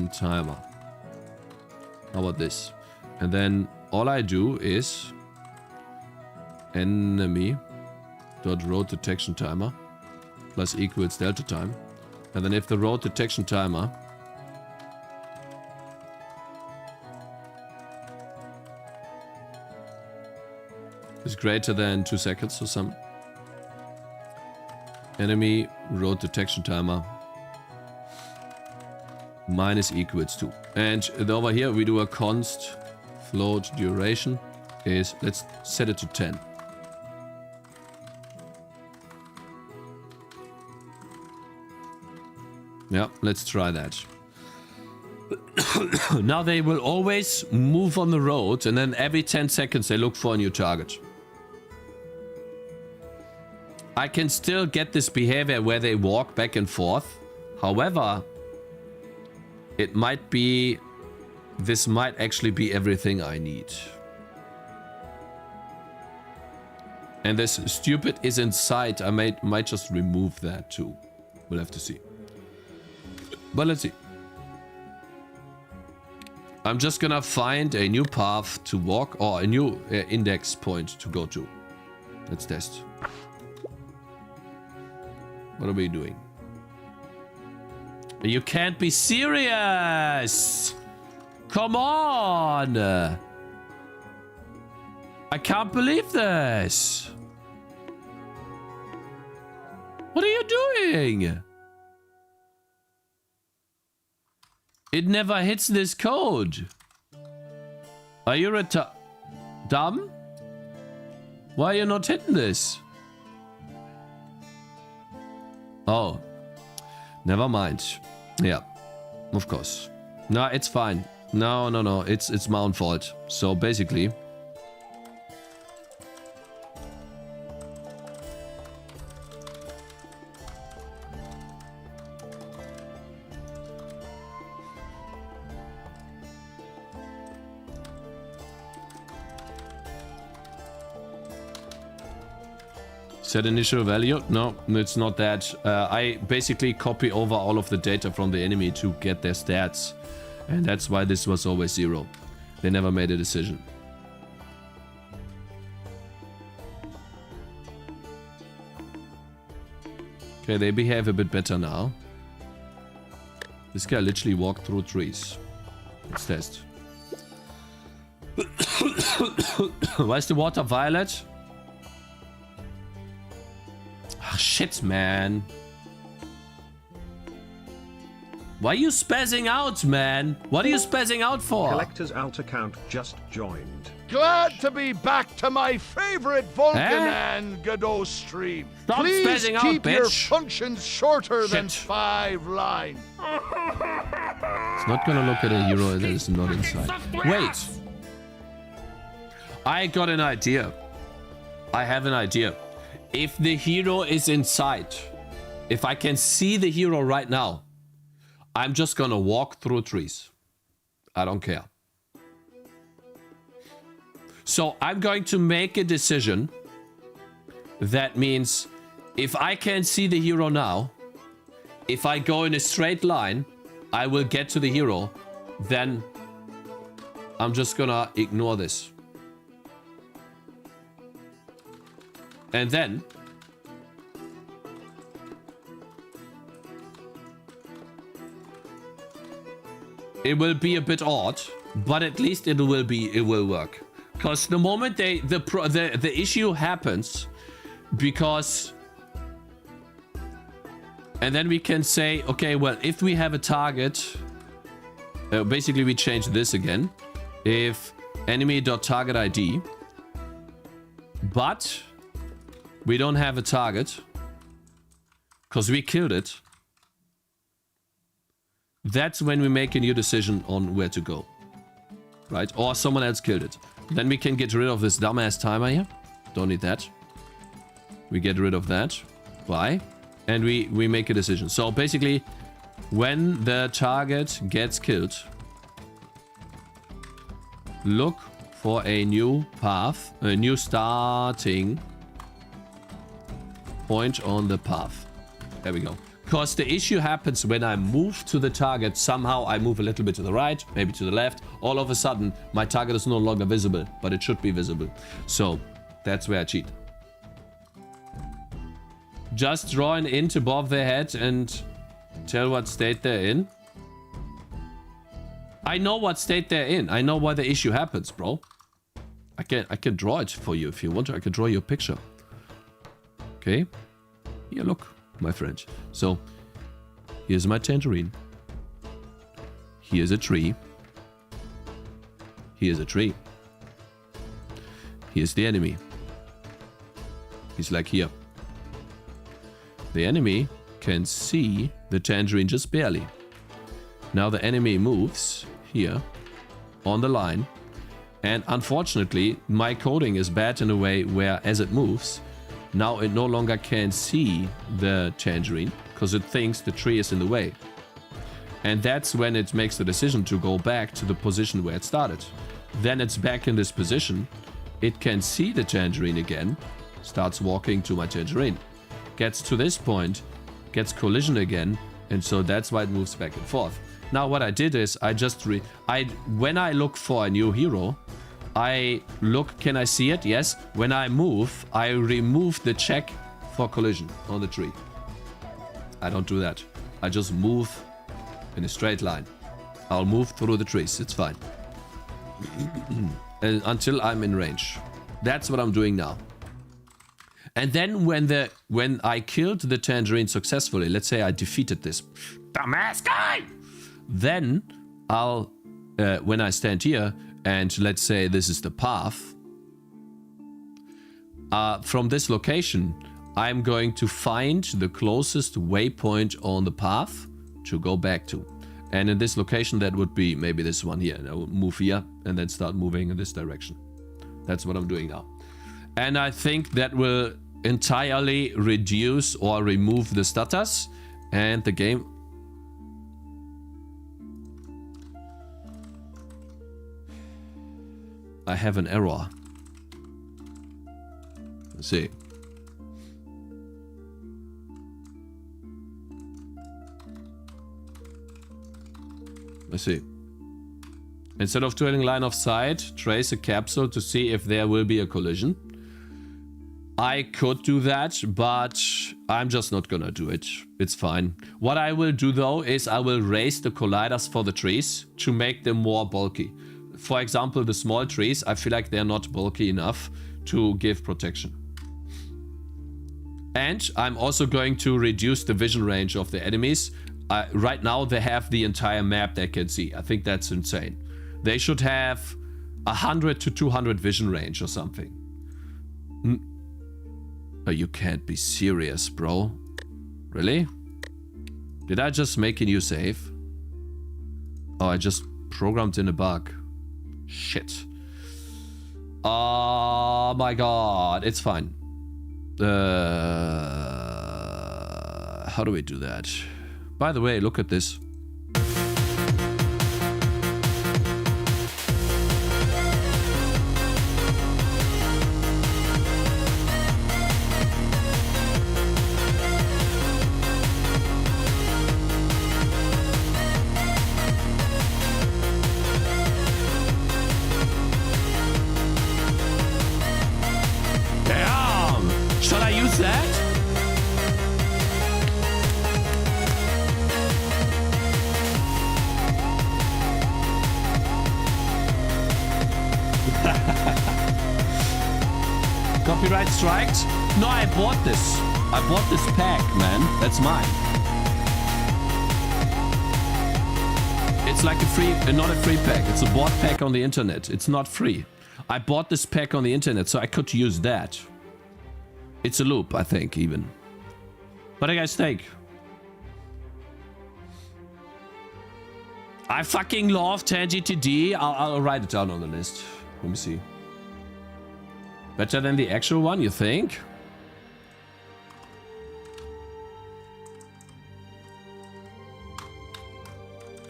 timer. How about this? And then all I do is enemy dot road detection timer plus equals delta time. And then if the road detection timer is greater than 2 seconds or something, enemy road detection timer minus equals 2. And over here we do a const float duration is, let's set it to 10. Yeah, let's try that. Now they will always move on the road and then every 10 seconds they look for a new target. I can still get this behavior where they walk back and forth. However, it might be... This might actually be everything I need. And this stupid is inside. I might just remove that too. We'll have to see. But let's see. I'm just gonna find a new path to walk or a new index point to go to. Let's test. What are we doing? You can't be serious! Come on! I can't believe this! What are you doing? It never hits this code. Are you dumb? Why are you not hitting this? Oh. Never mind. Yeah. Of course. No, it's fine. No. It's my own fault. So basically... Set initial value? No, it's not that. I basically copy over all of the data from the enemy to get their stats. And that's why this was always 0. They never made a decision. Okay, they behave a bit better now. This guy literally walked through trees. Let's test. Why is the water violet? Oh, shit, man. Why are you spazzing out, man? What are you spazzing out for? Collector's alt account just joined. Glad to be back to my favorite Vulcan and Godot stream. Stop Please spazzing keep out, your bitch. functions shorter than 5 lines. It's not gonna look at a hero that is not inside. Wait. I got an idea. I have an idea. If the hero is inside, if I can see the hero right now, I'm just gonna walk through trees. I don't care. So I'm going to make a decision. That means if I can see the hero now, if I go in a straight line, I will get to the hero, then I'm just gonna ignore this. And then it will be a bit odd, but at least it will work. Because the moment the issue happens, because, and then we can say, okay, well, if we have a target, basically we change this again. If enemy.target ID, but we don't have a target because we killed it, that's when we make a new decision on where to go, right? Or someone else killed it. Then we can get rid of this dumbass timer here. Don't need that. We get rid of that. Why? And we make a decision. So basically, when the target gets killed, look for a new path, a new starting point on the path. There we go. Because the issue happens when I move to the target. Somehow I move a little bit to the right, maybe to the left. All of a sudden, my target is no longer visible, but it should be visible. So that's where I cheat. Just draw an int above their head and tell what state they're in. I know what state they're in. I know why the issue happens, bro. I can draw it for you if you want to. I can draw you a picture. Okay. Here, look, my friend. So, here's my tangerine. Here's a tree. Here's a tree. Here's the enemy. He's like here. The enemy can see the tangerine just barely. Now the enemy moves here on the line. And unfortunately, my coding is bad in a way where as it moves, now it no longer can see the tangerine because it thinks the tree is in the way. And that's when it makes the decision to go back to the position where it started. Then it's back in this position. It can see the tangerine again, starts walking to my tangerine. Gets to this point, gets collision again, and so that's why it moves back and forth. Now what I did is I just when I look for a new hero, I look, can I see it? Yes. When I move, I remove the check for collision on the tree. I don't do that. I just move in a straight line. I'll move through the trees. It's fine. Until I'm in range. That's what I'm doing now. And then when I killed the tangerine successfully, let's say I defeated this dumbass guy, then I'll when I stand here and let's say this is the path, from this location I'm going to find the closest waypoint on the path to go back to. And in this location that would be maybe this one here. And I will move here and then start moving in this direction. That's what I'm doing now. And I think that will entirely reduce or remove the stutters and the game. I have an error. Let's see. Let's see. Instead of doing line of sight, trace a capsule to see if there will be a collision. I could do that, but I'm just not gonna do it. It's fine. What I will do though is I will raise the colliders for the trees to make them more bulky. For example, the small trees, I feel like they're not bulky enough to give protection. And I'm also going to reduce the vision range of the enemies. Right now they have the entire map they can see. I think that's insane. They should have 100 to 200 vision range or something. Oh, you can't be serious, bro. Really? Did I just make a new save? Oh, I just programmed in a bug. Shit. Oh my god. It's fine. How do we do that? By the way, look at this. Copyright striked? No, I bought this. I bought this pack, man. That's mine. It's like a free, not a free pack. It's a bought pack on the internet. It's not free. I bought this pack on the internet, so I could use that. It's a loop, I think, even. What do you guys think? I fucking love Tangy TD. I'll write it down on the list. Let me see. Better than the actual one, you think?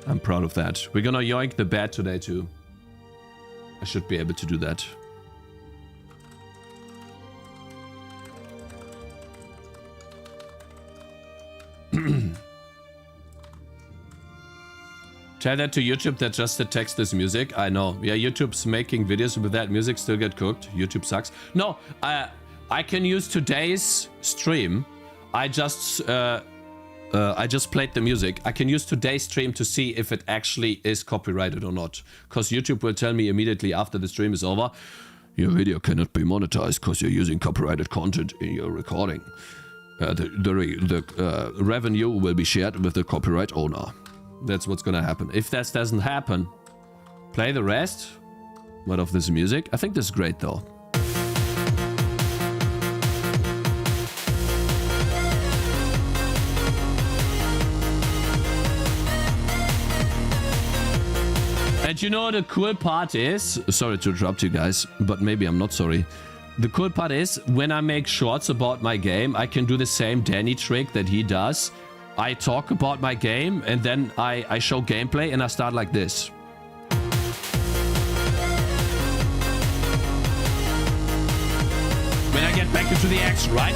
I'm proud of that. We're gonna yoink the bat today too. I should be able to do that. Tell that to YouTube that just the text is music. I know. Yeah, YouTube's making videos with that music still get cooked. YouTube sucks. No, I can use today's stream. I just played the music. I can use today's stream to see if it actually is copyrighted or not. Because YouTube will tell me immediately after the stream is over, your video cannot be monetized because you're using copyrighted content in your recording. The revenue will be shared with the copyright owner. That's what's gonna happen. If that doesn't happen, play the rest. What of this music? I think this is great though. And you know the cool part is, sorry to interrupt you guys, but maybe I'm not sorry. The cool part is, when I make shorts about my game, I can do the same Danny trick that he does. I talk about my game, and then I show gameplay, and I start like this. When I get back into the action, right?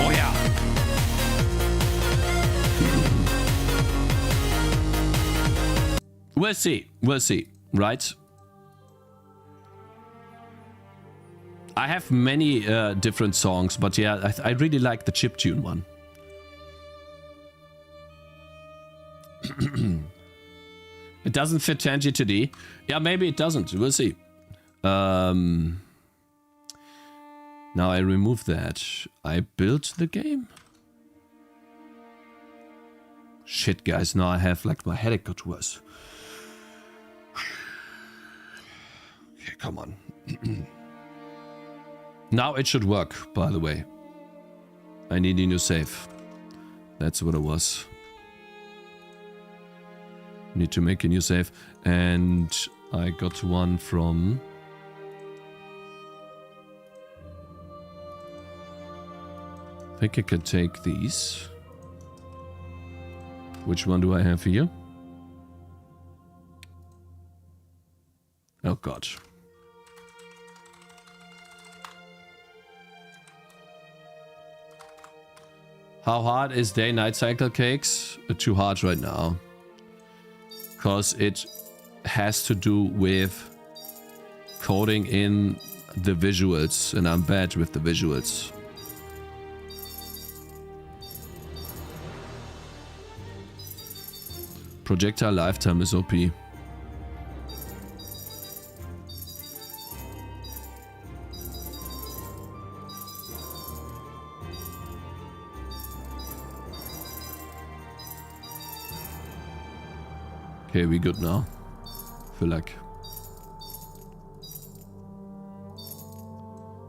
Oh yeah. We'll see, right? I have many different songs, but yeah, I really like the chiptune one. It doesn't fit Tangy TD. Yeah, maybe it doesn't. We'll see. Now I remove that. I built the game. Shit, guys. Now I have like my headache got worse. Okay, come on. Now it should work, by the way. I need a new save. That's what it was. Need to make a new save. And I got one from... I think I can take these. Which one do I have here? Oh god. How hard is day-night cycle Cakes? Too hard right now. Because it has to do with coding in the visuals, and I'm bad with the visuals. Projectile lifetime is OP. Okay, we good now? Feel like.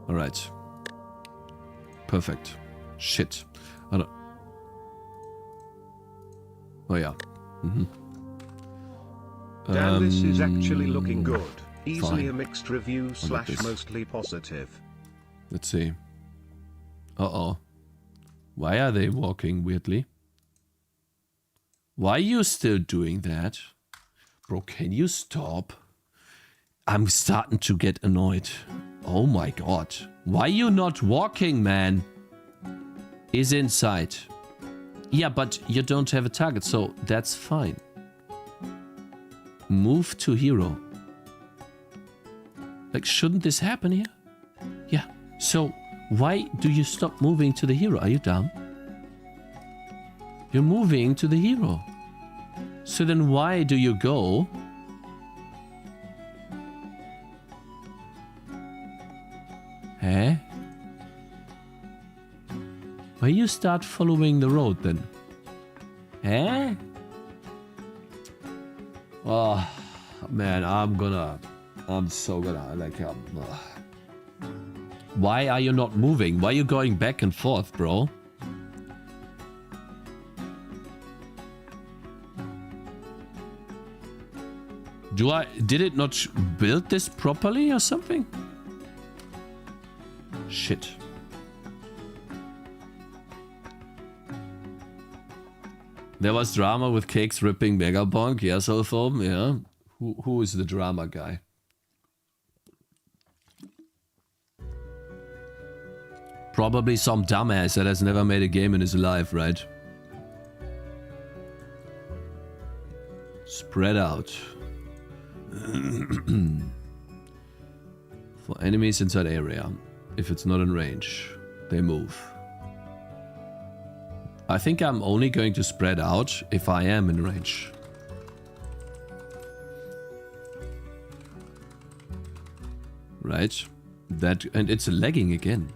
Alright. Perfect. Shit. I don't... Oh yeah. Dan, this is actually looking good. Easily fine. a mixed review slash this? mostly positive. Let's see. Uh-oh. Why are they walking weirdly? Why are you still doing that? Bro, can you stop? I'm starting to get annoyed. Oh my god. Why are you not walking, man? Is inside. Yeah, but you don't have a target, so that's fine. Move to hero. Like, shouldn't this happen here? Yeah. So, why do you stop moving to the hero? Are you dumb? You're moving to the hero. So then why do you go? Eh? Why you start following the road then? Eh? Oh, man, I'm so gonna, like, why are you not moving? Why are you going back and forth, bro? Did it not build this properly or something? Shit. There was drama with Cakez ripping Megabonk. Yeah, Soulform, yeah. Who is the drama guy? Probably some dumbass that has never made a game in his life, right? Spread out. For enemies inside area. If it's not in range, they move. I think I'm only going to spread out if I am in range. Right? And it's lagging again.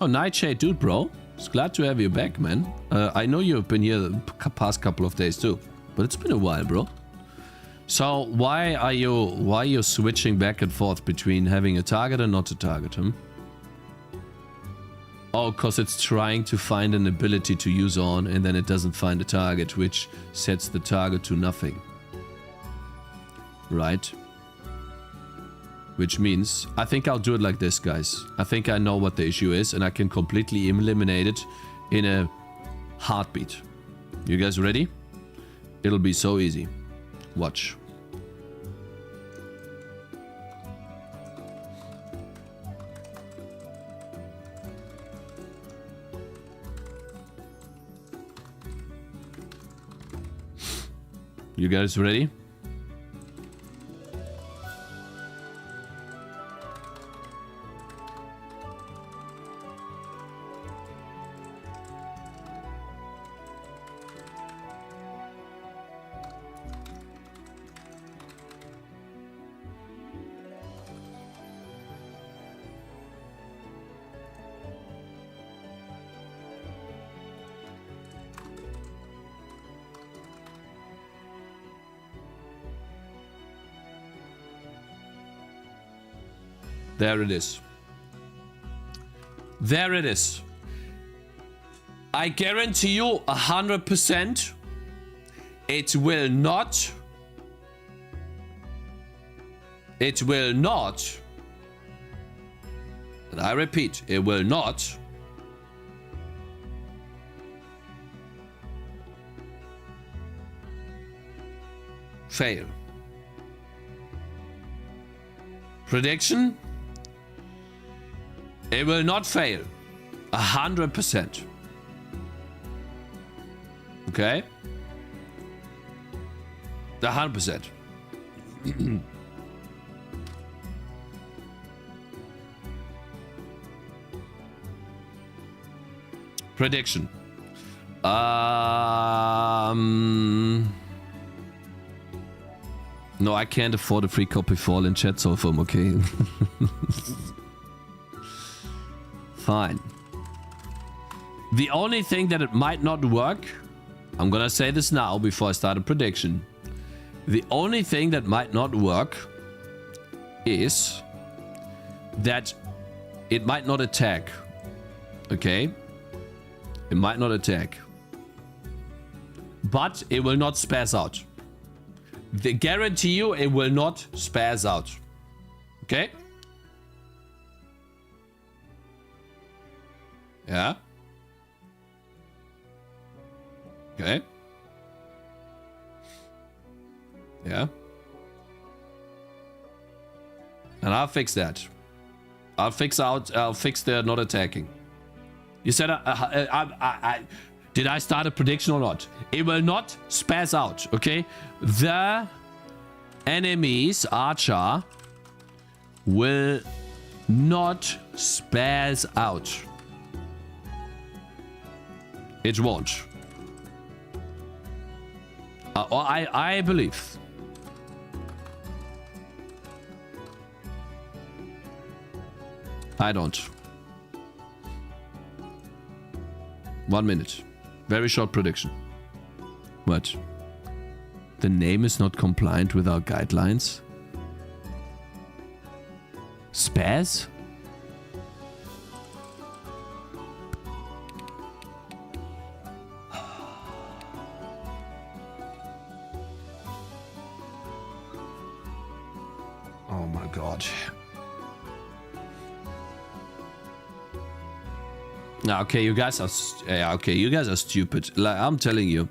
Oh, Nightshade, dude, bro. It's glad to have you back, man. I know you've been here the past couple of days too, but it's been a while, bro. So why are you switching back and forth between having a target and not a target, huh? Oh, because it's trying to find an ability to use on, and then it doesn't find a target, which sets the target to nothing. Right? Which means, I think I'll do it like this, guys. I think I know what the issue is, and I can completely eliminate it in a heartbeat. You guys ready? It'll be so easy. Watch. You guys ready? There it is. There it is. I guarantee you 100% it will not. It will not. And I repeat, it will not fail. Prediction? It will not fail. 100%. Okay? 100%. Prediction. No, I can't afford a free copy for all in chat, so I'm okay. Fine. The only thing that it might not work, I'm gonna say this now before I start a prediction. The only thing that might not work is that it might not attack. Okay? It might not attack. But it will not spaz out. They guarantee you it will not spaz out. Okay? Yeah? Okay. Yeah. And I'll fix that. I'll fix the not attacking. You said did I start a prediction or not? It will not spaz out, okay? The enemy's archer will not spaz out. It won't. Or I believe. I don't. 1 minute. Very short prediction. What? The name is not compliant with our guidelines? Spaz? Oh my god. Okay, you guys are you guys are stupid. Like, I'm telling you.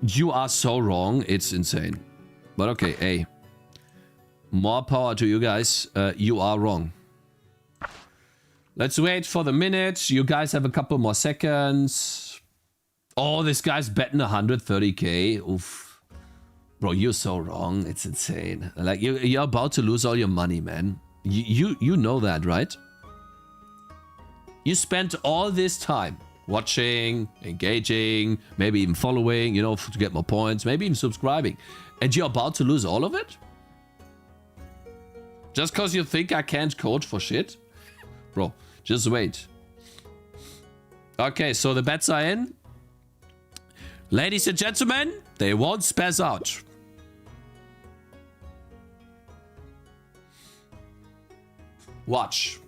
You are so wrong, it's insane. But okay, hey. More power to you guys. You are wrong. Let's wait for the minute. You guys have a couple more seconds. Oh, this guy's betting 130k. Oof. Bro, you're so wrong. It's insane. Like, you're about to lose all your money, man. You know that, right? You spent all this time watching, engaging, maybe even following, you know, to get more points, maybe even subscribing. And you're about to lose all of it? Just because you think I can't code for shit? Bro, just wait. Okay, so the bets are in. Ladies and gentlemen, they won't spaz out. Watch.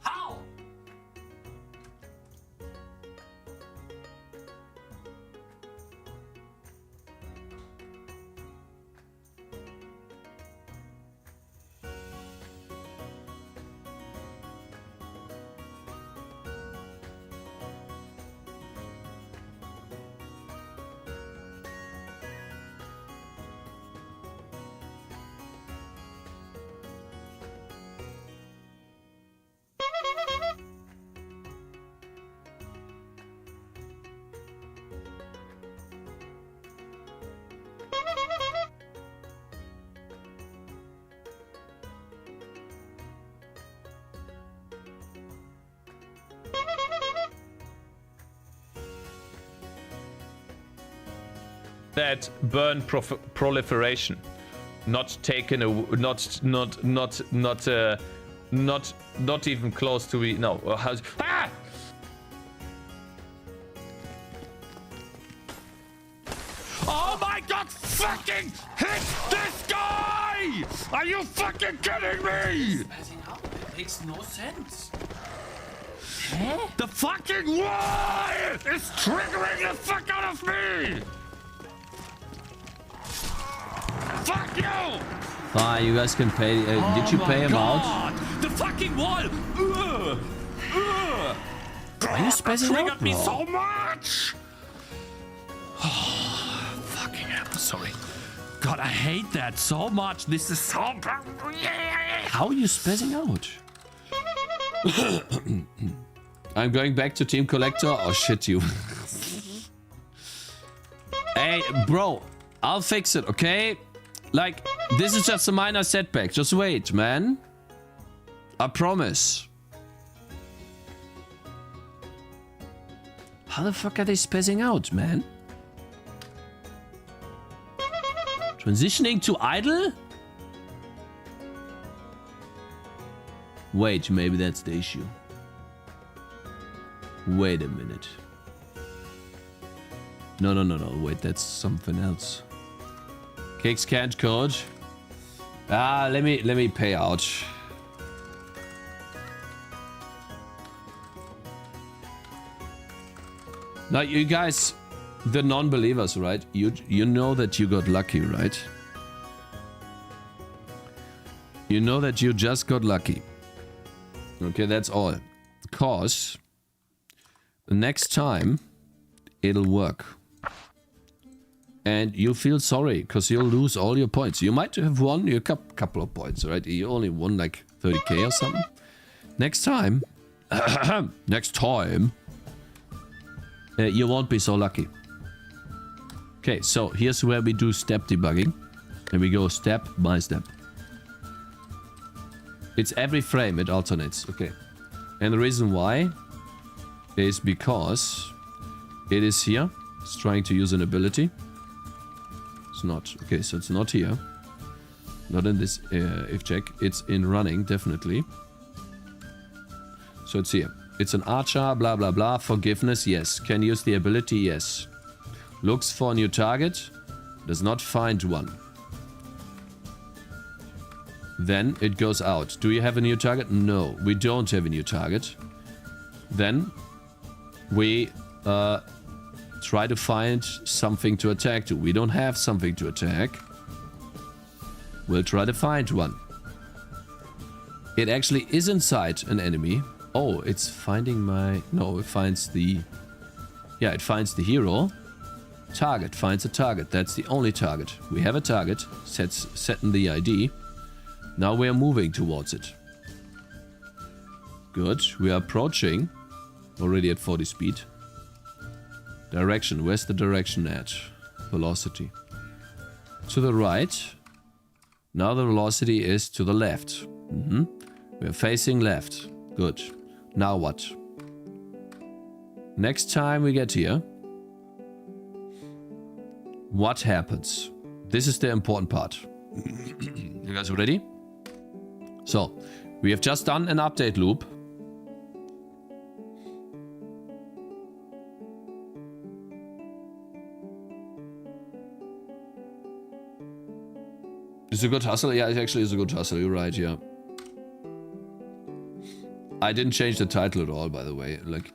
How? That burn proliferation, not taken a, not even close to be no. Ah! Oh my god, fucking hit this guy! Are you fucking kidding me? It makes no sense. The fucking wall is triggering the fuck out of me! Fuck you! Fine, you guys can pay. Did you pay him out? The fucking wall! Are you spazzing triggered out, me bro? so much! Oh, fucking hell, sorry. God, I hate that so much. This is so bad. How are you spazzing out? I'm going back to Team Collector. Oh shit, you. Hey, bro, I'll fix it, okay? Like, this is just a minor setback. Just wait, man. I promise. How the fuck are they spazzing out, man? Transitioning to idle? Wait, maybe that's the issue. Wait a minute. No. Wait, that's something else. Cakez can't code. Let me pay out. Now, you guys, the non-believers, right? You know that you got lucky, right? You know that you just got lucky. Okay, that's all. Because the next time it'll work. And you'll feel sorry because you'll lose all your points. You might have won your couple of points, right? You only won like 30k or something. Next time, you won't be so lucky. Okay, so here's where we do step debugging. And we go step by step. It's every frame, it alternates. Okay. And the reason why is because it is here. It's trying to use an ability. It's not. Okay, so it's not here. Not in this if check. It's in running, definitely. So it's here. It's an archer, blah, blah, blah. Forgiveness, yes. Can use the ability, yes. Looks for a new target. Does not find one. Then it goes out. Do you have a new target? No, we don't have a new target. Then we try to find something to attack to. We don't have something to attack. We'll try to find one. It actually is inside an enemy. Oh, it's finding my... No, it finds the... Yeah, it finds the hero. Target, finds a target. That's the only target. We have a target. Set in the ID. Now we are moving towards it. Good. We are approaching. Already at 40 speed. Direction. Where's the direction at? Velocity. To the right. Now the velocity is to the left. We're facing left. Good. Now what? Next time we get here, what happens? This is the important part. You guys ready? So, we have just done an update loop. It's a good hustle? Yeah, it actually is a good hustle. You're right, yeah. I didn't change the title at all, by the way. Like,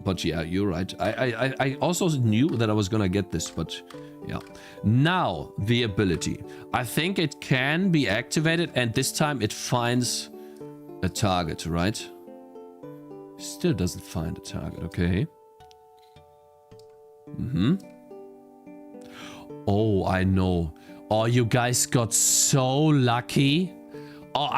but yeah, you're right. I also knew that I was gonna get this, but yeah. Now, the ability. I think it can be activated, and this time it finds a target, right? Still doesn't find a target, okay. Oh, I know. Oh, you guys got so lucky. Oh,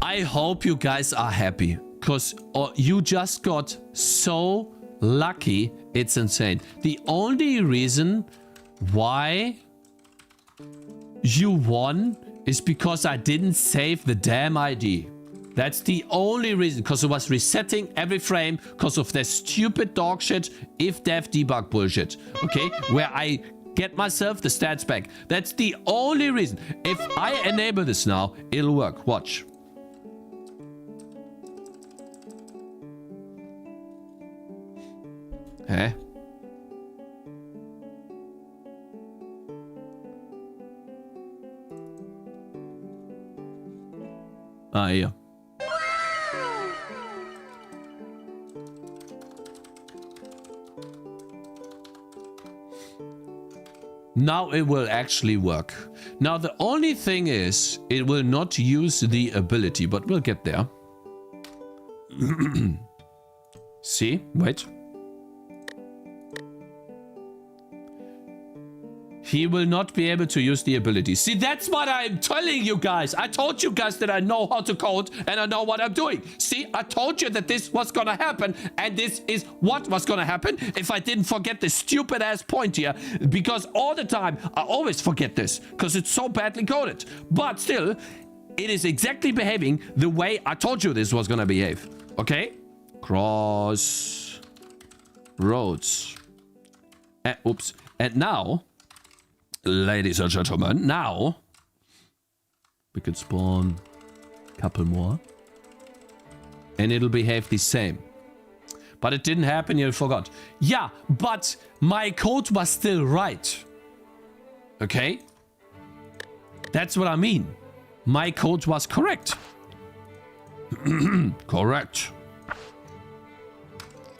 I hope you guys are happy, because you just got so lucky. It's insane. The only reason why you won is because I didn't save the damn ID. That's the only reason, because it was resetting every frame because of that stupid dog shit if dev debug bullshit. Okay, where I get myself the stats back. That's the only reason. If I enable this now, it'll work. Watch. Huh? Ah, yeah. Now it will actually work. Now the only thing is, it will not use the ability, but we'll get there. See? Wait. He will not be able to use the ability. See, that's what I'm telling you guys. I told you guys that I know how to code and I know what I'm doing. See, I told you that this was gonna happen, and this is what was gonna happen if I didn't forget this stupid ass point here, because all the time I always forget this because it's so badly coded. But still, it is exactly behaving the way I told you this was gonna behave. Okay? Cross roads. Oops. And now, ladies and gentlemen, now we can spawn a couple more and it'll behave the same. But it didn't happen, you forgot. Yeah, but my code was still right. Okay? That's what I mean. My code was correct. Correct.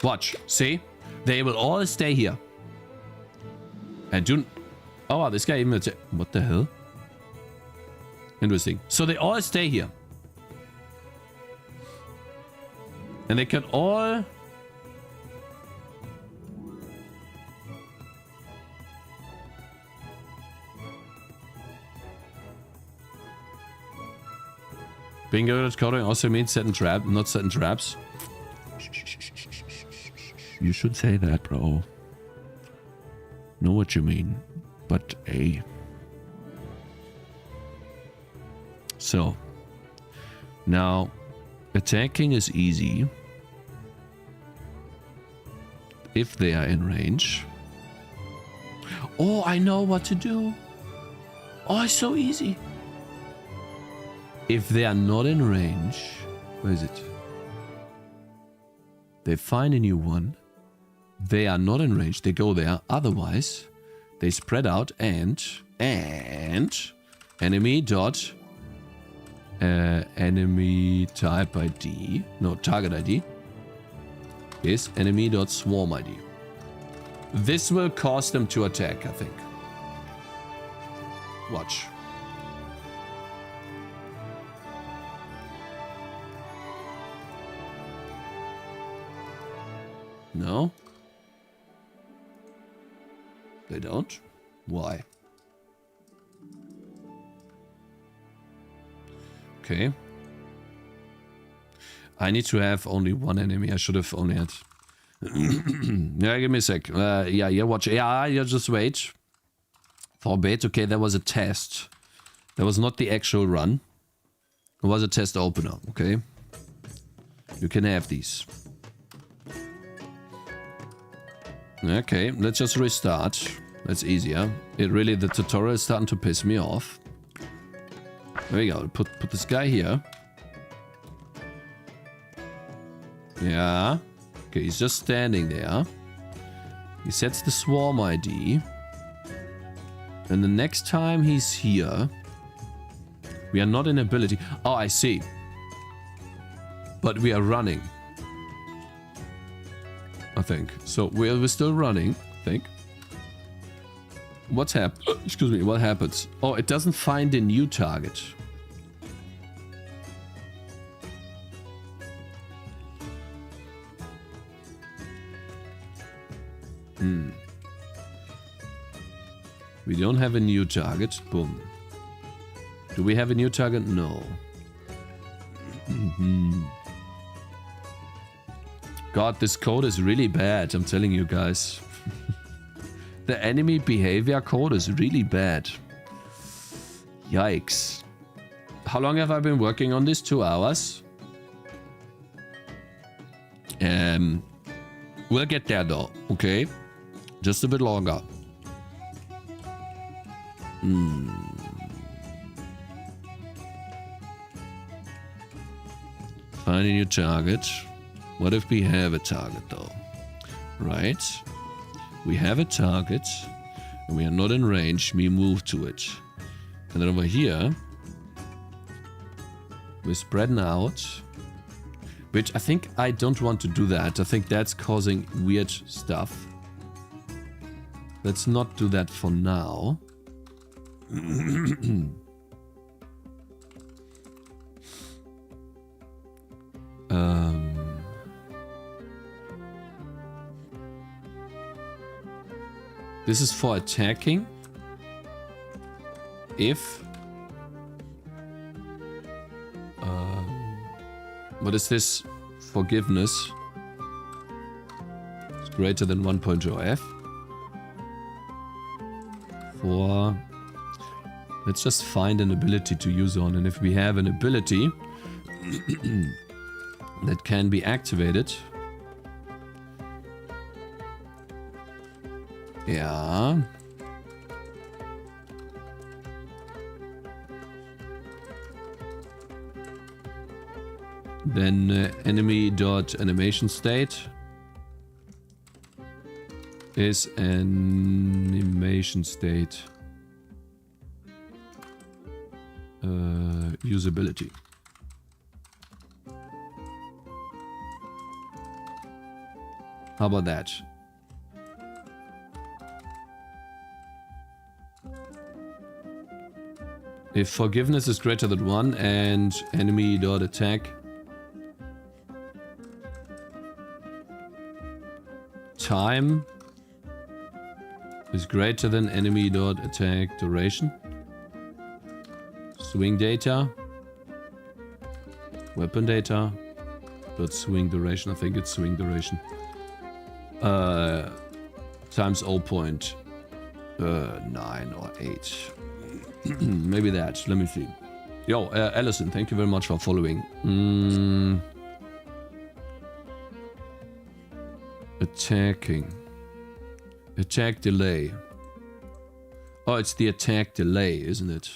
Watch, see? They will all stay here. And do... Oh, this guy even... What the hell? Interesting. So they all stay here. And they can all... Being good at coding also means setting traps, not setting traps. You should say that, bro. Know what you mean. But a... So, now Attacking is easy. If they are in range. Oh, I know what to do. Oh, it's so easy. If they are not in range, where is it? They find a new one. They are not in range. They go there. Otherwise, they spread out and enemy dot enemy type ID. No, target ID is enemy dot swarm ID. This will cause them to attack, I think. Watch. No? They don't? Why? Okay. I need to have only one enemy. I should have only had... Yeah, give me a sec. Yeah, watch. Yeah, just wait. For bait, okay, there was a test. That was not the actual run. It was a test opener, okay? You can have these. Okay, let's just restart. That's easier. The tutorial is starting to piss me off. There we go. Put this guy here. Yeah. Okay, he's just standing there. He sets the swarm ID. And the next time he's here, we are not in ability. Oh, I see. But we are running. I think. So we're still running, I think. What's happened? Excuse me, what happens? Oh, it doesn't find a new target. We don't have a new target. Boom. Do we have a new target? No. God, this code is really bad, I'm telling you guys. The enemy behavior code is really bad. Yikes. How long have I been working on this? 2 hours? We'll get there though, okay? Just a bit longer. Find a new target. What if we have a target though? Right? We have a target and we are not in range. We move to it. And then over here, we're spreading out. Which I think I don't want to do that. I think that's causing weird stuff. Let's not do that for now. This is for attacking. If what is this? Forgiveness is greater than 1.0f. For let's just find an ability to use on, and if we have an ability that can be activated. Yeah. Then enemy dot animation state is animation state usability. How about that? If forgiveness is greater than 1 and enemy dot attack time is greater than enemy dot attack duration. Swing data. Weapon data. Dot swing duration. I think it's swing duration. Times 0.9 or 8. Maybe that. Let me see. Yo, Allison, thank you very much for following. Attacking. Attack delay. Oh, it's the attack delay, isn't it?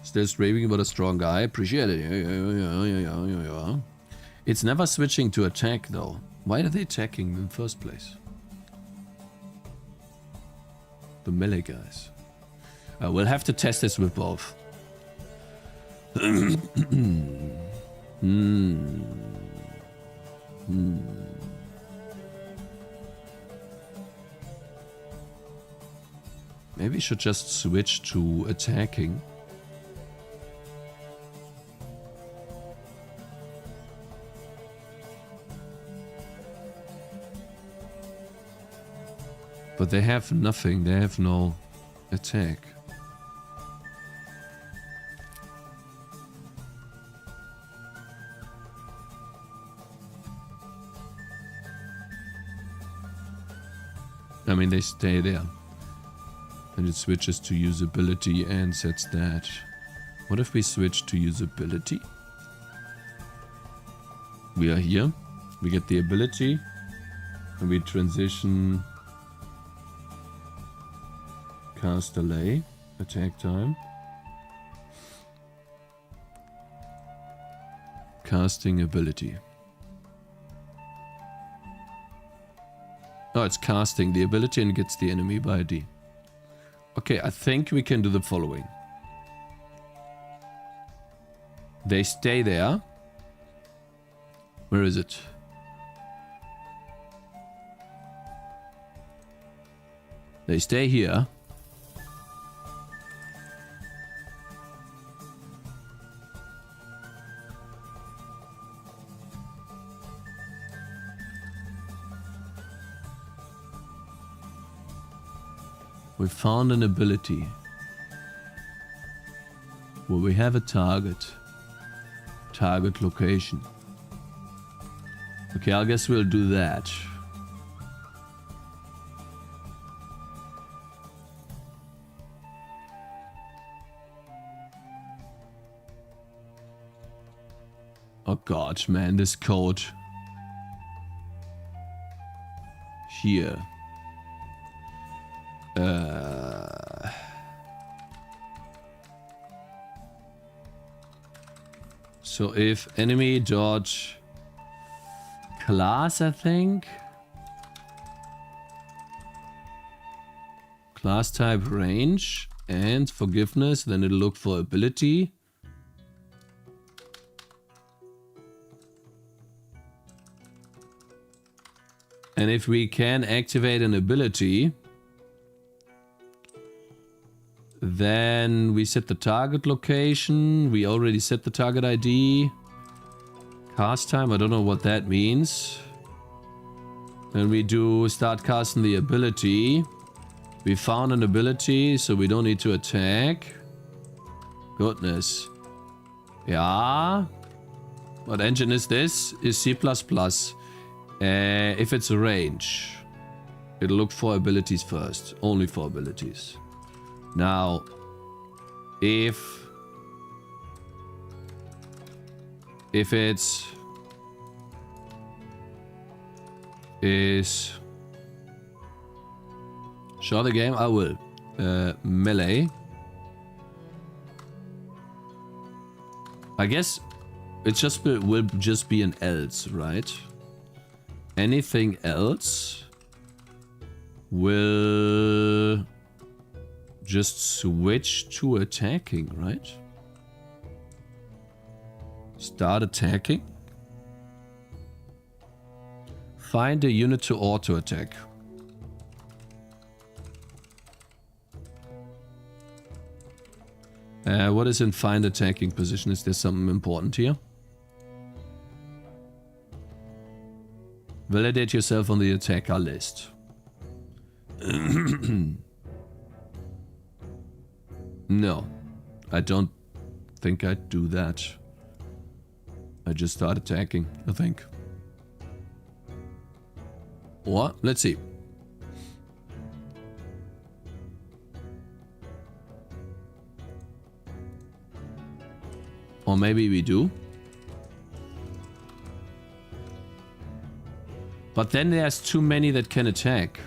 Still raving about a strong guy. Appreciate it. Yeah. It's never switching to attack, though. Why are they attacking in the first place? The melee guys. We'll have to test this with both. Maybe we should just switch to attacking. But they have nothing, they have no attack. I mean, they stay there. And it switches to usability and sets that. What if we switch to usability? We are here. We get the ability. And we transition. Cast delay. Attack time. Casting ability. Oh, it's casting the ability and gets the enemy by ID. Okay, I think we can do the following. They stay there. Where is it? They stay here. We found an ability where we have a target location. Okay, I guess we'll do that. Oh god, man, this code here. So if enemy dodge class, I think. Class type range and forgiveness, then it'll look for ability. And if we can activate an ability, then we set the target location. We already set the target ID. Cast time, I don't know what that means. And we do start casting the ability. We found an ability, so we don't need to attack. Goodness. Yeah. What engine is this? Is C++. If it's a range, it'll look for abilities first. Only for abilities. Now, if it's show the game, I will. Melee. I guess it just will just be an else, right? Anything else will just switch to attacking, right? Start attacking. Find a unit to auto attack. What is in find attacking position? Is there something important here? Validate yourself on the attacker list. No, I don't think I'd do that. I just start attacking, I think. Or, let's see. Or maybe we do. But then there's too many that can attack.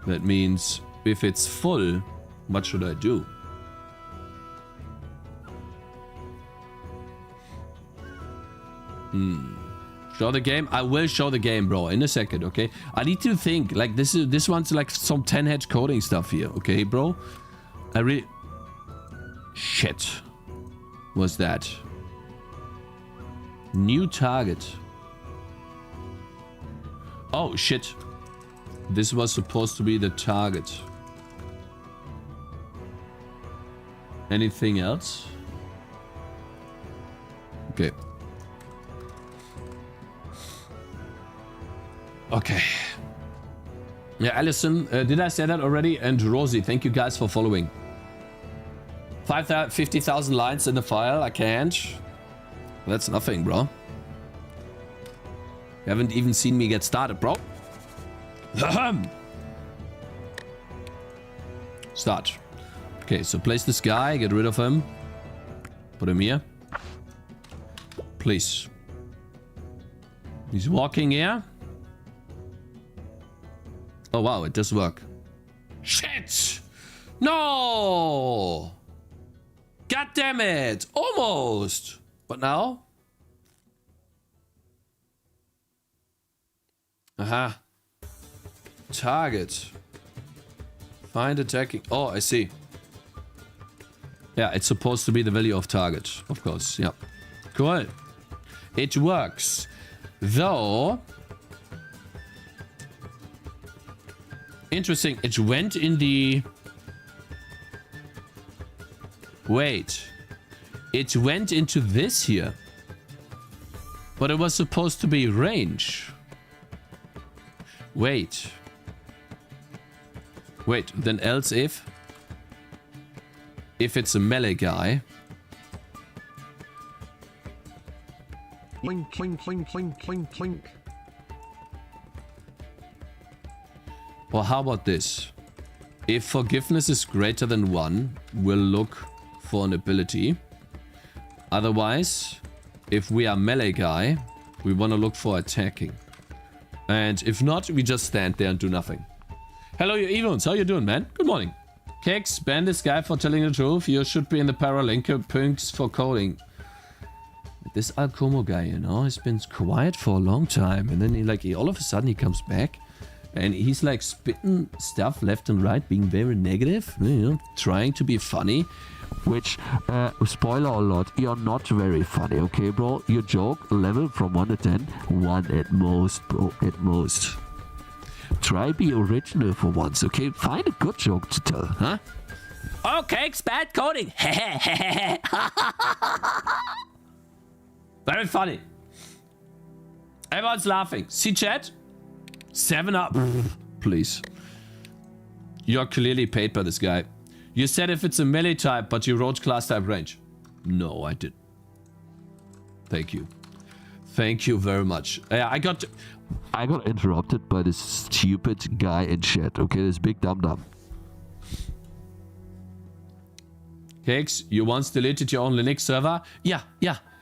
That means if it's full, what should I do? Show the game? I will show the game, bro, in a second, okay? I need to think. Like, this one's like some 10-hedge coding stuff here, okay, bro? I really... Shit. What's that? New target. Oh, shit. This was supposed to be the target. Anything else? Okay. Okay. Yeah, Allison, did I say that already? And Rosie, thank you guys for following. 50,000 lines in the file. I can't. That's nothing, bro. You haven't even seen me get started, bro. Start. Okay, so place this guy. Get rid of him. Put him here. Please. He's walking here. Oh, wow, it does work. Shit! No! God damn it! Almost! But now? Aha. Target. Find attacking. Oh, I see. Yeah, it's supposed to be the value of target. Of course, yeah. Cool. It works. Though... Interesting. It went in the... Wait. It went into this here. But it was supposed to be range. Wait. Wait, then else if it's a melee guy. Clink, clink, clink, clink, clink, clink. Or how about this? If forgiveness is greater than 1, we'll look for an ability. Otherwise, if we are melee guy, we want to look for attacking. And if not, we just stand there and do nothing. Hello, you Evons. How you doing, man? Good morning. Cakez, ban this guy for telling the truth. You should be in the Paralinker punks for coding. This Alcomo guy, you know, has been quiet for a long time. And then he all of a sudden he comes back. And he's like spitting stuff left and right, being very negative, you know, trying to be funny. Which, spoiler alert, you're not very funny, okay, bro? Your joke level from 1 to 10, 1 at most, bro, at most. Try be original for once, okay? Find a good joke to tell, huh? Oh, Cakez, bad coding. Very funny. Everyone's laughing. See chat? 7 up. Please. You're clearly paid by this guy. You said if it's a melee type, but you wrote class type range. No, I didn't. Thank you. Thank you very much. I got interrupted by this stupid guy in chat. Okay, this big dum-dum. Cakez, you once deleted your own Linux server? Yeah.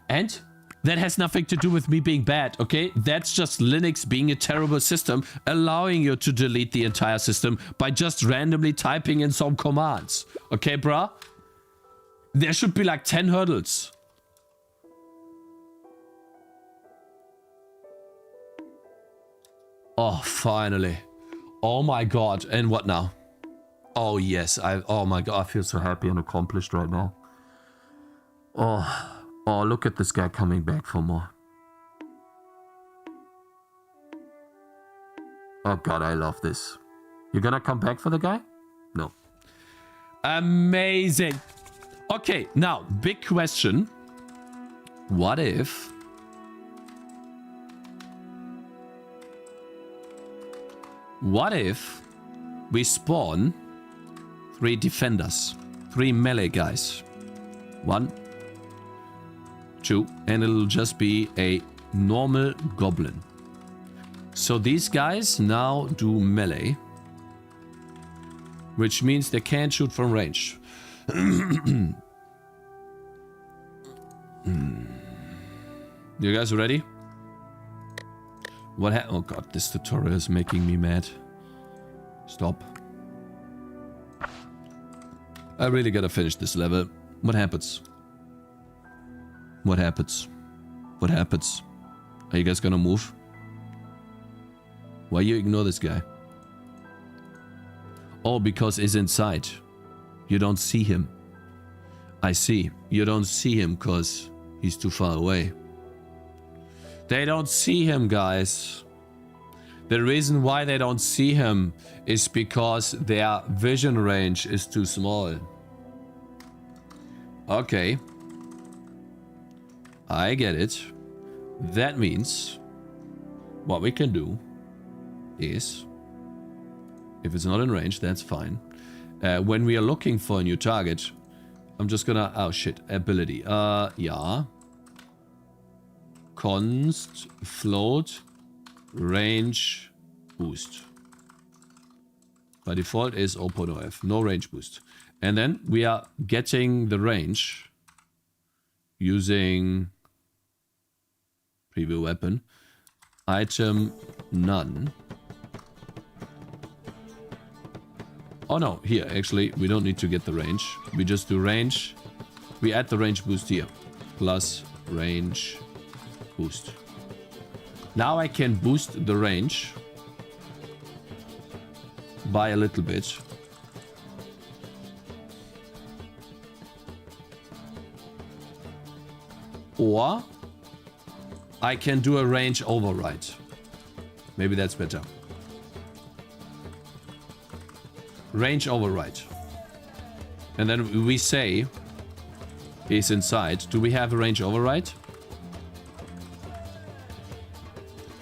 And? That has nothing to do with me being bad, okay? That's just Linux being a terrible system, allowing you to delete the entire system by just randomly typing in some commands. Okay, bruh? There should be like 10 hurdles. Oh, finally. Oh my god. And what now? Oh, yes. Oh my god. I feel so happy and accomplished right now. Oh, look at this guy coming back for more. Oh god, I love this. You're gonna come back for the guy? No. Amazing. Okay, now, big question. What if... What if we spawn 3 defenders, 3 melee guys? 1, 2, and it'll just be a normal goblin. So these guys now do melee, which means they can't shoot from range. You guys ready? What oh god, this tutorial is making me mad. Stop. I really gotta finish this level. What happens? What happens? What happens? Are you guys gonna move? Why you ignore this guy? Oh, because he's inside. You don't see him. I see. You don't see him because he's too far away. They don't see him, guys. The reason why they don't see him is because their vision range is too small. Okay. I get it. That means what we can do is, if it's not in range, that's fine. When we are looking for a new target, I'm just gonna, oh shit, ability. Yeah. Const, float, range, boost. By default is 0.0f, no range boost. And then we are getting the range using preview weapon, item none. Oh no, here, actually, we don't need to get the range. We just do range. We add the range boost here. Plus range boost. Now I can boost the range by a little bit. Or I can do a range override. Maybe that's better. Range override. And then we say he's inside. Do we have a range override?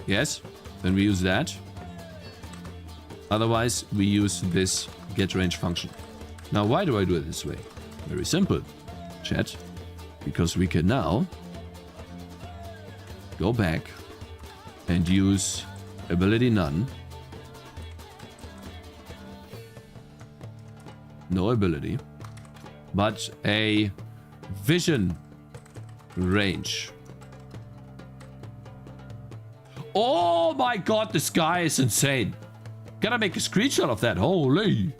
Yes. Then we use that. Otherwise, we use this get range function. Now, why do I do it this way? Very simple, chat. Because we can now go back and use ability none. No ability, but a vision range. Oh my god, this guy is insane. Gotta make a screenshot of that. Holy.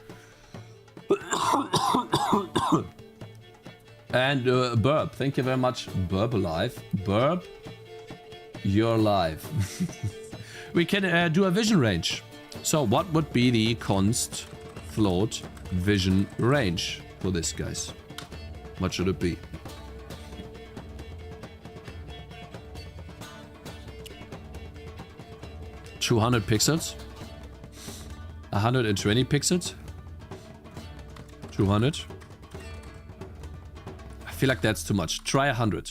And Burp, thank you very much. Burp alive. Burp, you're alive. We can do a vision range. So what would be the const float vision range for this, guys? What should it be? $200 pixels? 120 pixels? 200? I feel like that's too much. Try 100.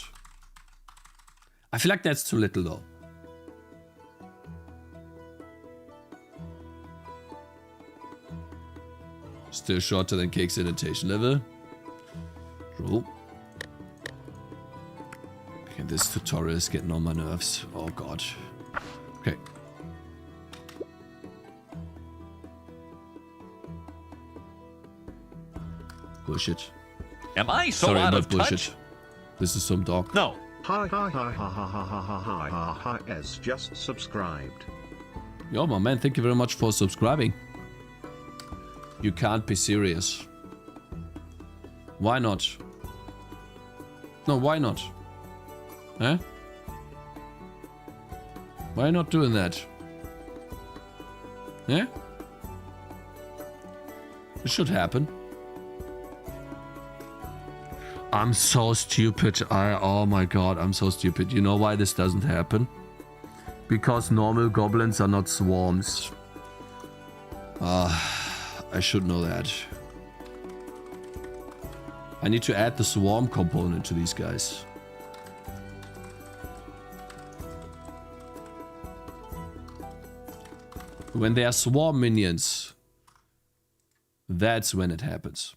I feel like that's too little though. Still shorter than Cakez indentation level. True. Okay, this tutorial is getting on my nerves. Oh god. Okay. Bullshit. Am I so Sorry out about of bullshit. touch? This is some dog. No. Hi, has just subscribed. Yo, my man, thank you very much for subscribing. You can't be serious. Why not? No, why not? Huh? Why not doing that? Yeah? It should happen. I'm so stupid. Oh my god, I'm so stupid. You know why this doesn't happen? Because normal goblins are not swarms. I should know that. I need to add the swarm component to these guys. When they are swarm minions, that's when it happens.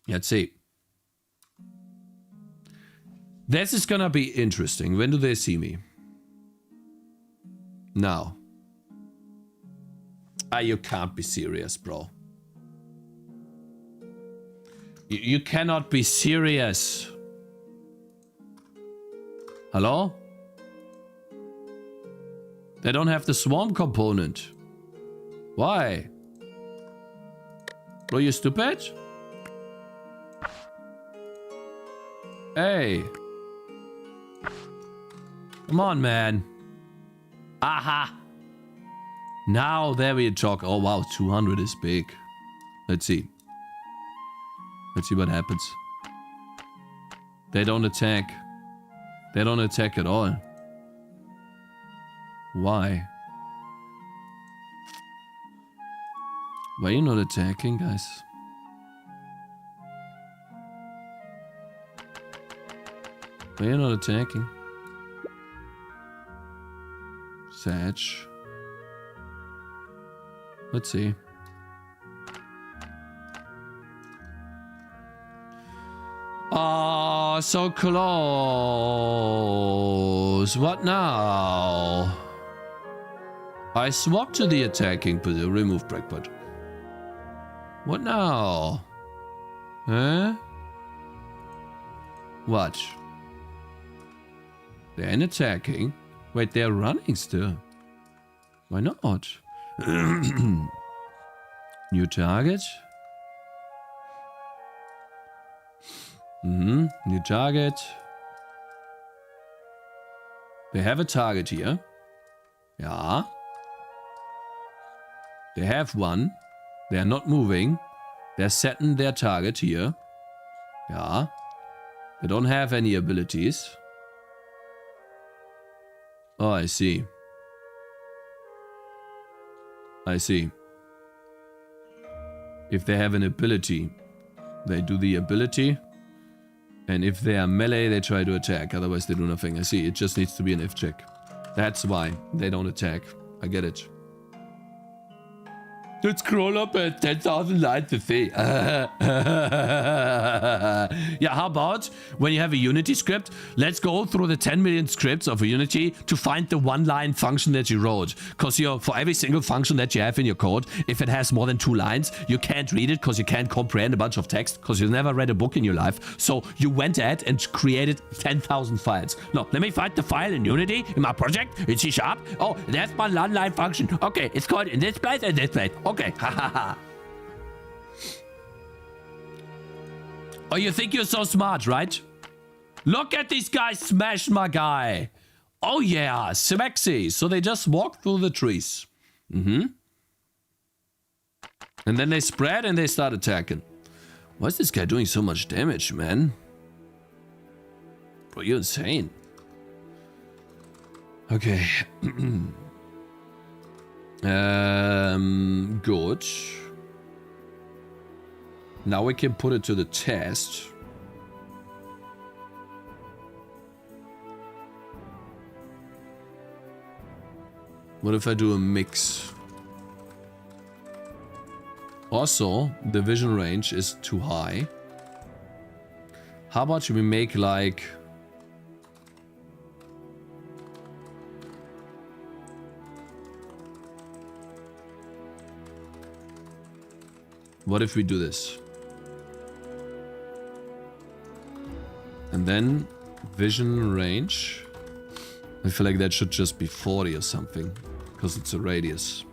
Let's see. This is gonna be interesting. When do they see me? Now. You can't be serious, bro. You cannot be serious. Hello? They don't have the swarm component. Why? Bro, you stupid? Hey. Come on, man. Aha. Now there we talk. Oh, wow. 200 is big. Let's see. Let's see what happens. They don't attack. They don't attack at all. Why? Why are you not attacking, guys? Why are you not attacking? Satch. Let's see. Oh, so close. What now? I swap to the attacking position. Remove breakpoint. What now? Huh? Watch. They're in attacking. Wait, they're running still. Why not? New target. New target. They have a target here. Yeah. They have one. They are not moving. They're setting their target here. Yeah. They don't have any abilities. Oh, I see. I see. If they have an ability, they do the ability. And if they are melee, they try to attack. Otherwise, they do nothing. I see. It just needs to be an F check. That's why they don't attack. I get it. Let's scroll up at 10,000 lines to see. Yeah, how about when you have a Unity script, let's go through the 10 million scripts of a Unity to find the one-line function that you wrote. Because for every single function that you have in your code, if it has more than 2 lines, you can't read it because you can't comprehend a bunch of text because you never read a book in your life. So you went ahead and created 10,000 files. No, let me find the file in Unity, in my project, in C#. Oh, that's my one-line function. Okay, it's called in this place and this place. Okay, hahaha. Oh, you think you're so smart, right? Look at these guys smash my guy. Oh yeah, sexy. So they just walk through the trees. And then they spread and they start attacking. Why is this guy doing so much damage, man? Bro, you're insane. Okay. Good. Now we can put it to the test. What if I do a mix? Also, the vision range is too high. How about we make like... What if we do this? And then vision range. I feel like that should just be 40 or something. Because it's a radius.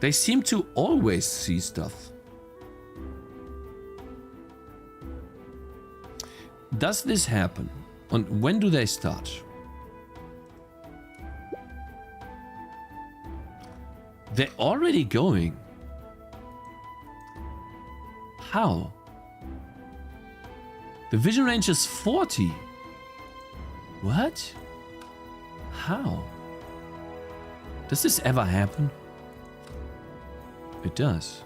They seem to always see stuff. Does this happen? And when do they start? They're already going. How? The vision range is 40. What? How? Does this ever happen? It does.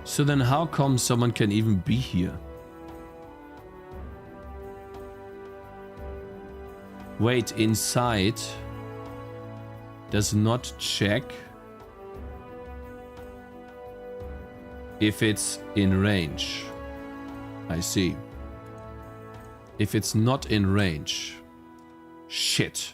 So then how come someone can even be here? Wait, inside does not check if it's in range. I see. If it's not in range. Shit.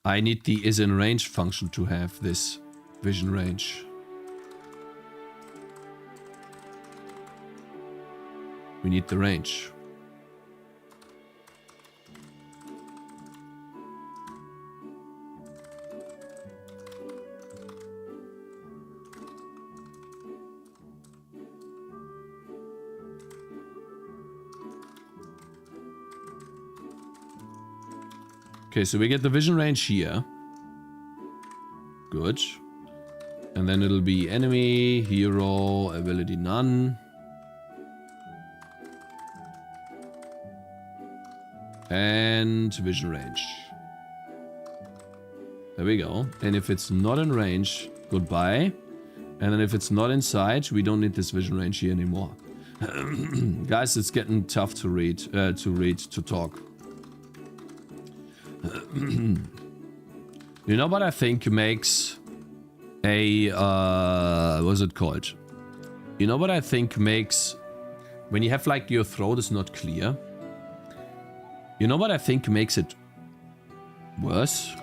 I need the is in range function to have this vision range. We need the range. Okay, so we get the vision range here. Good. And then it'll be enemy, hero, ability none. And vision range. There we go. And if it's not in range, goodbye. And then if it's not inside, we don't need this vision range here anymore. Guys, it's getting tough to read, to talk. You know what I think makes a what's it called? You know what I think makes when you have like your throat is not clear. You know what I think makes it worse?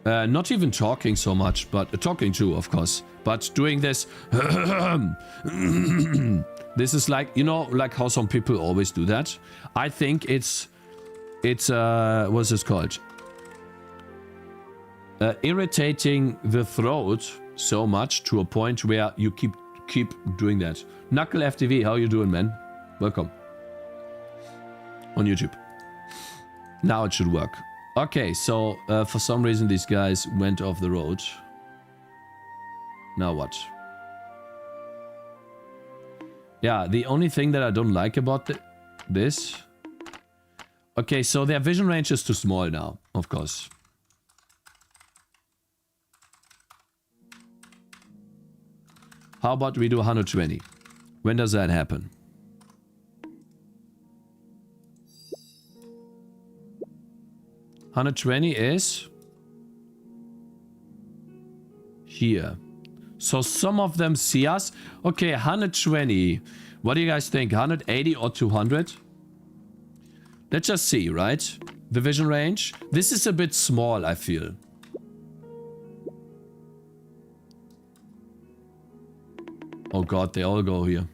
Not even talking so much, but talking too, of course. But doing this, this is like, you know, like how some people always do that. I think it's what's this called? Irritating the throat so much to a point where you keep doing that. Knuckle FTV, how you doing, man? Welcome on YouTube. Now it should work. Okay, so for some reason these guys went off the road. Now what? Yeah, the only thing that I don't like about this... Okay, so their vision range is too small now, of course. How about we do 120? When does that happen? $120 is here. So some of them see us. Okay, 120. What do you guys think? 180 or 200? Let's just see, right? The vision range. This is a bit small, I feel. Oh god, they all go here.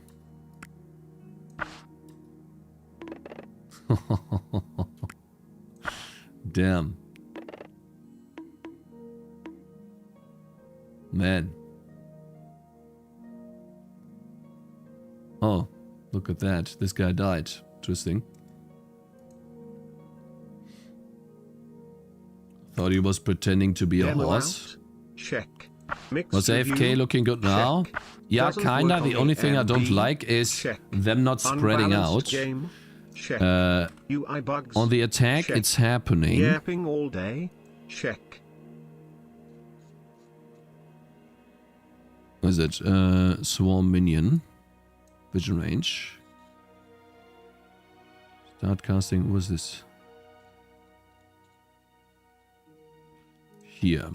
Damn. Man. Oh, look at that. This guy died. Interesting. Thought he was pretending to be a horse. Check. Was AFK looking good now? Check. Yeah, Doesn't kinda. work The on only the thing I don't MB. like is Check. them not spreading out. Game. Check. UI bugs. On the attack, Check. it's happening. Yapping all day. Check. What is it? Swarm minion. Vision range. Start casting. What was this? Here.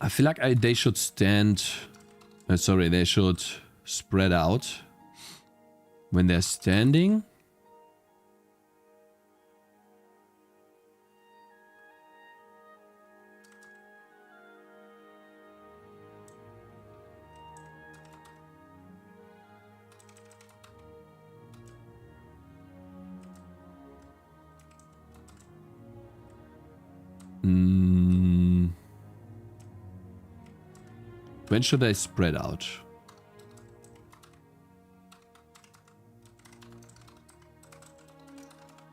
I feel like they should stand... sorry, they should spread out when they're standing. When should they spread out?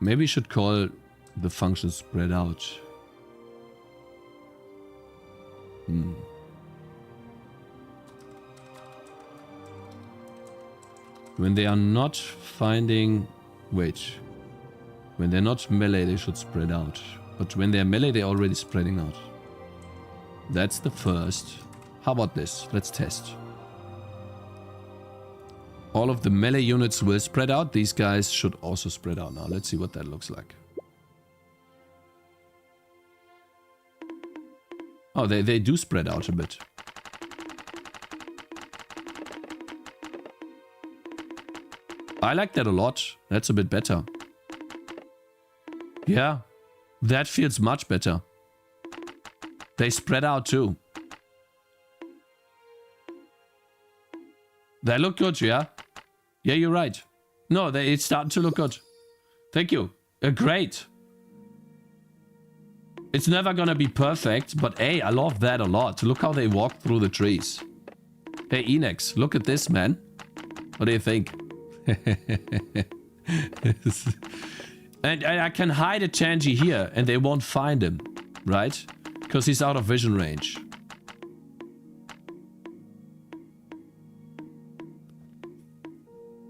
Maybe you should call the function spread out. When they are not finding... Wait. When they're not melee, they should spread out. But when they're melee, they're already spreading out. That's the first. How about this? Let's test. All of the melee units will spread out. These guys should also spread out now. Let's see what that looks like. Oh, they do spread out a bit. I like that a lot. That's a bit better. Yeah, that feels much better. They spread out too. They look good, yeah? Yeah, you're right. No, it's starting to look good. Thank you. Great. It's never gonna be perfect, but hey, I love that a lot. Look how they walk through the trees. Hey, Enex, look at this, man. What do you think? And I can hide a Tangy here, and they won't find him, right? Because he's out of vision range.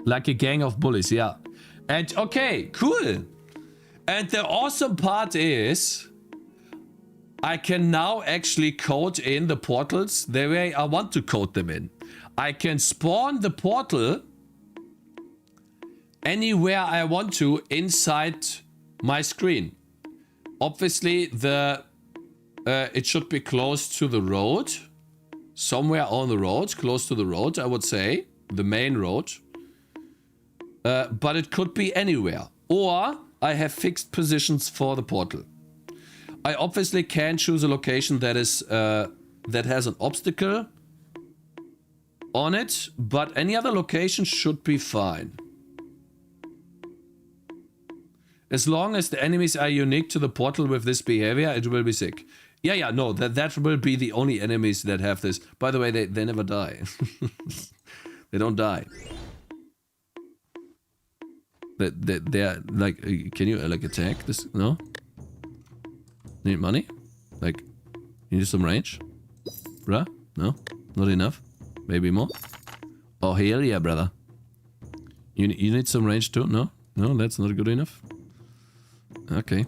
Like a gang of bullies, yeah. And okay, cool. And the awesome part is, I can now actually code in the portals the way I want to code them in. I can spawn the portal anywhere I want to inside my screen. Obviously, it should be close to the road. Somewhere on the road, close to the road, I would say. The main road. But it could be anywhere. Or I have fixed positions for the portal. I obviously can choose a location that is that has an obstacle on it, but any other location should be fine. As long as the enemies are unique to the portal with this behavior, it will be sick. Yeah, no, that will be the only enemies that have this. By the way, they never die. They don't die. They're like, can you like attack this? No? Need money? Like, you need some range? Bruh? No? Not enough? Maybe more? Oh, hell yeah, brother. You need some range too? No? No, that's not good enough? Okay.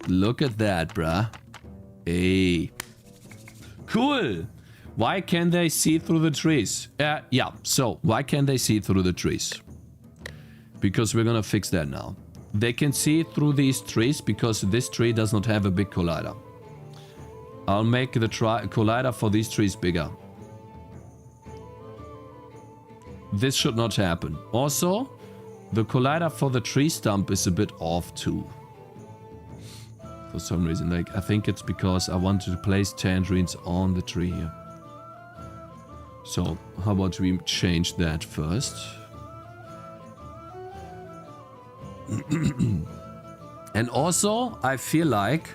Look at that, bruh. Hey. Cool! Why can they see through the trees? Yeah, so why can they see through the trees? Because we're gonna fix that now. They can see through these trees because this tree does not have a big collider. I'll make the collider for these trees bigger. This should not happen. Also, the collider for the tree stump is a bit off too. For some reason, like, I think it's because I wanted to place tangerines on the tree here. So, how about we change that first? And also, I feel like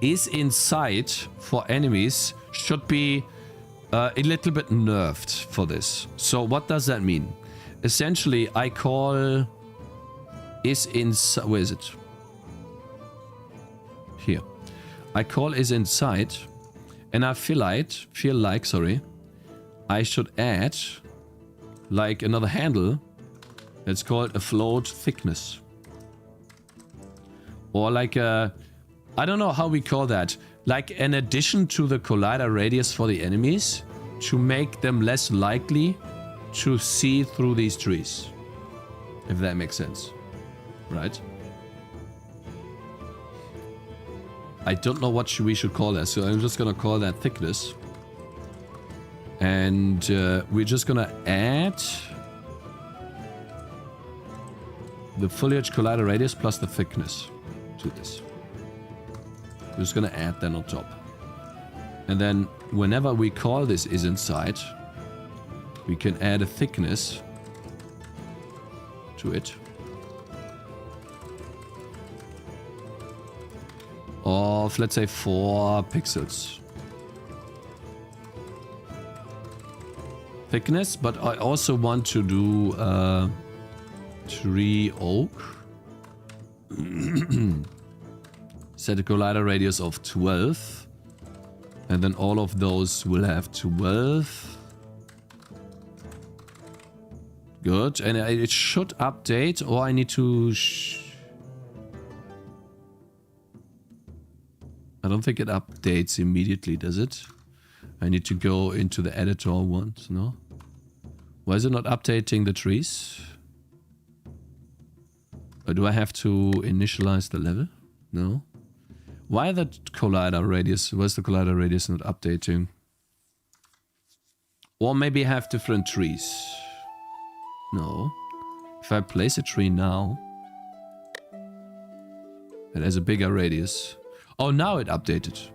is in sight for enemies should be a little bit nerfed for this. So what does that mean? Essentially, I call is in where is it? Here. I call is in sight, and I feel like I should add like another handle. It's called a float thickness. Or like a, I don't know how we call that. Like an addition to the collider radius for the enemies to make them less likely to see through these trees. If that makes sense. Right? I don't know what we should call that, so I'm just gonna call that thickness. And we're just gonna add the foliage collider radius plus the thickness to this. We're just gonna add that on top. And then whenever we call this is inside, we can add a thickness to it. Of, let's say, 4 pixels. Thickness, but I also want to do tree oak. Set a collider radius of 12. And then all of those will have 12. Good. And it should update, or I need to... I don't think it updates immediately, does it? I need to go into the editor once, no? Why is it not updating the trees? Or do I have to initialize the level? No. Why the collider radius? Why is the collider radius not updating? Or maybe have different trees. No. If I place a tree now, it has a bigger radius. Oh, now it updated.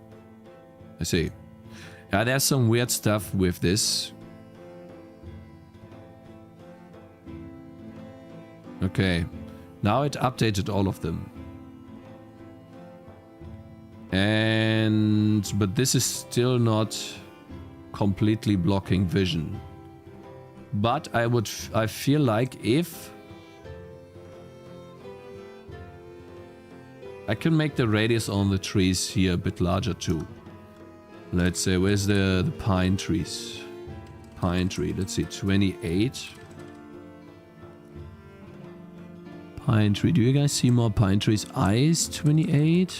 I see. Yeah, there's some weird stuff with this. Okay. Now it updated all of them. But this is still not completely blocking vision. But I feel like if I can make the radius on the trees here a bit larger too. Let's say, where's the pine trees? Pine tree, let's see, 28. Pine tree, do you guys see more pine trees? Eyes, 28.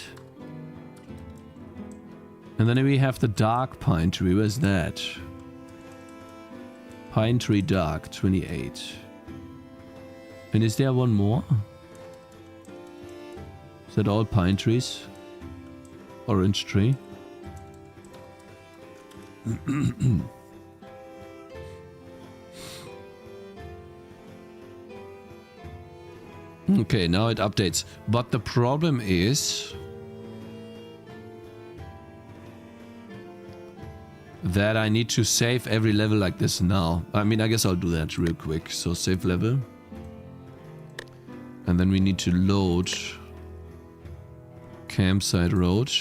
And then we have the dark pine tree, where's that? Pine tree dark, 28. And is there one more? Is that all pine trees? Orange tree? Okay, now it updates. But the problem is that I need to save every level like this now. I mean, I guess I'll do that real quick. So save level. And then we need to load Campsite Road.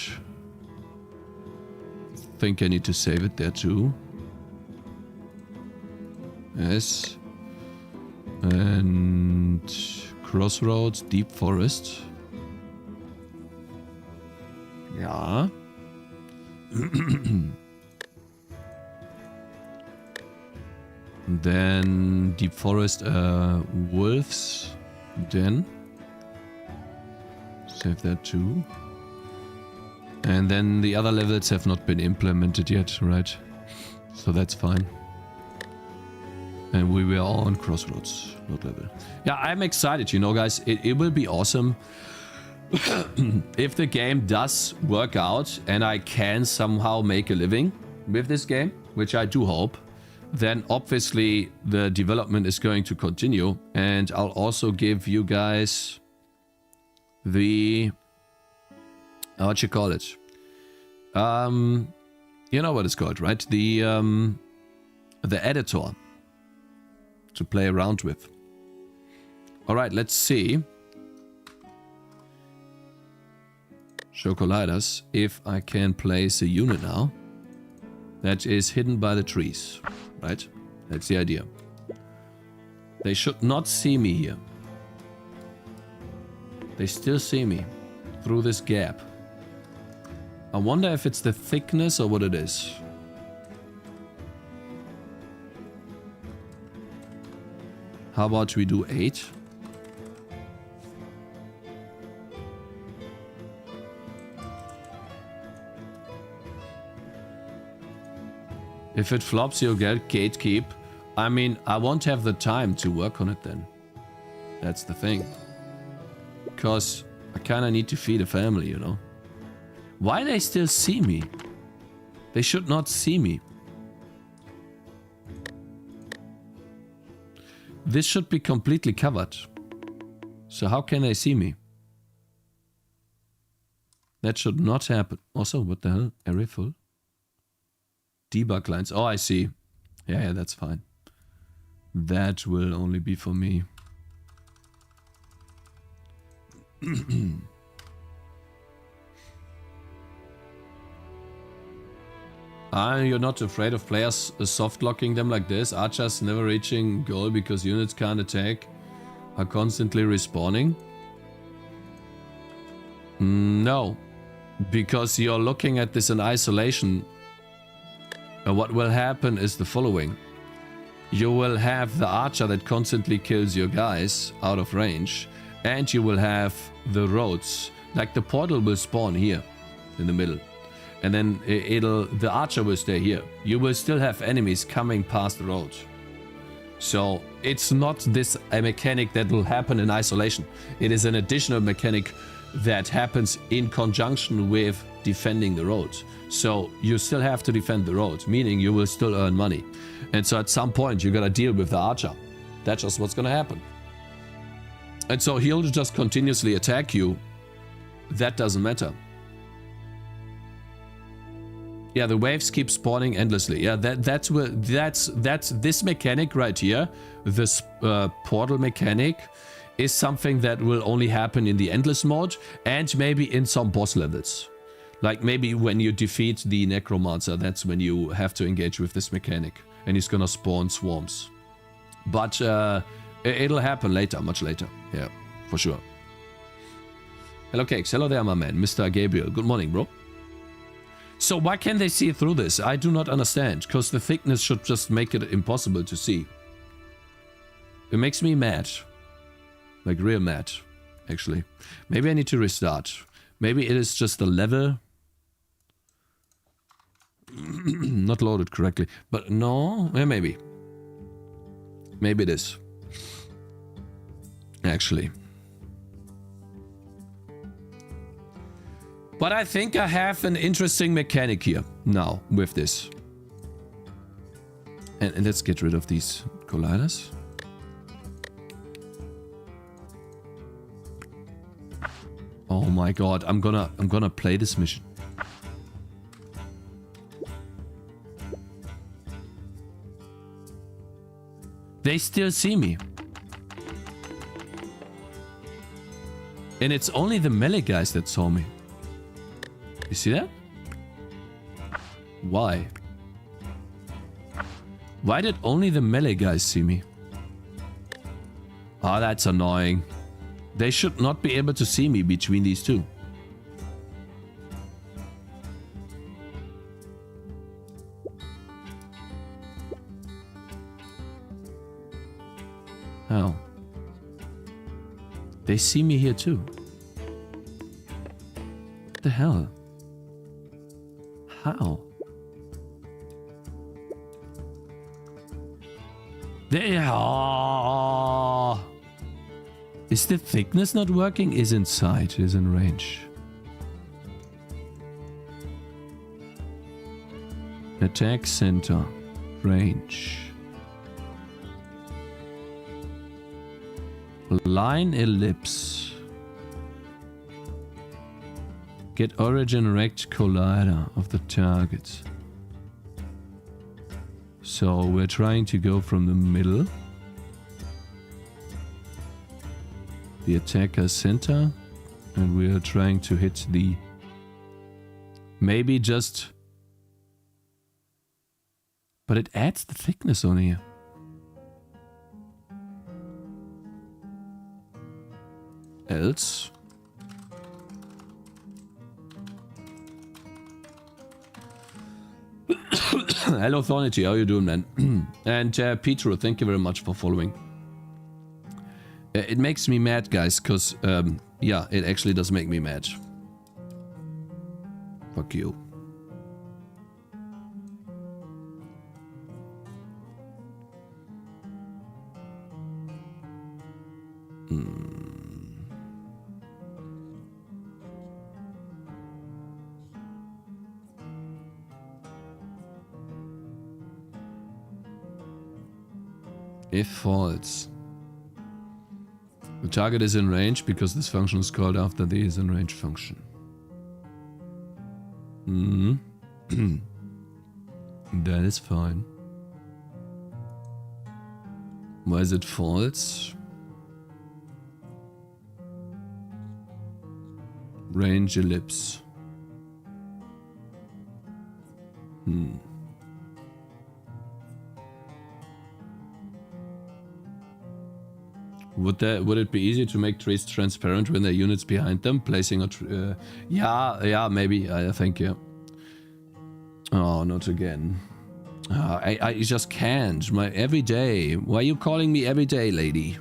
I think I need to save it there too. Yes. And Crossroads, Deep Forest. Yeah. Then Deep Forest, Wolves Den. Save that too. And then the other levels have not been implemented yet, right? So that's fine. And we were all on Crossroads, not level. Yeah, I'm excited, you know, guys. It will be awesome if the game does work out and I can somehow make a living with this game, which I do hope. Then obviously the development is going to continue, and I'll also give you guys the what you call it, you know what it's called, right? The editor to play around with. All right, let's see, Chocoladas, if I can place a unit now that is hidden by the trees. Right? That's the idea. They should not see me here. They still see me through this gap. I wonder if it's the thickness or what it is. How about we do 8? If it flops, you'll get gatekeep. I mean, I won't have the time to work on it then. That's the thing. Because I kind of need to feed a family, you know. Why they still see me? They should not see me. This should be completely covered. So how can they see me? That should not happen. Also, what the hell? Area full? Debug lines. Oh, I see. Yeah, that's fine. That will only be for me. You're not afraid of players soft locking them like this? Archers never reaching goal because units can't attack are constantly respawning? No. Because you're looking at this in isolation. What will happen is the following. You will have the archer that constantly kills your guys out of range, and you will have the roads. Like the portal will spawn here in the middle, and then the archer will stay here. You will still have enemies coming past the road. So it's not a mechanic that will happen in isolation. It is an additional mechanic that happens in conjunction with defending the road. So you still have to defend the road, meaning you will still earn money. And so at some point you gotta deal with the archer. That's just what's gonna happen. And so he'll just continuously attack you. That doesn't matter. Yeah, the waves keep spawning endlessly. Yeah, that's this mechanic right here. This portal mechanic is something that will only happen in the endless mode and maybe in some boss levels. Like maybe when you defeat the necromancer, that's when you have to engage with this mechanic and he's gonna spawn swarms. But it'll happen later, much later. Yeah, for sure. Hello, Cakez. Hello there, my man. Mr. Gabriel. Good morning, bro. So why can't they see through this? I do not understand, because the thickness should just make it impossible to see. It makes me mad. Like real mad, actually. Maybe I need to restart. Maybe it is just the level. Not loaded correctly. But no, yeah, maybe. Maybe it is. Actually. But I think I have an interesting mechanic here now with this. And let's get rid of these colliders. Oh my god, I'm gonna play this mission. They still see me. And it's only the melee guys that saw me. You see that? Why? Why did only the melee guys see me? Oh, that's annoying. They should not be able to see me between these two. How? They see me here too. What the hell? How? They are. Is the thickness not working? Is in sight, is in range. Attack center. Range. Line ellipse. Get origin rect collider of the target. So we're trying to go from the middle. The attacker center. And we are trying to hit the... Maybe just... But it adds the thickness on here. Else... Hello Thornity, how you doing, man? And Petro, thank you very much for following. It makes me mad, guys, because, yeah, it actually does make me mad. Fuck you. If false. The target is in range because this function is called after the is in range function. That is fine. Why is it false? Range ellipse. Would it be easy to make trees transparent when there are units behind them? Placing a yeah, maybe. I think, yeah. Oh, not again. I just can't. My every day. Why are you calling me every day, lady?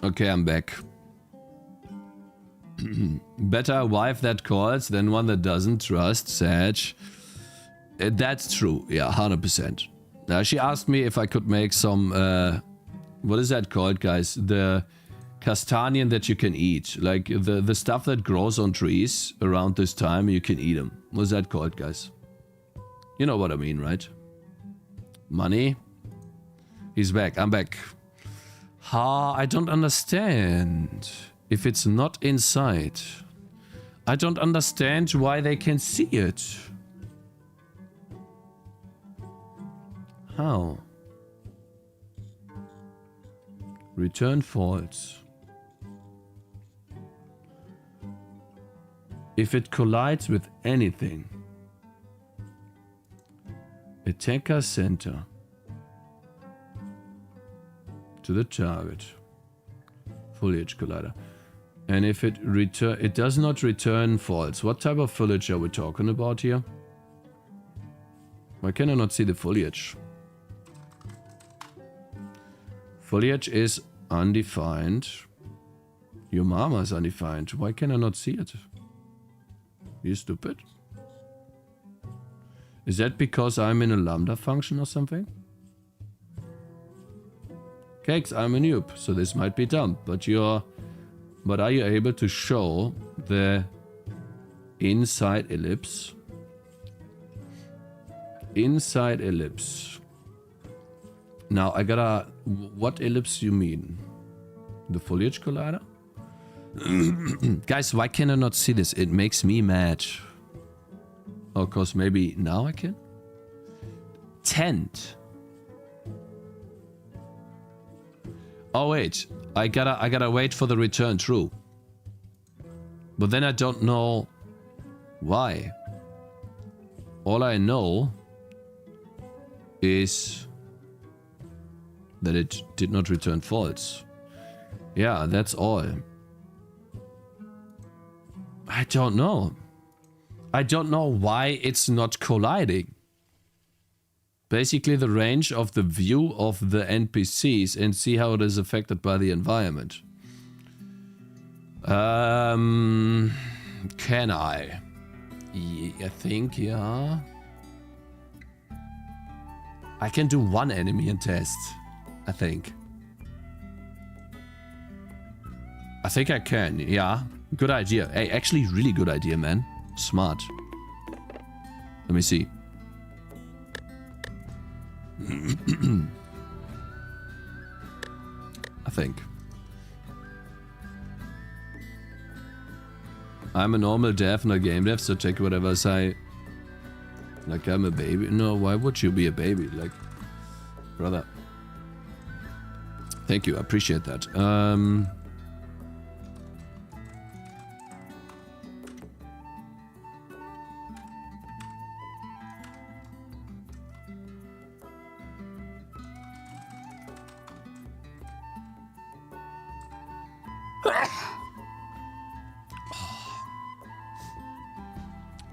Okay, I'm back. Better a wife that calls than one that doesn't trust, Sage. That's true, yeah, 100%. Now, she asked me if I could make some, what is that called, guys? The castanian that you can eat. Like, the stuff that grows on trees around this time, you can eat them. What's that called, guys? You know what I mean, right? Money? He's back, I'm back. I don't understand. If it's not inside, I don't understand why they can see it. How? Return false. If it collides with anything. Attacker center. To the target. Foliage collider. And if it does not return false. What type of foliage are we talking about here? Why can I not see the foliage? Foliage is undefined. Your mama is undefined. Why can I not see it? You stupid? Is that because I'm in a lambda function or something? Cakez, I'm a noob, so this might be dumb, but are you able to show the inside ellipse? Inside ellipse. Now I gotta... What ellipse you mean? The foliage collider? Guys, why can I not see this? It makes me mad. Of course, maybe now I can? Tent. Oh wait, I gotta wait for the return true. But then I don't know why. All I know is that it did not return false. Yeah, that's all. I don't know. I don't know why it's not colliding. Basically the range of the view of the NPCs and see how it is affected by the environment. Can I? I think, yeah. I can do one enemy and test. I think I can, yeah. Good idea. Hey, actually really good idea, man. Smart. Let me see. I think. I'm a normal dev, not game dev, so take whatever I say. Like I'm a baby. No, why would you be a baby? Like, brother. Thank you, I appreciate that.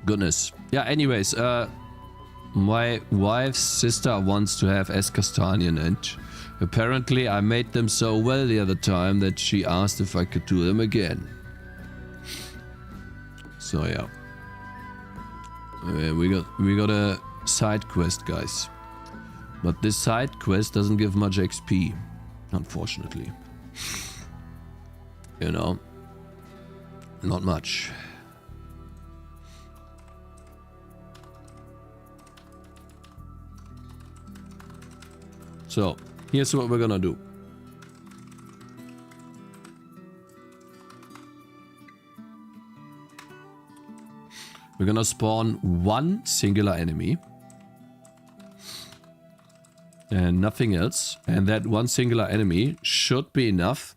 Goodness. Yeah, anyways, my wife's sister wants to have Escastanian, and apparently I made them so well the other time that she asked if I could do them again. So yeah. We got a side quest, guys. But this side quest doesn't give much XP, unfortunately. You know, not much. So, here's what we're gonna do. We're gonna spawn one singular enemy. And nothing else. And that one singular enemy should be enough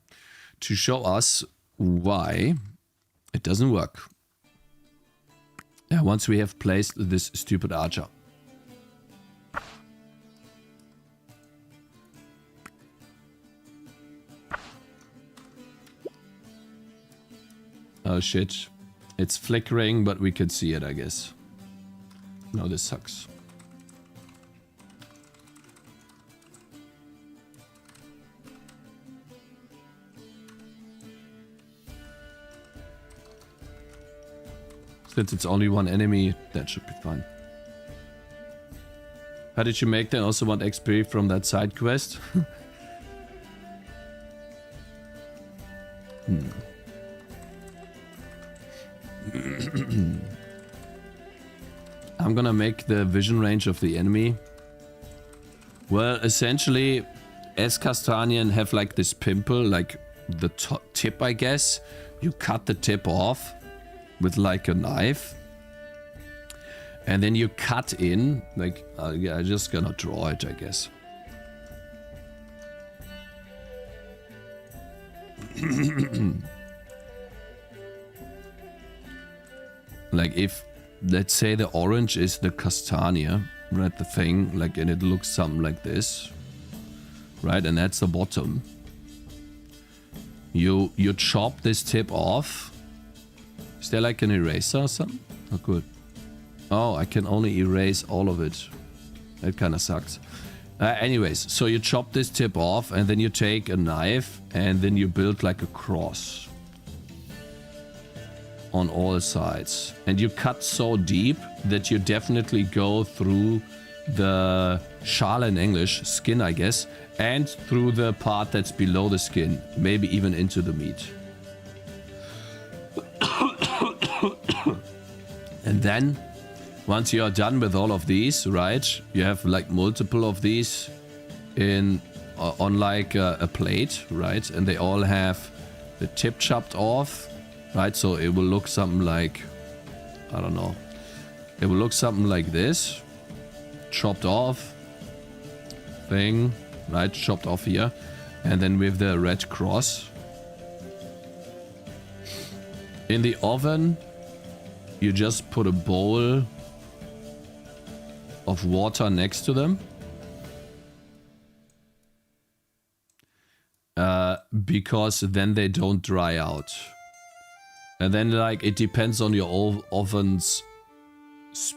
to show us why it doesn't work. Yeah, once we have placed this stupid archer. Oh shit. It's flickering, but we could see it, I guess. No, this sucks. Since it's only one enemy, that should be fine. How did you make that? Also want XP from that side quest? I'm gonna make the vision range of the enemy. Well, essentially, as Castanian have like this pimple, like the tip, I guess. You cut the tip off with like a knife. And then you cut in, like, yeah, I'm just gonna draw it, I guess. Like if, let's say the orange is the Castania, right, the thing, like, and it looks something like this, right, and that's the bottom. You chop this tip off. Is there like an eraser or something? Oh, good. Oh, I can only erase all of it. That kind of sucks. Anyways, so you chop this tip off and then you take a knife and then you build like a cross on all sides. And you cut so deep that you definitely go through the schale in English, skin I guess, and through the part that's below the skin, maybe even into the meat. And then once you are done with all of these, right, you have like multiple of these in on like a plate, right, and they all have the tip chopped off, right, so it will look something like, I don't know, it will look something like this, chopped off thing, right, chopped off here, and then with the red cross. In the oven, you just put a bowl of water next to them. Because then they don't dry out. And then, like, it depends on your oven's,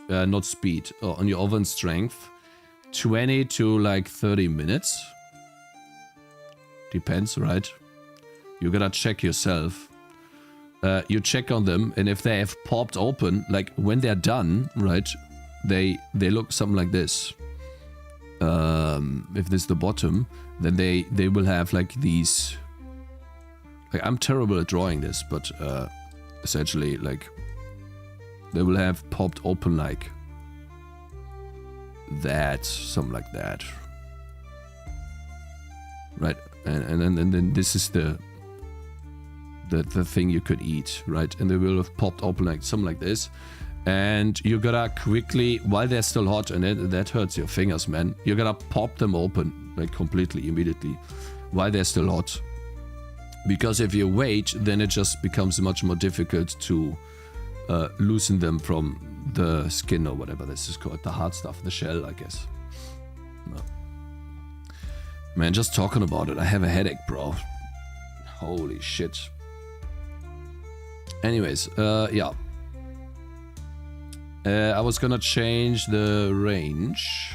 not speed, on your oven strength. 20 to like 30 minutes. Depends, right? You gotta check yourself. You check on them, and if they have popped open, like when they're done, right, they look something like this. If this is the bottom, then they will have like these. Like, I'm terrible at drawing this, but essentially, like, they will have popped open like that, something like that, right? And then this is the thing you could eat, right? And they will have popped open like something like this. And you gotta quickly, while they're still hot, and that hurts your fingers, man, you gotta pop them open, like completely, immediately, while they're still hot. Because if you wait, then it just becomes much more difficult to loosen them from the skin or whatever this is called, the hard stuff, the shell, I guess. No. Man, just talking about it, I have a headache, bro. Holy shit. Anyways, yeah. I was gonna change the range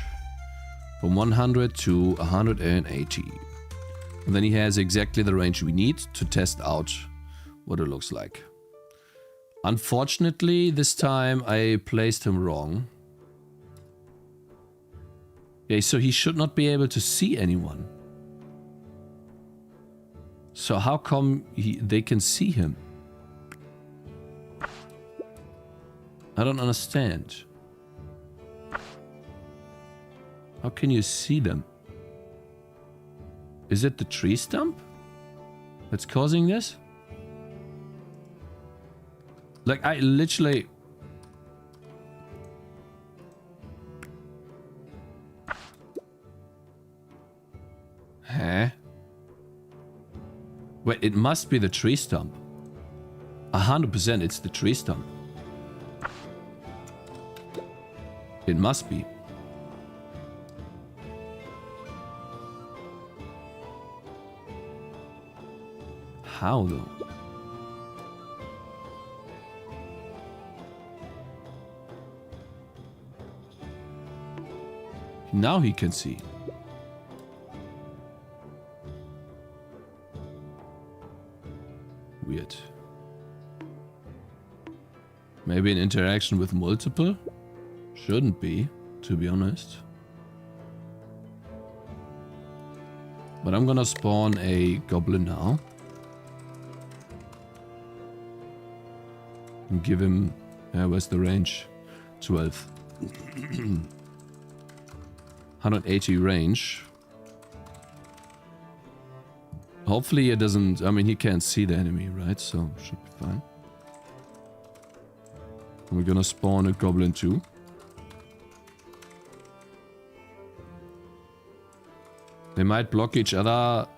from 100 to 180. And then he has exactly the range we need to test out what it looks like. Unfortunately, this time I placed him wrong. Okay, so he should not be able to see anyone. So how come they can see him? I don't understand. How can you see them? Is it the tree stump that's causing this? Like, I literally... Huh? Wait, it must be the tree stump. 100% it's the tree stump. It must be. How though? Now he can see. Weird. Maybe an interaction with multiple? Shouldn't be, to be honest. But I'm gonna spawn a goblin now. And give him... where's the range? 12. 180 range. Hopefully it doesn't... I mean, he can't see the enemy, right? So, should be fine. We're gonna spawn a goblin too. They might block each other's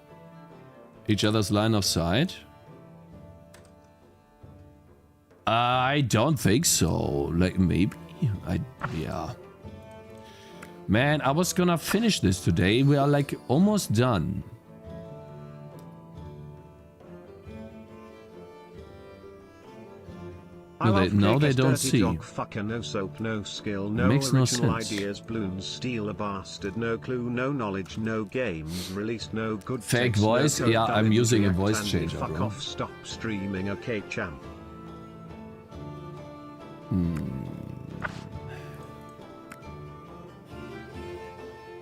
line of sight. I don't think so. Like, maybe. Yeah. Man, I was gonna finish this today. We are like almost done. No, they don't see. Fucker, no soap, no skill, no Makes no original sense. ideas, balloons, steal a bastard, no clue, no knowledge, no games released, no good Fake taste, voice? no code, Yeah, I'm using a intellect, voice and changer, fuck bro. off, stop streaming, okay, champ.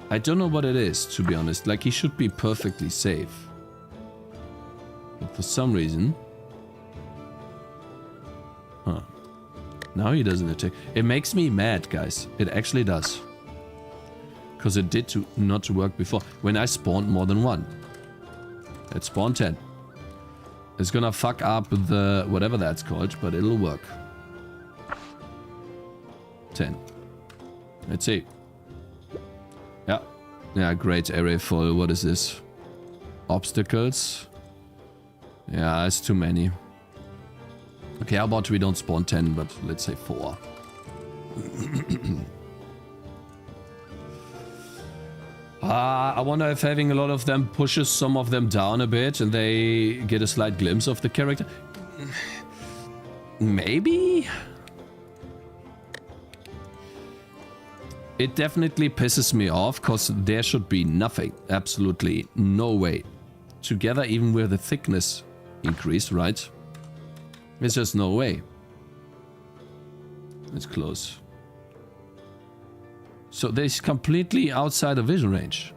I don't know what it is, to be honest. Like, he should be perfectly safe. But for some reason... Huh. Now he doesn't attack. It makes me mad, guys. It actually does. Because it did not work before. When I spawned more than one. Let's spawn 10. It's gonna fuck up the... whatever that's called, but it'll work. 10. Let's see. Yeah. Yeah, great array full. What is this? Obstacles? Yeah, it's too many. Okay, how about we don't spawn 10, but let's say 4. I wonder if having a lot of them pushes some of them down a bit and they get a slight glimpse of the character. Maybe? It definitely pisses me off, because there should be nothing. Absolutely no way. Together, even with the thickness increase, right? There's just no way. It's close. So they're completely outside of vision range.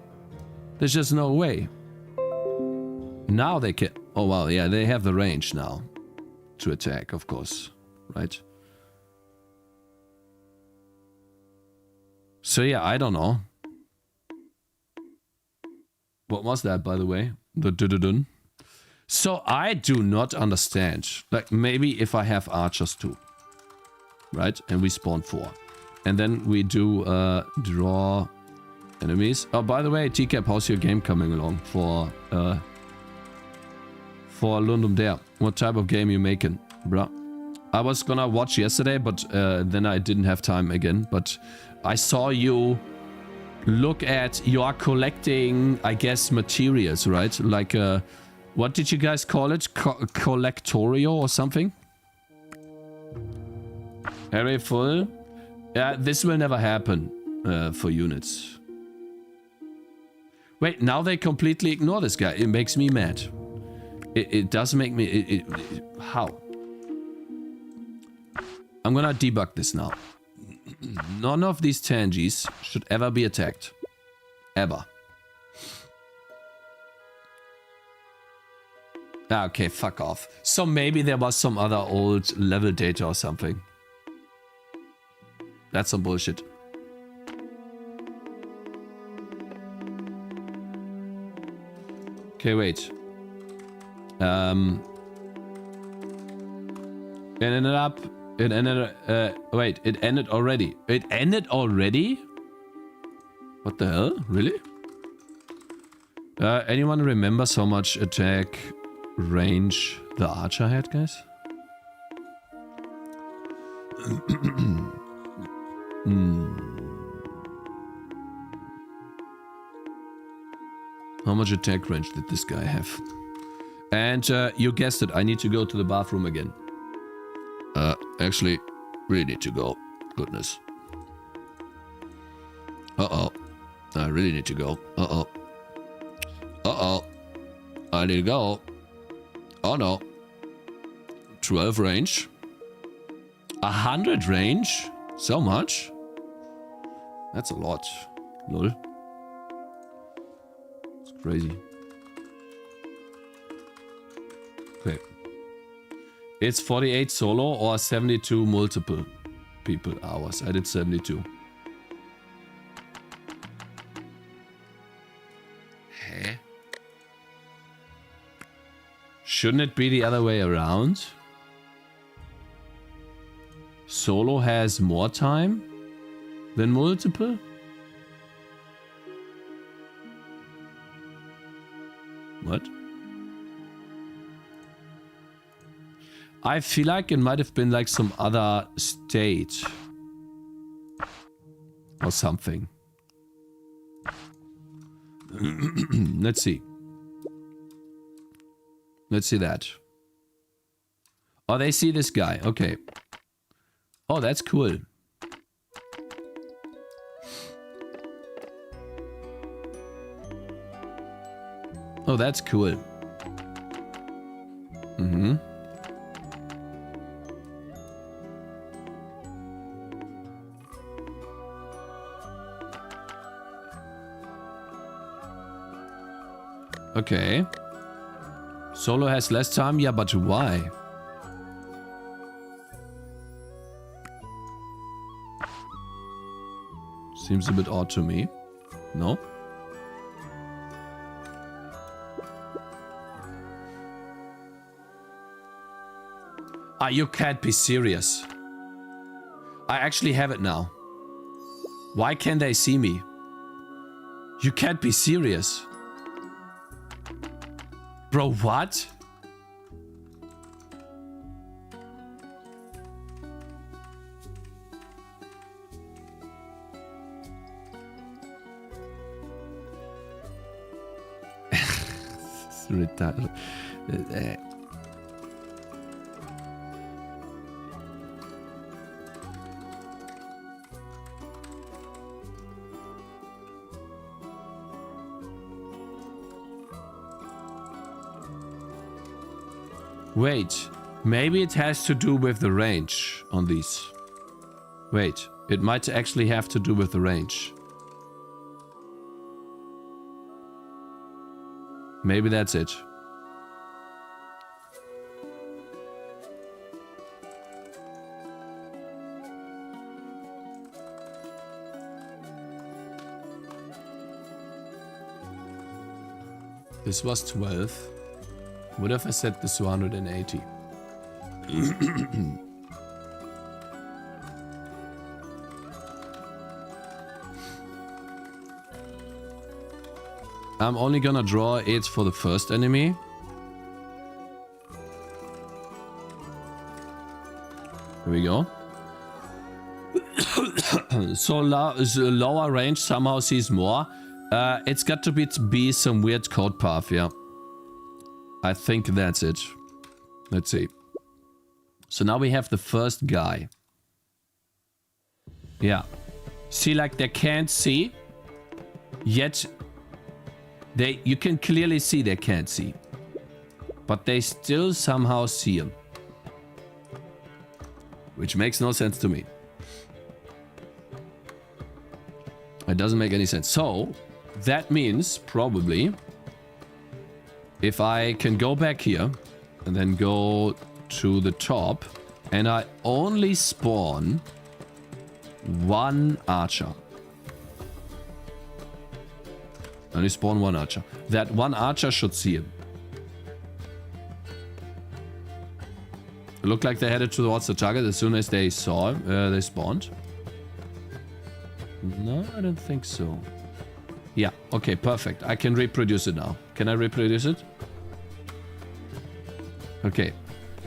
There's just no way. Now they can... Oh, well, yeah, they have the range now. To attack, of course. Right? So yeah, I don't know. What was that, by the way? The dun. So I do not understand. Like, maybe if I have archers too. Right? And we spawn 4. And then we do draw enemies. Oh, by the way, TCAP, how's your game coming along for Lundum Dare? What type of game you making, bruh? I was gonna watch yesterday, but then I didn't have time again. But I saw you look at... You are collecting, I guess, materials, right? Like, what did you guys call it? Collectorio or something? Array full? Yeah, this will never happen for units. Wait, now they completely ignore this guy. It makes me mad. It does make me... how? I'm gonna debug this now. None of these Tangies should ever be attacked. Ever. Okay, fuck off. So maybe there was some other old level data or something. That's some bullshit. Okay, wait. It ended up... It ended... wait, it ended already. It ended already? What the hell? Really? Anyone remembers how much attack range the archer had, guys? How much attack range did this guy have? And you guessed it, I need to go to the bathroom again. Actually, really need to go. Goodness. Uh-oh. I really need to go. Uh-oh. Uh-oh. I need to go. Oh no. 12 range. 100 range? So much? That's a lot. Lol. It's crazy. Okay. It's 48 solo or 72 multiple people hours. I did 72. Hä? Shouldn't it be the other way around? Solo has more time than multiple? What? I feel like it might have been like some other state. Or something. Let's see. Let's see that. Oh, they see this guy. Okay. Oh, that's cool. Oh, that's cool. Mm-hmm. Okay. Solo has less time? Yeah, but why? Seems a bit odd to me. No? Ah, you can't be serious. I actually have it now. Why can't they see me? You can't be serious. Bro, what? It's retarded. Wait, maybe it has to do with the range on these. Wait, it might actually have to do with the range. Maybe that's it. This was 12. What if I set this to 180? I'm only gonna draw it for the first enemy. Here we go. So lower range somehow sees more. It's got to be some weird code path, yeah. I think that's it. Let's see. So now we have the first guy. Yeah. See, like they can't see. Yet you can clearly see they can't see. But they still somehow see him. Which makes no sense to me. It doesn't make any sense. So that means probably if I can go back here and then go to the top and I only spawn one archer. Only spawn one archer. That one archer should see him. It looked like they headed towards the target as soon as they saw him. They spawned. No, I don't think so. Yeah, okay, perfect. I can reproduce it now. Can I reproduce it? Okay,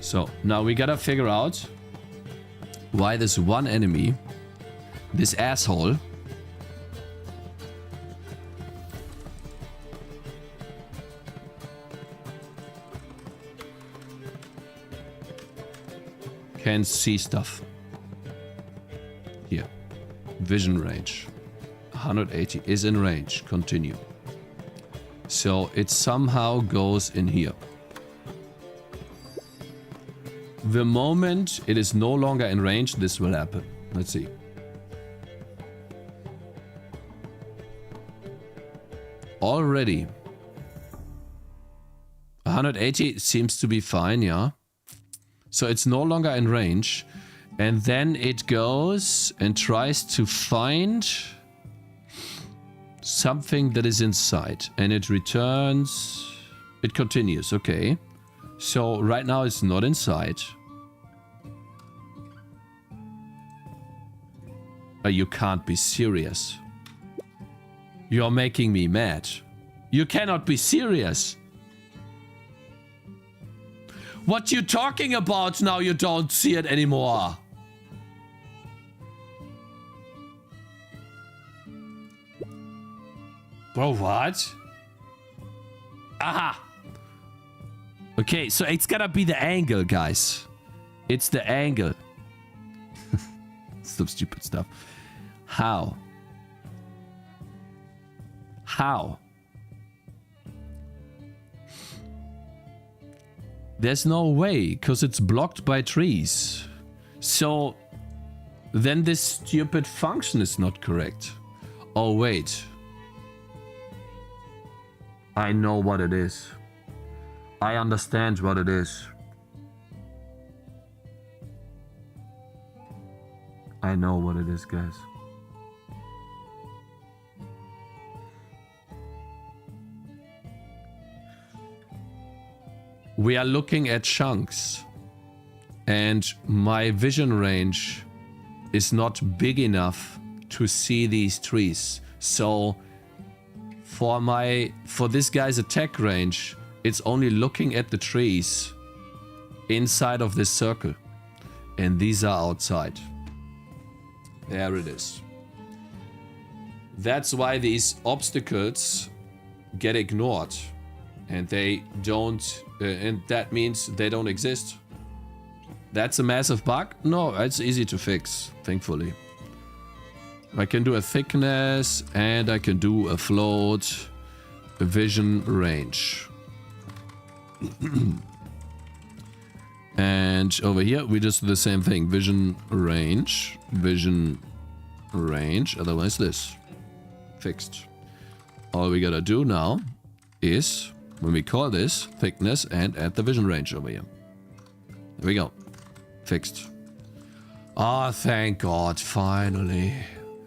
so now we gotta figure out why this one enemy, this asshole, can see stuff. Here, vision range. 180 is in range. Continue. So it somehow goes in here. the moment it is no longer in range, this will happen. Let's see. Already. 180 seems to be fine, yeah. So it's no longer in range. And then it goes and tries to find something that is inside. And it returns... It continues, okay. So right now it's not inside. You can't be serious. You're making me mad. You cannot be serious. What you talking about now? You don't see it anymore. Bro, what? Aha. Okay, so it's gotta be the angle, guys. It's the angle. Some stupid stuff. How? How? There's no way, because it's blocked by trees. So, then this stupid function is not correct. Oh, wait. I know what it is. I understand what it is. I know what it is, guys. We are looking at chunks. And my vision range is not big enough to see these trees. So for this guy's attack range, it's only looking at the trees inside of this circle. And these are outside. There it is. That's why these obstacles get ignored. And they don't... and that means they don't exist. That's a massive bug? No, it's easy to fix, thankfully. I can do a thickness and I can do a float, a vision range. And over here we just do the same thing. Vision range, otherwise this. Fixed. All we gotta do now is, when we call this, thickness and add the vision range over here. There we go. Fixed. Oh, thank God, finally.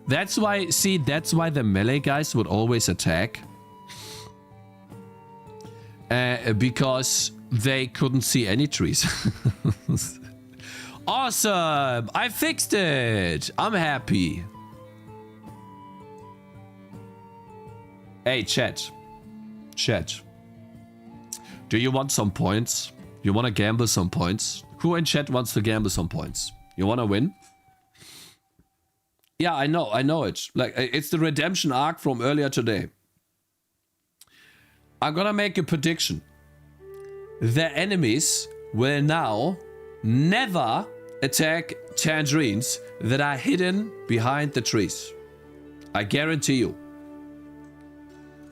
That's why, see, that's why the melee guys would always attack. Because they couldn't see any trees. Awesome! I fixed it! I'm happy. Hey, chat. Chat. Do you want some points? You want to gamble some points? Who in chat wants to gamble some points? You want to win? Yeah, I know it. Like, it's the redemption arc from earlier today. I'm gonna make a prediction. The enemies will now never attack tangerines that are hidden behind the trees. I guarantee you.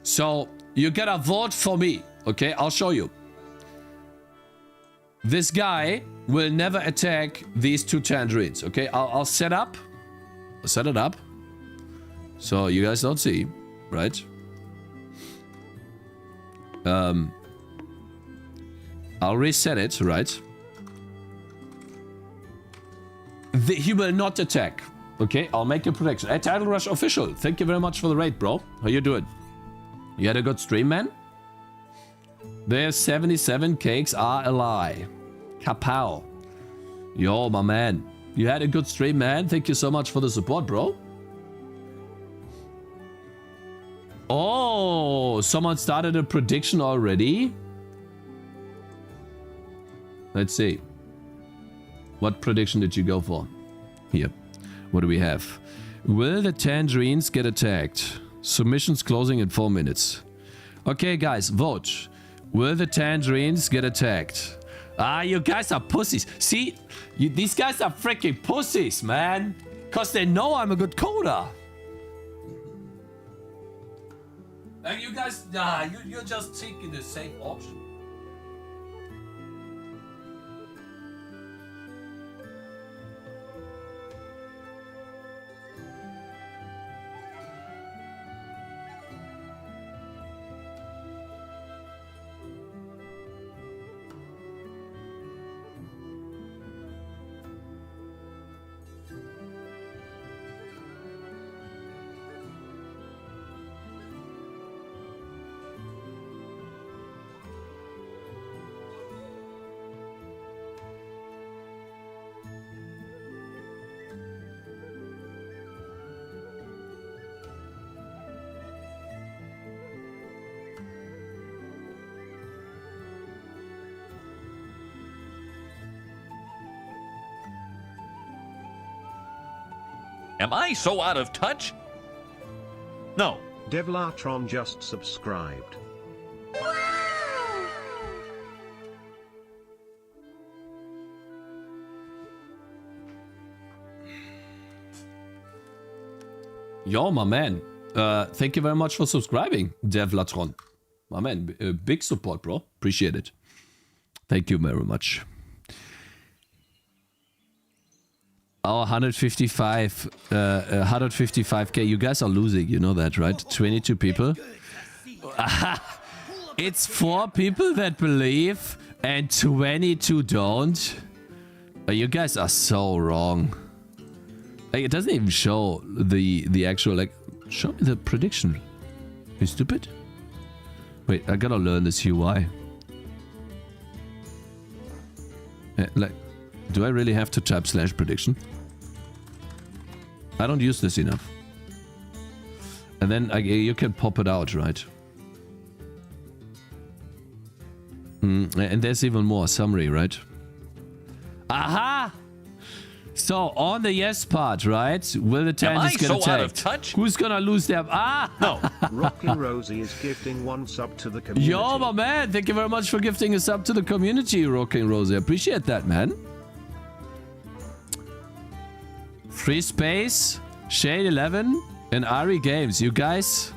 So, you gotta vote for me, okay? I'll show you. This guy will never attack these two tangerines, okay? I'll set up. I'll set it up. So you guys don't see, right? I'll reset it, right? He will not attack. Okay, I'll make a prediction. Hey, Title Rush Official, thank you very much for the raid, bro. How you doing? You had a good stream, man? There's 77 cakes are a lie. Kapow. Yo, my man. You had a good stream, man. Thank you so much for the support, bro. Oh, someone started a prediction already? Let's see. What prediction did you go for? Here. What do we have? Will the tangerines get attacked? Submissions closing in 4 minutes. Okay, guys, vote. Will the tangerines get attacked? Ah, you guys are pussies. See, these guys are freaking pussies, man. Because they know I'm a good coder. And you guys, nah, you're just taking the safe option. Am I so out of touch? No. Devlatron just subscribed. Yo, my man. Thank you very much for subscribing, Devlatron. My man, big support, bro. Appreciate it. Thank you very much. Oh, 155k. You guys are losing. You know that, right? 22 people. It's 4 people that believe and 22 don't. You guys are so wrong. Like, it doesn't even show the actual, like, show me the prediction. You stupid? Wait, I gotta learn this UI. Like, do I really have to type /prediction? I don't use this enough. And then you can pop it out, right? And there's even more summary, right? Aha! So on the yes part, right? Will the tangents get attacked? Out of touch? Who's gonna lose their... Ah! No. Rockin' Rosie is gifting 1 sub to the community. Yo, my man. Thank you very much for gifting a sub to the community, Rockin' Rosie. I appreciate that, man. Free Space, Shade 11, and Ari Games. You guys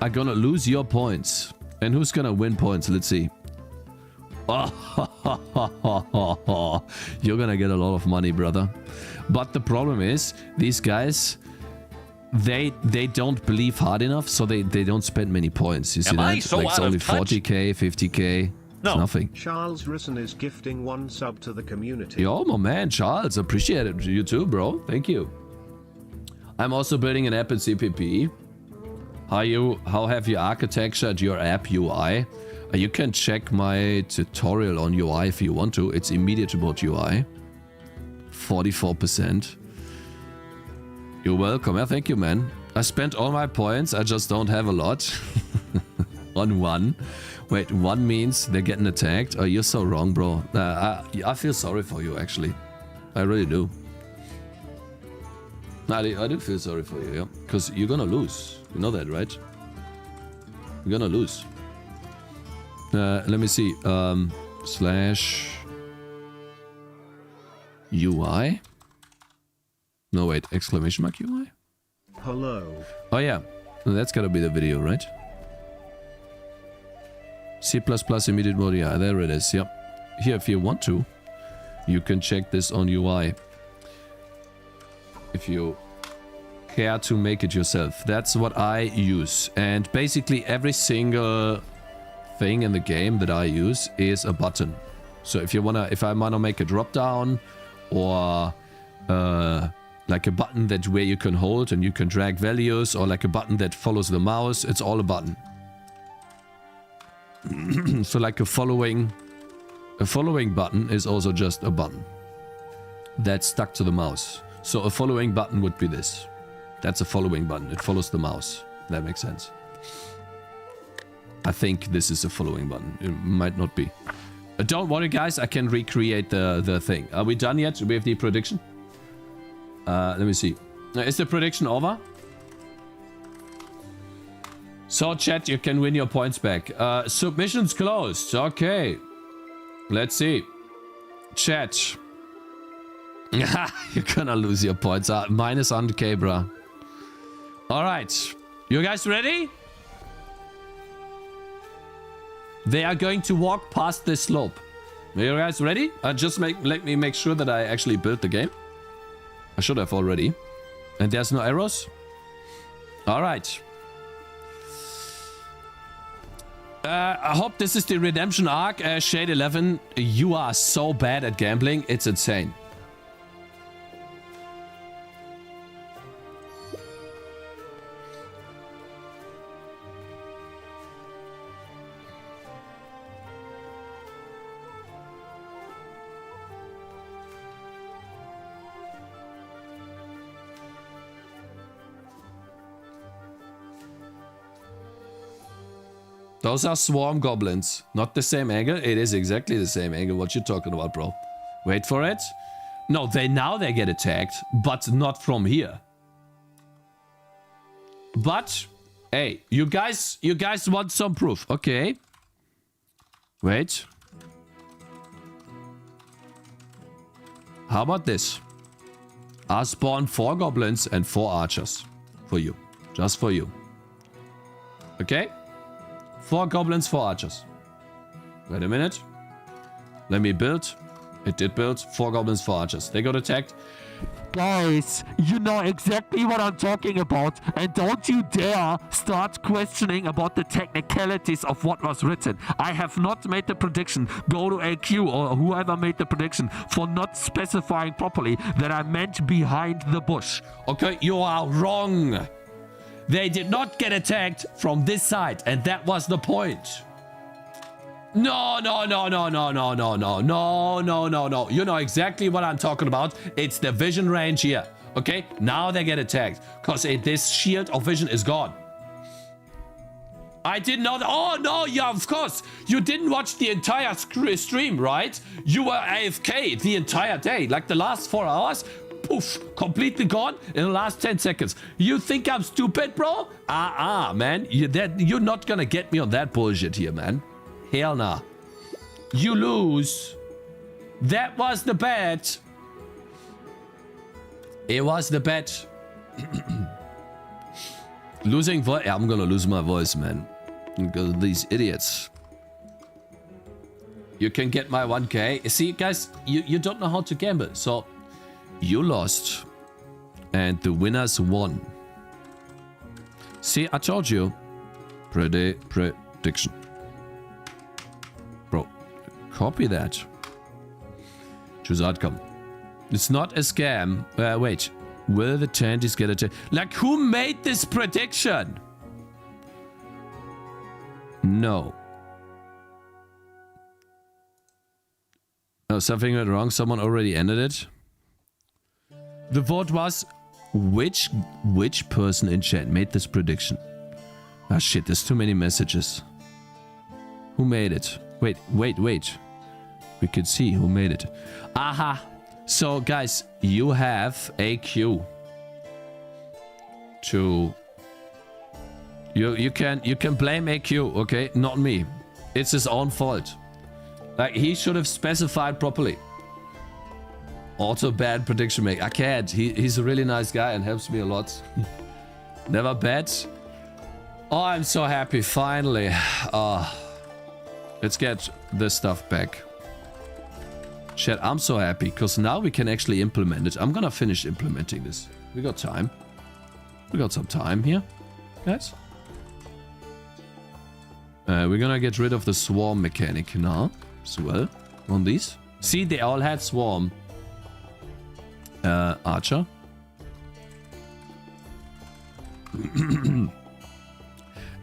are gonna lose your points. And who's gonna win points? Let's see. Oh, you're gonna get a lot of money, brother. But the problem is, these guys, they don't believe hard enough, so they don't spend many points. You see that? So like, it's only 40k, 50k. No. It's nothing. Charles Risson is gifting 1 sub to the community. Yo, my man, Charles. Appreciate it. You too, bro. Thank you. I'm also building an app in CPP. How have you architectured your app UI? You can check my tutorial on UI if you want to. It's immediatable UI. 44%. You're welcome. Yeah, thank you, man. I spent all my points. I just don't have a lot. On 1. Wait, 1 means they're getting attacked? Oh, you're so wrong, bro. I feel sorry for you, actually. I really do. I do feel sorry for you, yeah. Because you're gonna lose. You know that, right? You're gonna lose. Let me see. /UI? No, wait. Exclamation mark UI? Hello. Oh, yeah. That's gotta be the video, right? C++ immediate mode. Yeah, there it is. Yep. Here, if you want to, you can check this on UI. If you care to make it yourself. That's what I use. And basically every single thing in the game that I use is a button. So if I wanna make a drop down or like a button that where you can hold and you can drag values, or like a button that follows the mouse, it's all a button. So like a following button is also just a button that's stuck to the mouse. So a following button would be this. That's a following button. It follows the mouse. That makes sense. I think this is a following button. It might not be. Don't worry, guys. I can recreate the thing. Are we done yet with the prediction? Let me see. Is the prediction over? So, chat, you can win your points back. Submissions closed. Okay. Let's see. Chat. You're gonna lose your points. Minus 100k, bruh. Alright. You guys ready? They are going to walk past this slope. Are you guys ready? Let me make sure that I actually built the game. I should have already. And there's no arrows? Alright. I hope this is the redemption arc. Shade 11, you are so bad at gambling. It's insane. Those are swarm goblins. Not the same angle. It is exactly the same angle. What you talking about, bro? Wait for it. No, they get attacked, but not from here. But, hey, you guys want some proof. Okay. Wait. How about this? I'll spawn 4 goblins and 4 archers. For you. Just for you. Okay? 4 goblins, 4 archers. Wait a minute. Let me build. It did build. 4 goblins, 4 archers. They got attacked. Guys, you know exactly what I'm talking about, and don't you dare start questioning about the technicalities of what was written. I have not made the prediction. Go to AQ or whoever made the prediction for not specifying properly that I meant behind the bush. Okay, you are wrong. They did not get attacked from this side, and that was the point. No. You know exactly what I'm talking about. It's the vision range here. Okay, now they get attacked because this shield of vision is gone. I didn't know that. Oh, no, yeah, of course. You didn't watch the entire stream, right? You were AFK the entire day, like the last 4 hours. Poof, completely gone in the last 10 seconds. You think I'm stupid, bro? Man. You're not gonna get me on that bullshit here, man. Hell nah. You lose. That was the bet. It was the bet. Losing voice. I'm gonna lose my voice, man. Because of these idiots. You can get my 1k. See, guys, you don't know how to gamble. So, you lost. And the winners won. See, I told you. Prediction. Bro, copy that. Choose outcome. It's not a scam. Wait. Will the Tandies get attacked? Like, who made this prediction? No. Oh, something went wrong. Someone already ended it. The vote was, which person in chat made this prediction? Ah, shit, there's too many messages. Who made it? Wait. We could see who made it. Aha. So, guys, you have AQ to... You can blame AQ, okay? Not me. It's his own fault. Like, he should have specified properly. Also bad prediction maker. I can't. He's a really nice guy and helps me a lot. Never bet. Oh, I'm so happy. Finally. Let's get this stuff back. Chat, I'm so happy because now we can actually implement it. I'm gonna finish implementing this. We got time. We got some time here, guys. We're gonna get rid of the swarm mechanic now as well on these. See, they all had swarm. Archer.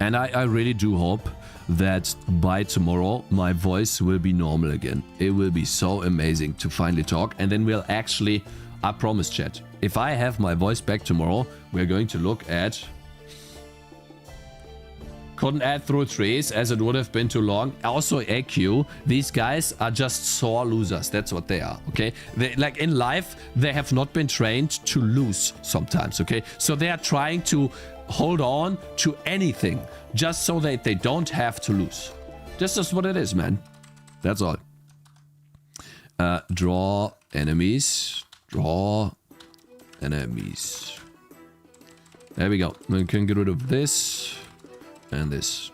And I really do hope that by tomorrow my voice will be normal again. It will be so amazing to finally talk, and then we'll actually, I promise, chat, if I have my voice back tomorrow, we're going to look at... Couldn't add through trees as it would have been too long. Also AQ, these guys are just sore losers. That's what they are, okay? They, like in life, they have not been trained to lose sometimes, okay? So they are trying to hold on to anything just so that they don't have to lose. This is what it is, man. That's all. Draw enemies. Draw enemies. There we go. We can get rid of this and this.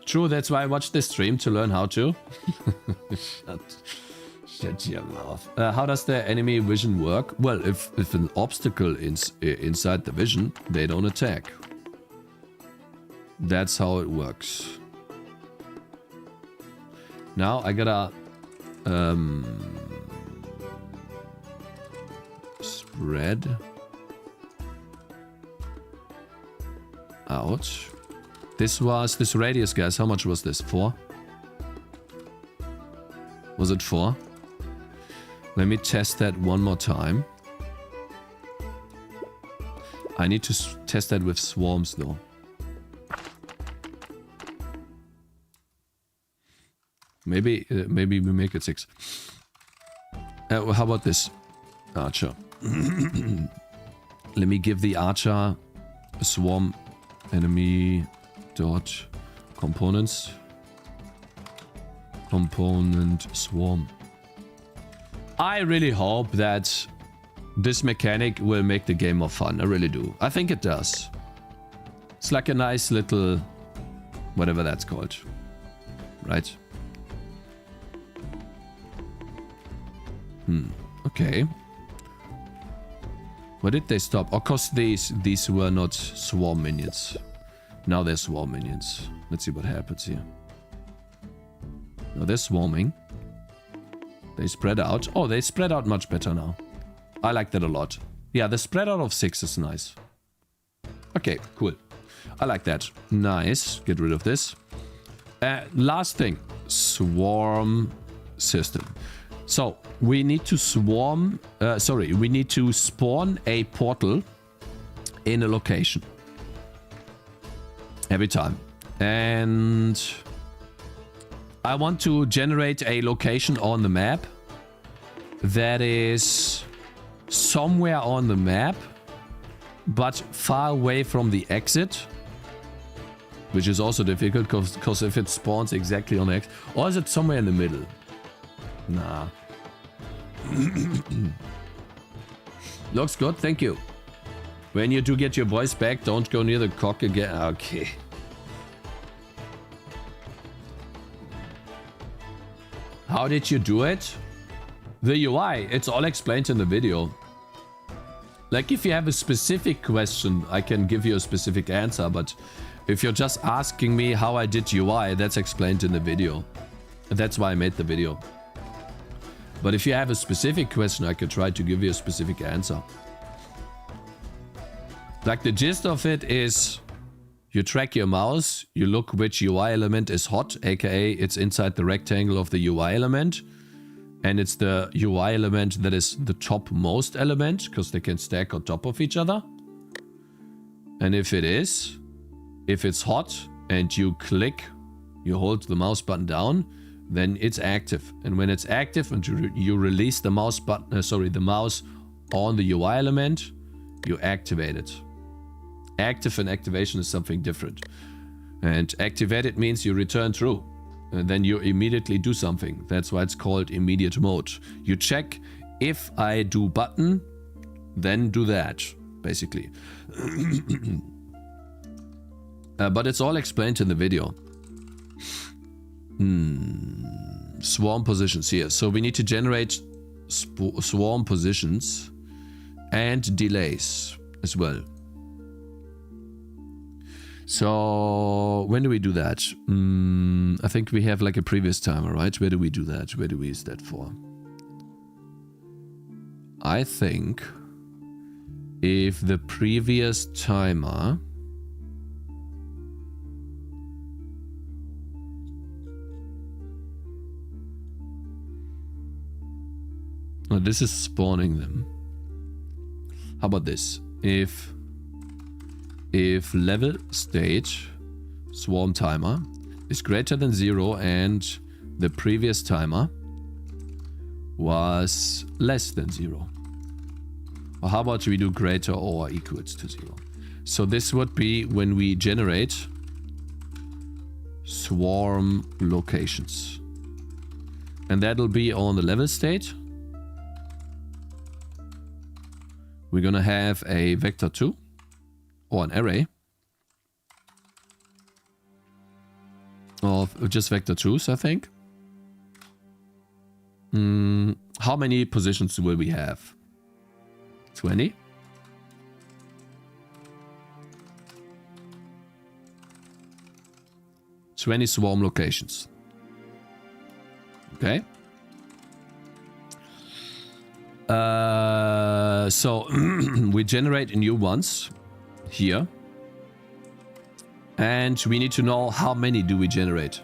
True, that's why I watched this stream, to learn how to. Shut your mouth. How does the enemy vision work? Well, if an obstacle is inside the vision, they don't attack. That's how it works. Now I gotta spread out. This radius, guys. How much was this? 4? Was it 4? Let me test that one more time. I need to test that with swarms though. Maybe we make it 6. How about this archer? Let me give the archer swarm enemy dot components component swarm. I really hope that this mechanic will make the game more fun. I really do. I think it does. It's like a nice little whatever that's called, right? Okay. Where did they stop? Of course, these were not swarm minions. Now they're swarm minions. Let's see what happens here. Now they're swarming. They spread out. Oh, they spread out much better now. I like that a lot. Yeah, the spread out of 6 is nice. Okay, cool. I like that. Nice. Get rid of this. Last thing. Swarm system. So, we need to swarm... we need to spawn a portal in a location. Every time. And... I want to generate a location on the map that is somewhere on the map, but far away from the exit, which is also difficult because if it spawns exactly on the exit, or is it somewhere in the middle? Nah. Looks good, thank you. When you do get your voice back, don't go near the cock again. Okay. How did you do it? The UI, it's all explained in the video. Like, if you have a specific question, I can give you a specific answer, but if you're just asking me how I did UI, that's explained in the video. And that's why I made the video. But if you have a specific question, I could try to give you a specific answer. Like, the gist of it is, you track your mouse, you look which UI element is hot, aka it's inside the rectangle of the UI element. And it's the UI element that is the topmost element, because they can stack on top of each other. And if it's hot and you click, you hold the mouse button down, then it's active. And when it's active and you release the mouse button, the mouse on the UI element, you activate it. Active and activation is something different. And activated means you return true. And then you immediately do something. That's why it's called immediate mode. You check, if I do button, then do that, basically. But it's all explained in the video. Swarm positions here. So we need to generate swarm positions and delays as well. So, when do we do that? I think we have like a previous timer, right? Where do we do that? Where do we use that for? I think if the previous timer... Oh, this is spawning them. How about this? If level state swarm timer is greater than 0 and the previous timer was less than 0. Or how about we do greater or equals to 0? So this would be when we generate swarm locations. And that'll be on the level state. We're gonna have a vector 2. Or an array of just vector 2s, I think. How many positions will we have? 20? Swarm locations. Okay. So we generate new ones here. And we need to know how many do we generate.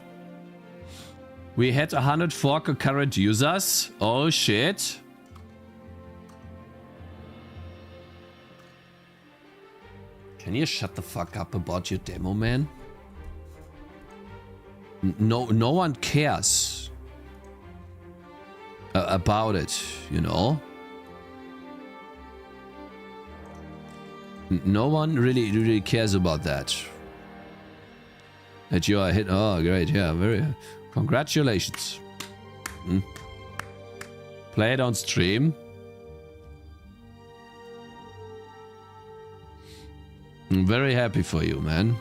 We had 104 concurrent users. Oh shit. Can you shut the fuck up about your demo, man? No one cares about it, you know? No one really cares about that. That you are hit. Oh, great. Yeah, very. Congratulations. Play it on stream. I'm very happy for you, man.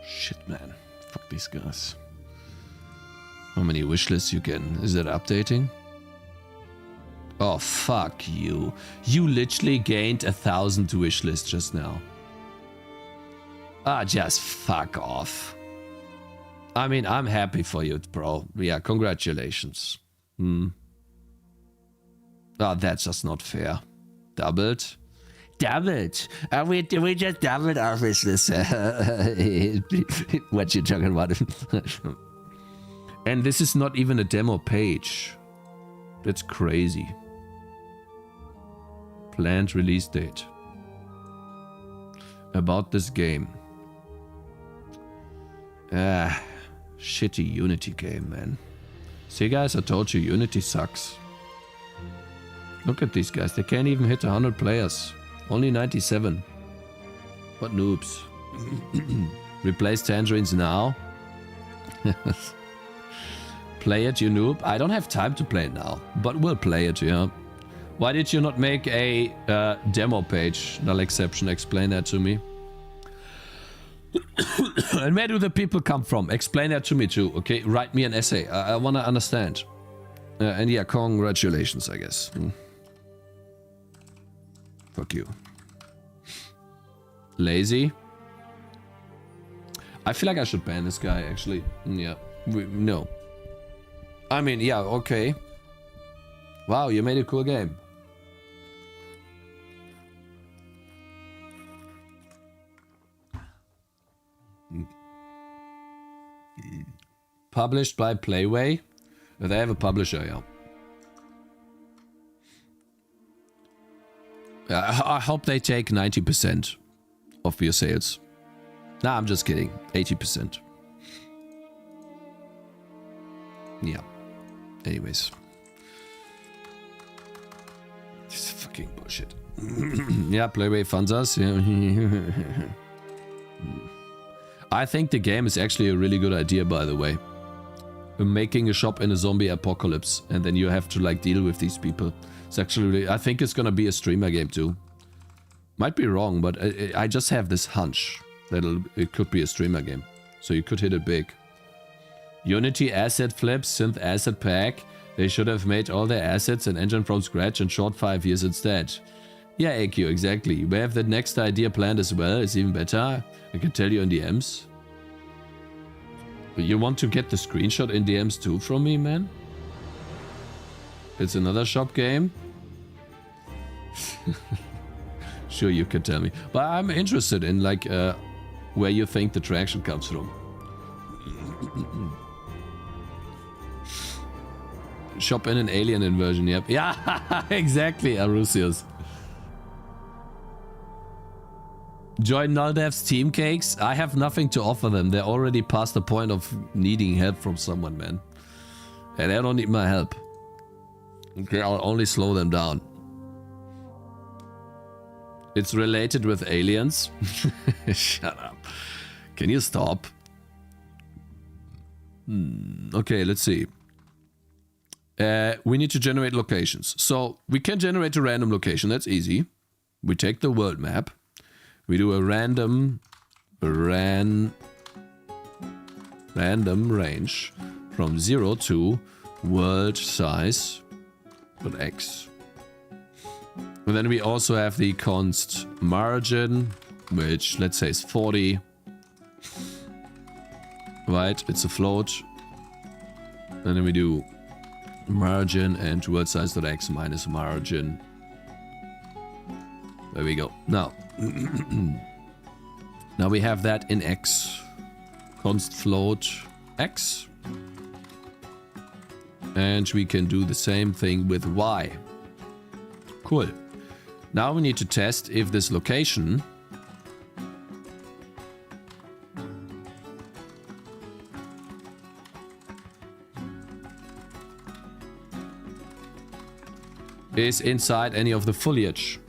Shit, man. Fuck these guys. How many wishlists you getting? Is that updating? Oh, fuck you. You literally gained 1,000 wishlists just now. Ah, just fuck off. I mean, I'm happy for you, bro. Yeah, congratulations. Oh, that's just not fair. Doubled? Doubled? We just doubled our wishlist. What you talking about? And this is not even a demo page. That's crazy. Planned release date. About this game. Shitty Unity game, man. See, guys, I told you, Unity sucks. Look at these guys. They can't even hit 100 players. Only 97. What noobs. Replace Tangerines now. Play it, you noob. I don't have time to play it now, but we'll play it, yeah. Why did you not make a demo page? Null exception, explain that to me. And where do the people come from? Explain that to me too, okay? Write me an essay. I want to understand. And yeah, congratulations, I guess. Fuck you. Lazy. I feel like I should ban this guy, actually. Yeah. No. I mean, yeah, okay. Wow, you made a cool game. Published by Playway. They have a publisher, yeah. I hope they take 90% of your sales. Nah, I'm just kidding. 80%. Yeah. Anyways. This is fucking bullshit. Yeah, Playway funds us. Yeah. I think the game is actually a really good idea, by the way. Making a shop in a zombie apocalypse, and then you have to like deal with these people. It's actually really, I think it's gonna be a streamer game too. Might be wrong, but I just have this hunch that it could be a streamer game. So you could hit it big. Unity asset flips, synth asset pack. They should have made all their assets and engine from scratch in short 5 years instead. Yeah, AQ, exactly. We have that next idea planned as well. It's even better. I can tell you in DMs. You want to get the screenshot in DMs too from me, man? It's another shop game? Sure, you can tell me. But I'm interested in, like, where you think the traction comes from. Shop in an alien inversion, yep. Yeah, exactly, Arusius. Join Nuldev's team, Cakes. I have nothing to offer them. They're already past the point of needing help from someone, man. And they don't need my help. Okay, I'll only slow them down. It's related with aliens. Shut up. Can you stop? Okay, let's see. We need to generate locations. So we can generate a random location. That's easy. We take the world map. We do a random range from 0 to world size .x. And then we also have the const margin, which let's say is 40. Right, it's a float. And then we do margin and world size.x minus margin. There we go. Now, now we have that in x. Const float x. And we can do the same thing with y. Cool. Now we need to test if this location is inside any of the foliage.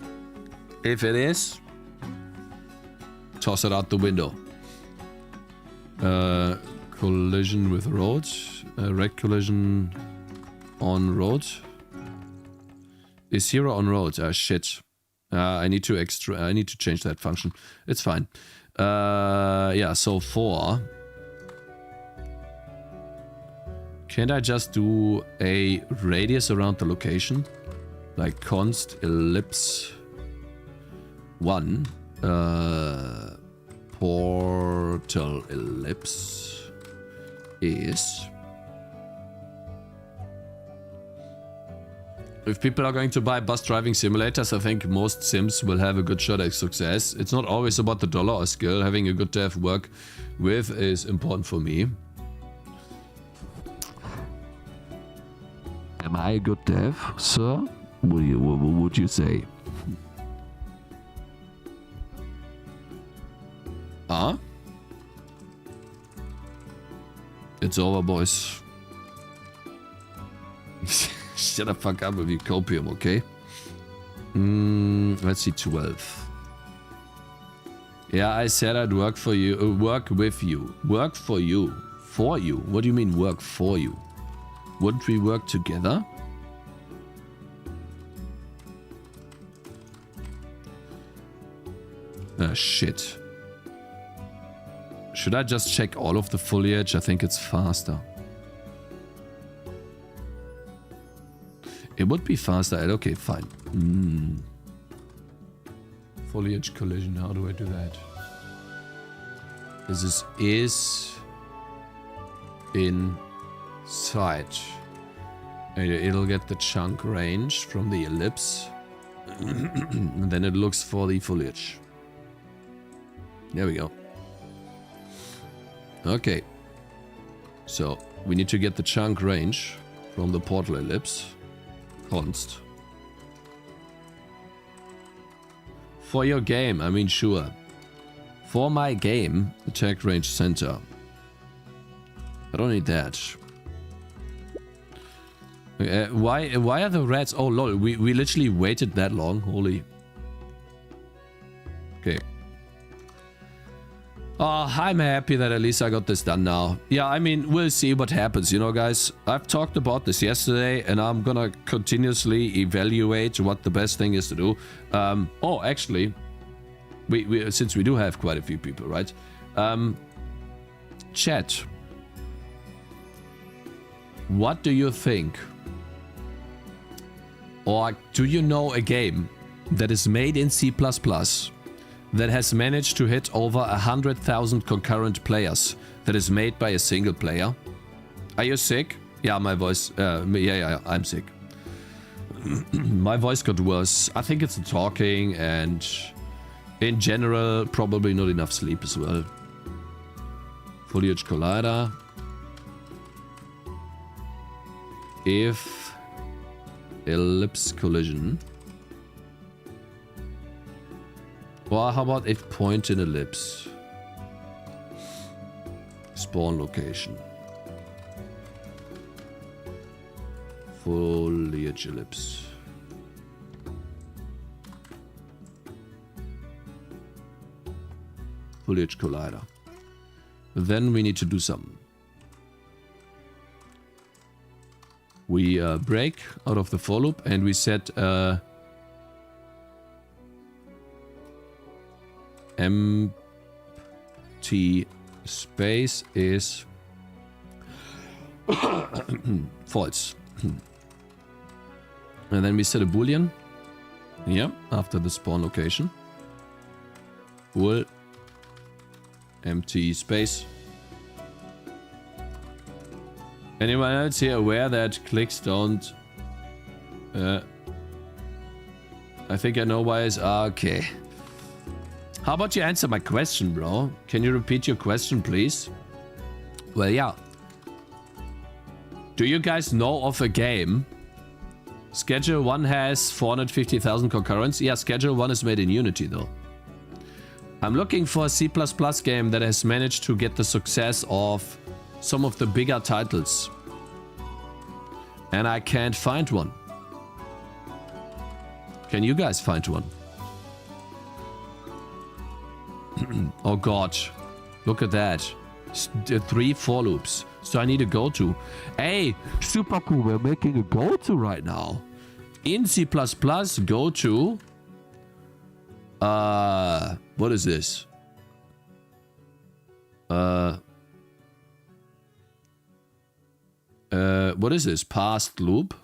If it is, toss it out the window. Collision with road. Red collision on road. Is 0 on road? Ah, shit. I need to change that function. It's fine. Yeah, so 4. Can't I just do a radius around the location? Like const ellipse 1. Portal ellipse is... If people are going to buy bus driving simulators, I think most sims will have a good shot at success. It's not always about the dollar or skill. Having a good dev work with is important for me. Am I a good dev, sir? What would you say? Ah? It's over, boys. Shut the fuck up with your copium, okay? Let's see, 12. Yeah, I said I'd work for you, work with you. Work for you. For you? What do you mean work for you? Wouldn't we work together? Ah, shit. Should I just check all of the foliage? I think it's faster. It would be faster. Okay, fine. Foliage collision. How do I do that? This is inside. It'll get the chunk range from the ellipse. And then it looks for the foliage. There we go. Okay. So we need to get the chunk range from the portal ellipse. Const. For your game, I mean sure. For my game, attack range center. I don't need that. Why are the rats? Oh lol, we literally waited that long. Holy. Okay. Oh, I'm happy that at least I got this done now. Yeah, I mean, we'll see what happens, you know, guys. I've talked about this yesterday, and I'm gonna continuously evaluate what the best thing is to do. Oh, actually, we since we do have quite a few people, right? Chat. What do you think? Or do you know a game that is made in C++ that has managed to hit over 100,000 concurrent players, that is made by a single player? Are you sick? Yeah, my voice... yeah, I'm sick. My voice got worse. I think it's the talking and in general probably not enough sleep as well. Foliage Collider. If ellipse collision... Or how about if point in ellipse? Spawn location. Foliage ellipse. Foliage collider. Then we need to do something. We break out of the for loop and we set empty space is false. And then we set a boolean. Yeah, after the spawn location. Bool empty space. Anyone else here aware that clicks don't... I think I know why it's... Okay. How about you answer my question, bro? Can you repeat your question, please? Well, yeah. Do you guys know of a game? Schedule 1 has 450,000 concurrents. Yeah, Schedule 1 is made in Unity, though. I'm looking for a C++ game that has managed to get the success of some of the bigger titles. And I can't find one. Can you guys find one? Oh god. Look at that. 3 for loops. So I need a go-to. Hey, super cool. We're making a go-to right now. In C++, go-to. What is this? What is this? Past loop?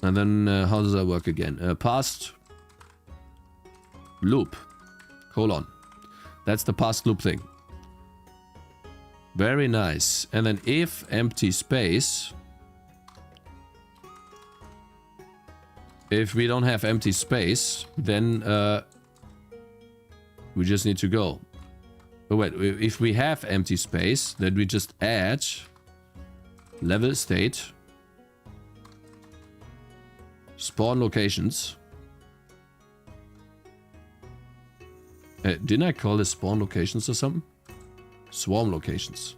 And then how does that work again? Past loop. Colon. That's the past loop thing. Very nice. And then if empty space. If we don't have empty space, then we just need to go. Oh wait, if we have empty space, then we just add level state, spawn locations. Didn't I call this spawn locations or something? Swarm locations.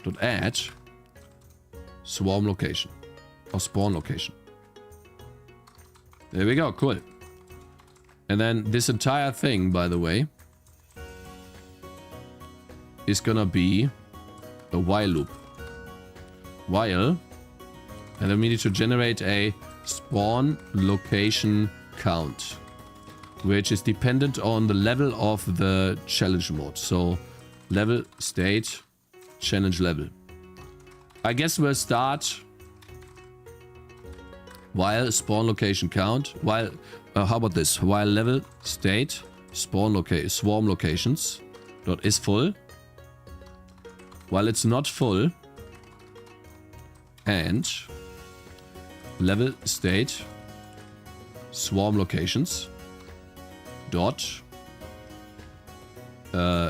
Dot add swarm location or spawn location. There we go, cool. And then this entire thing, by the way, is gonna be a while loop. While, and then we need to generate a spawn location count, which is dependent on the level of the challenge mode. So level state challenge level. I guess we'll start while spawn location count. While how about this? While level state swarm locations dot is full. While it's not full, and level state swarm locations dot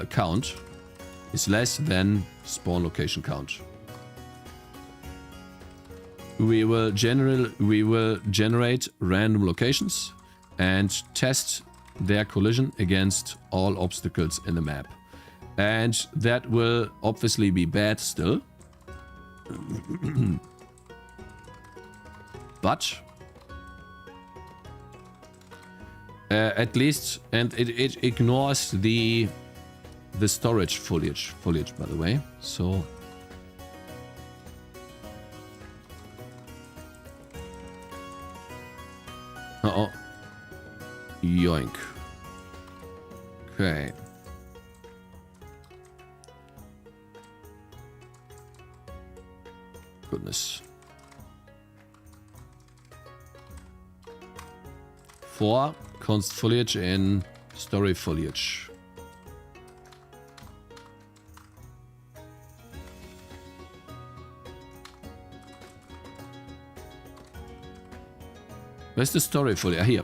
count is less than spawn location count. We will generate random locations and test their collision against all obstacles in the map. And that will obviously be bad still. But at least, and it ignores the storage foliage by the way. So uh-oh. Yoink. Okay. Goodness. 4 const foliage in story foliage. Where's the story foliage? Here.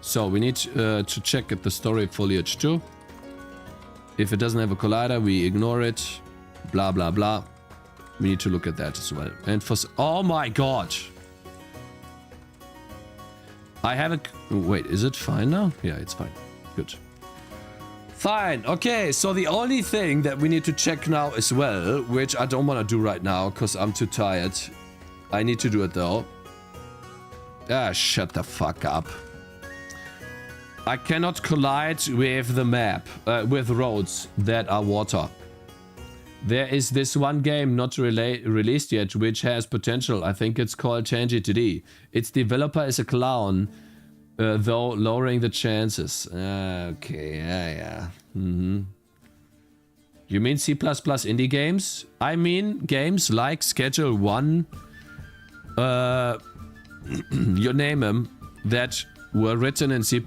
So we need to check at the story foliage too. If it doesn't have a collider, we ignore it. Blah, blah, blah. We need to look at that as well. And for... Oh my god! I have a... Wait, is it fine now? Yeah, it's fine. Good. Fine. Okay, so the only thing that we need to check now as well, which I don't want to do right now because I'm too tired. I need to do it though. Ah, shut the fuck up. I cannot collide with the map, with roads that are water. There is this one game not released yet, which has potential. I think it's called Tangy TD. Its developer is a clown, though lowering the chances. Okay, yeah. You mean C++ indie games? I mean games like Schedule 1, you name them, that were written in C++,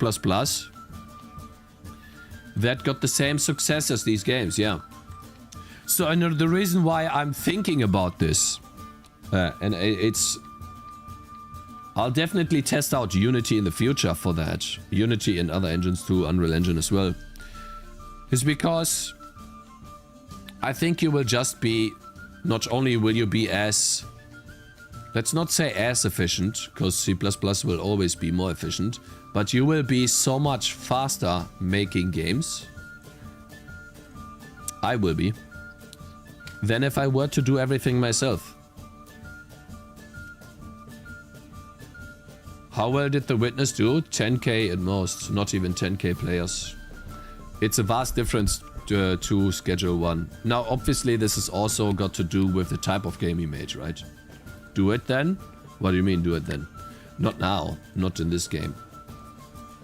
that got the same success as these games, yeah. So, and the reason why I'm thinking about this, and it's... I'll definitely test out Unity in the future for that. Unity and other engines too, Unreal Engine as well. Is because I think you will just be... Not only will you be as... Let's not say as efficient, because C++ will always be more efficient, but you will be so much faster making games. I will be. than if I were to do everything myself. How well did The Witness do? 10k at most, not even 10k players. It's a vast difference to Schedule 1. Now, obviously, this has also got to do with the type of game he made, right? Do it then? What do you mean, do it then? Not now. Not in this game.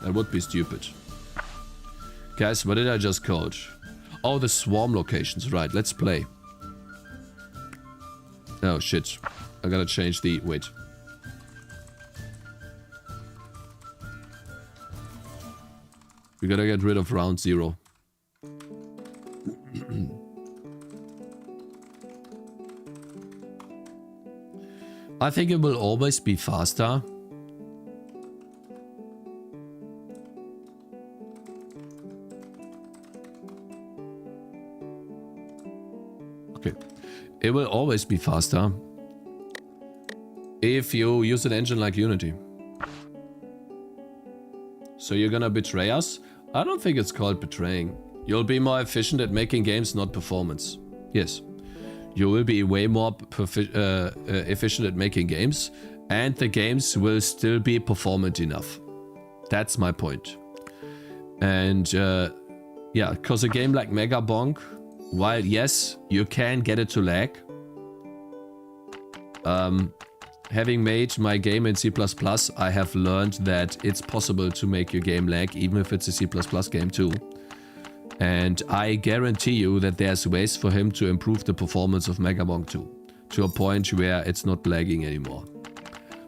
That would be stupid. Guys, what did I just code? Oh, the swarm locations. Right, let's play. Oh, shit. I gotta change the... Wait. We gotta get rid of round 0. I think it will always be faster. Okay. It will always be faster if you use an engine like Unity. So you're gonna betray us? I don't think it's called betraying. You'll be more efficient at making games, not performance. Yes. You will be way more efficient at making games, and the games will still be performant enough. That's my point. And yeah, because a game like Megabonk, while yes, you can get it to lag, having made my game in C++, I have learned that it's possible to make your game lag, even if it's a C++ game too. And I guarantee you that there's ways for him to improve the performance of Megabonk 2 to a point where it's not lagging anymore.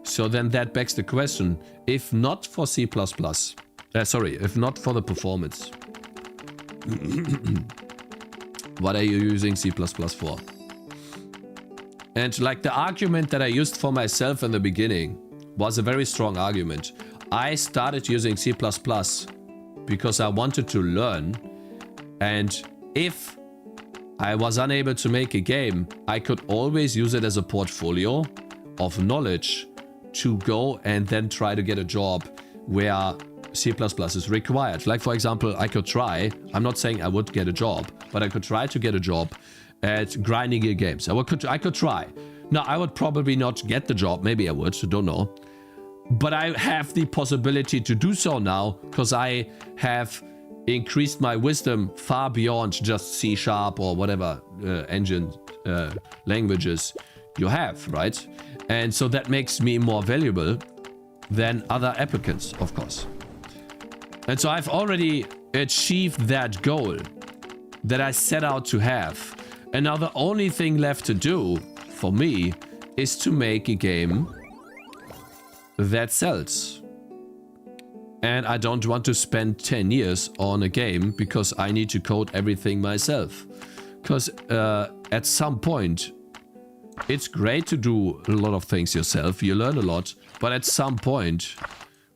So then that begs the question, if not for C++, if not for the performance, what are you using C++ for? And like the argument that I used for myself in the beginning was a very strong argument. I started using C++ because I wanted to learn. And if I was unable to make a game, I could always use it as a portfolio of knowledge to go and then try to get a job where C++ is required. Like, for example, I could try, I'm not saying I would get a job, but I could try to get a job at grinding your games. I could try. Now, I would probably not get the job. Maybe I would, so don't know. But I have the possibility to do so now because I have increased my wisdom far beyond just C# or whatever engine languages you have, right? And so that makes me more valuable than other applicants, of course. And so I've already achieved that goal that I set out to have. And now the only thing left to do for me is to make a game that sells. And I don't want to spend 10 years on a game because I need to code everything myself. Because at some point, it's great to do a lot of things yourself. You learn a lot. But at some point,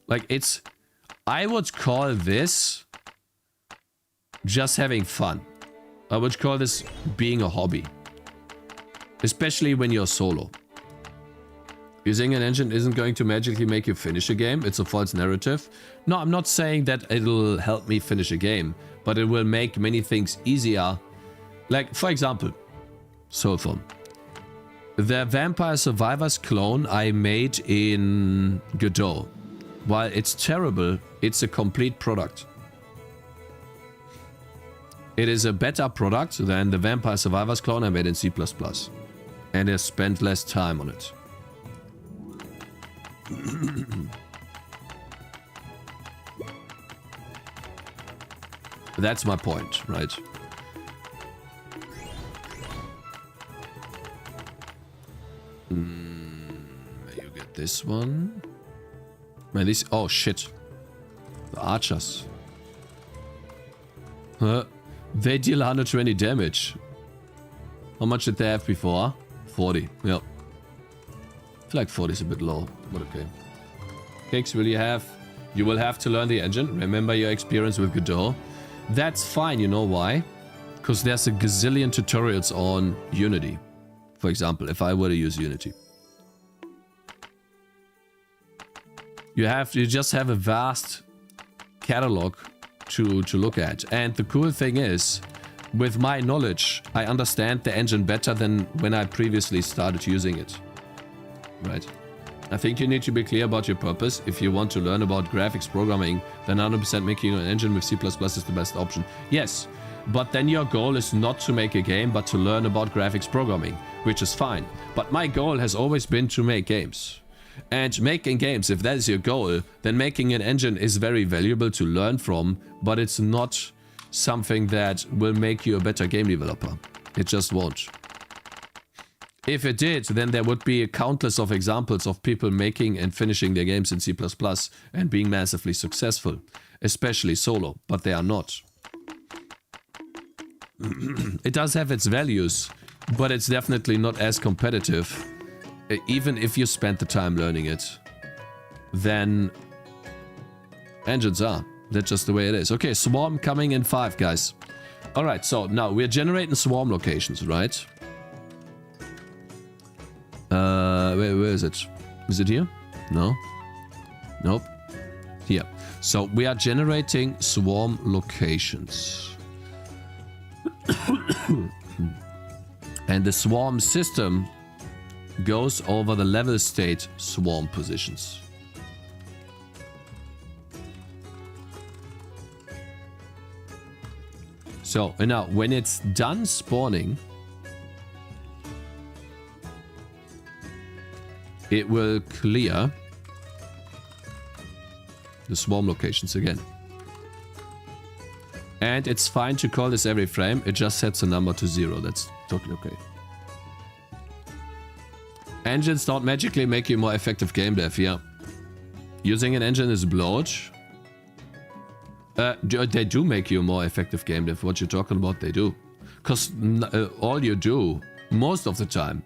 like I would call this just having fun. I would call this being a hobby. Especially when you're solo. Using an engine isn't going to magically make you finish a game. It's a false narrative. No, I'm not saying that it'll help me finish a game, but it will make many things easier. Like, for example, Soulform. The Vampire Survivors clone I made in Godot. While it's terrible, it's a complete product. It is a better product than the Vampire Survivors clone I made in C++. And I spent less time on it. That's my point, right? You get this one. Man, this... Oh, shit. The archers. They deal 120 damage. How much did they have before? 40. Yep. I feel like 40 is a bit low, but okay. Cakez, you will have to learn the engine. Remember your experience with Godot. That's fine, you know why? Because there's a gazillion tutorials on Unity. For example, if I were to use Unity. You just have a vast catalog to look at. And the cool thing is, with my knowledge, I understand the engine better than when I previously started using it. Right. I think you need to be clear about your purpose. If you want to learn about graphics programming, then 100% making an engine with C++ is the best option. Yes, but then your goal is not to make a game, but to learn about graphics programming, which is fine. But my goal has always been to make games. And making games, if that is your goal, then making an engine is very valuable to learn from, but it's not something that will make you a better game developer. It just won't. If it did, then there would be countless of examples of people making and finishing their games in C++ and being massively successful, especially solo, but they are not. It does have its values, but it's definitely not as competitive. Even if you spend the time learning it, then engines are. That's just the way it is. Okay, swarm coming in 5, guys. Alright, so now we're generating swarm locations, right? Where is it? Is it here? No? Nope. Here. So we are generating swarm locations. And the swarm system goes over the level state swarm positions. So, and now when it's done spawning, it will clear the swarm locations again. And it's fine to call this every frame, it just sets a number to 0, that's totally okay. Engines don't magically make you more effective game dev, yeah. Using an engine is bloat. They do make you more effective game dev, what you're talking about, they do. Because all you do, most of the time,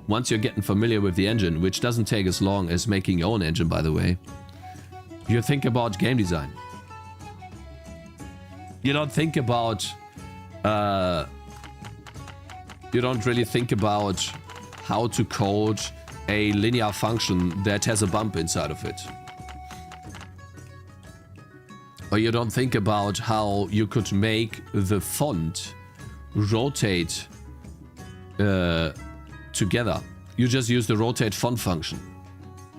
once you're getting familiar with the engine, which doesn't take as long as making your own engine, by the way, you think about game design. You don't think about... you don't really think about how to code a linear function that has a bump inside of it. Or you don't think about how you could make the font rotate together. You just use the rotate font function.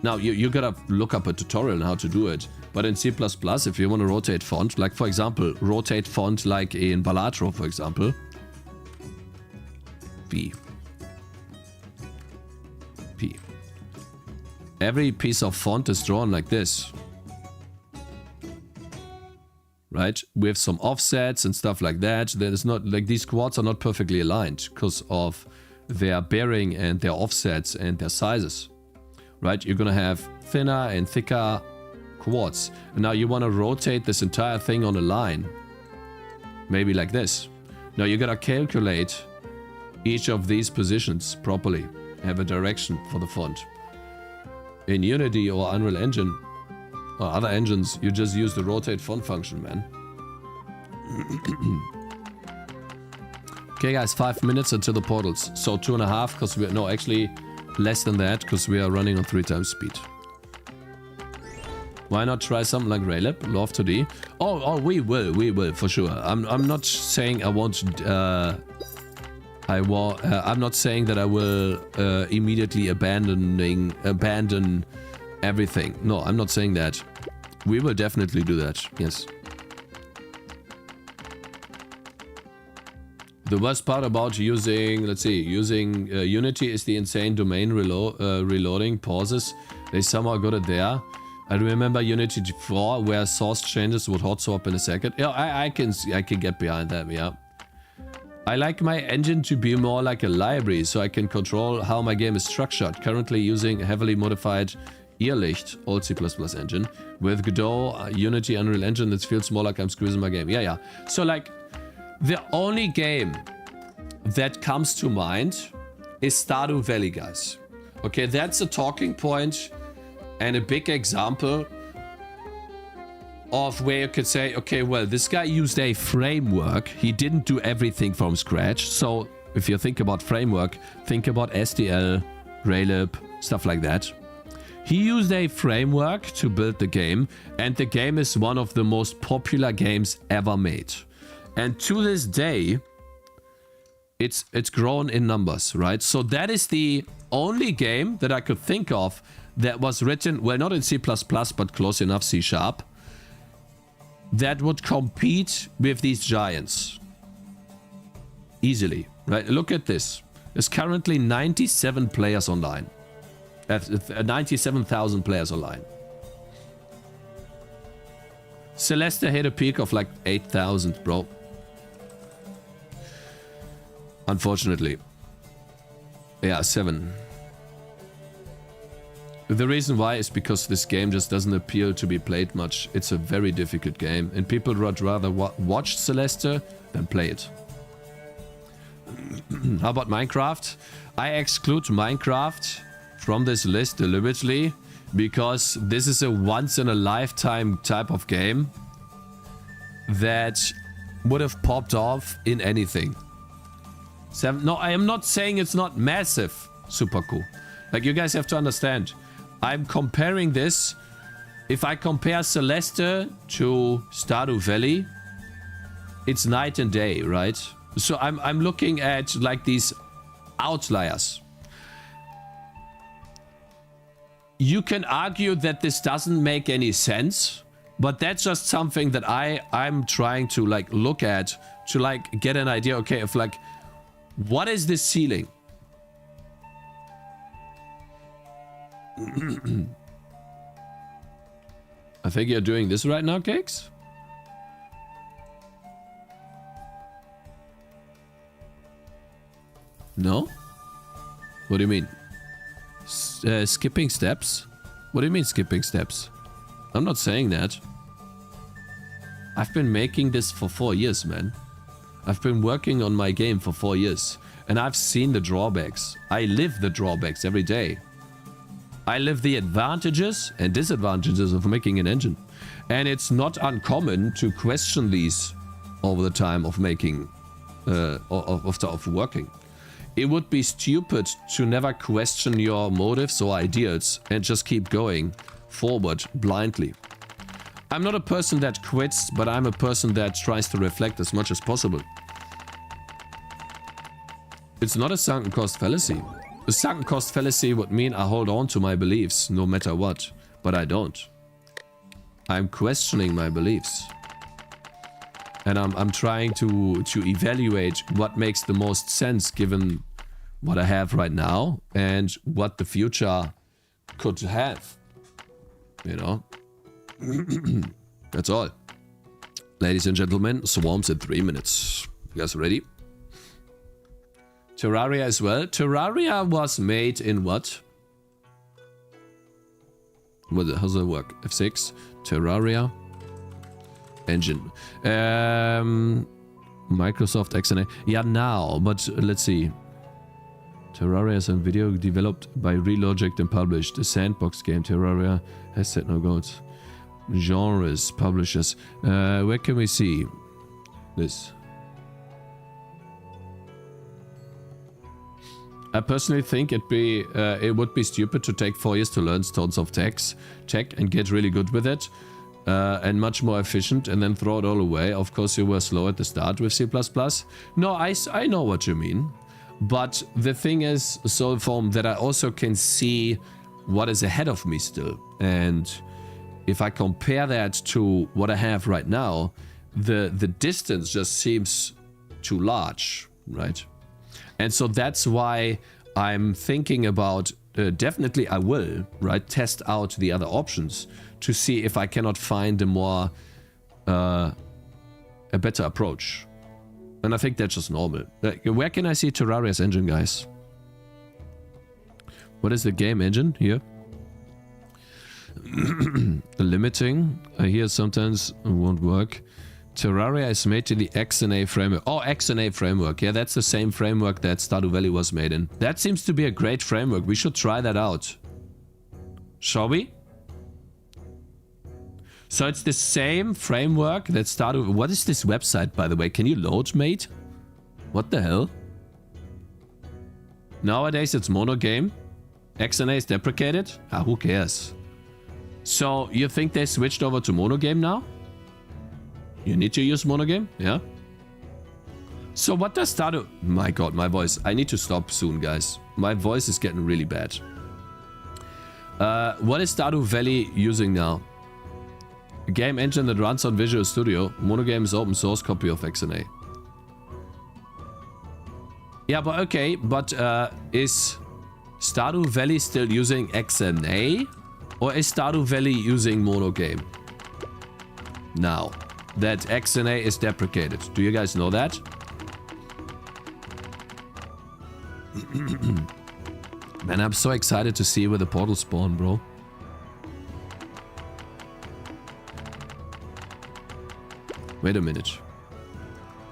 Now, you gotta look up a tutorial on how to do it. But in C++, if you want to rotate font, like for example, rotate font like in Balatro, for example. V. P. Every piece of font is drawn like this. Right? With some offsets and stuff like that. There's not, like, these quads are not perfectly aligned because of their bearing and their offsets and their sizes. Right? You're gonna have thinner and thicker quads. And now you want to rotate this entire thing on a line. Maybe like this. Now you gotta calculate each of these positions properly. Have a direction for the font. In Unity or Unreal Engine or other engines, you just use the rotate font function, man. Okay guys, 5 minutes until the portals. So 2.5 because we're... No, actually less than that because we are running on 3 times speed. Why not try something like Raylab? Love 2D. Oh, we will, for sure. I'm not saying I won't... I'm not saying that I will immediately abandon everything. No, I'm not saying that. We will definitely do that, yes. The worst part about using, let's see, using Unity is the insane domain reloading pauses. They somehow got it there. I remember Unity 4 where source changes would hot swap in a second. Yeah, I can get behind that, yeah. I like my engine to be more like a library, so I can control how my game is structured. Currently using a heavily modified Irrlicht, old C++ engine, with Godot, Unity, Unreal Engine, that feels more like I'm squeezing my game. Yeah. So like, the only game that comes to mind is Stardew Valley, guys. Okay, that's a talking point and a big example of where you could say, okay, well, this guy used a framework. He didn't do everything from scratch. So if you think about framework, think about SDL, Raylib, stuff like that. He used a framework to build the game, and the game is one of the most popular games ever made. And to this day, it's grown in numbers, right? So that is the only game that I could think of that was written, well, not in C++, but close enough, C#, that would compete with these giants. Easily, right? Look at this. There's currently 97 players online. 97,000 players online. Celeste hit a peak of like 8,000, bro. Unfortunately. Yeah, 7. The reason why is because this game just doesn't appeal to be played much. It's a very difficult game, and people would rather watch Celeste than play it. How about Minecraft? I exclude Minecraft from this list deliberately because this is a once-in-a-lifetime type of game that would have popped off in anything. No, I am not saying it's not massive, super cool. Like, you guys have to understand. I'm comparing this. If I compare Celeste to Stardew Valley, it's night and day, right? So I'm looking at like these outliers. You can argue that this doesn't make any sense, but that's just something that I'm trying to like look at to like get an idea, okay, of like, what is this ceiling? I think you're doing this right now, Cakez? No? What do you mean? Skipping steps? What do you mean skipping steps? I'm not saying that. I've been making this for 4 years, man. I've been working on my game for 4 years. And I've seen the drawbacks. I live the drawbacks every day. I live the advantages and disadvantages of making an engine. And it's not uncommon to question these over the time of making, of working. It would be stupid to never question your motives or ideals and just keep going forward blindly. I'm not a person that quits, but I'm a person that tries to reflect as much as possible. It's not a sunken cost fallacy. A sunken cost fallacy would mean I hold on to my beliefs no matter what, but I don't. I'm questioning my beliefs. And I'm trying to evaluate what makes the most sense given what I have right now and what the future could have. You know? That's all. Ladies and gentlemen, Swarms in 3 minutes. You guys ready? Terraria as well. Terraria was made in what? How's that work? F6. Terraria. Engine. Microsoft XNA. Yeah, now, but let's see. Terraria is a video developed by Relogic and published. The sandbox game Terraria has set no goals. Genres, publishers. Where can we see this? I personally think it would be stupid to take 4 years to learn tons of tech and get really good with it. And much more efficient and then throw it all away. Of course you were slow at the start with C++. No, I know what you mean. But the thing is, Soulform, that I also can see what is ahead of me still. And if I compare that to what I have right now, the distance just seems too large, right? And so that's why I'm thinking about, definitely I will, right, test out the other options to see if I cannot find a more, a better approach. And I think that's just normal. Where can I see Terraria's engine, guys? What is the game engine here? Limiting. I hear sometimes it won't work. Terraria is made in the XNA framework. Oh, XNA framework. Yeah, that's the same framework that Stardew Valley was made in. That seems to be a great framework. We should try that out. Shall we? So it's the same framework that Stardew... What is this website, by the way? Can you load, mate? What the hell? Nowadays it's monogame. XNA is deprecated? Ah, who cares? So you think they switched over to monogame now? You need to use monogame? Yeah? So what does Stardew... My god, my voice. I need to stop soon, guys. My voice is getting really bad. What is Stardew Valley using now? A game engine that runs on Visual Studio. Monogame is open source copy of XNA. Yeah, but okay, but is Stardew Valley still using XNA? Or is Stardew Valley using Monogame? Now, that XNA is deprecated. Do you guys know that? Man, I'm so excited to see where the portals spawn, bro. Wait a minute.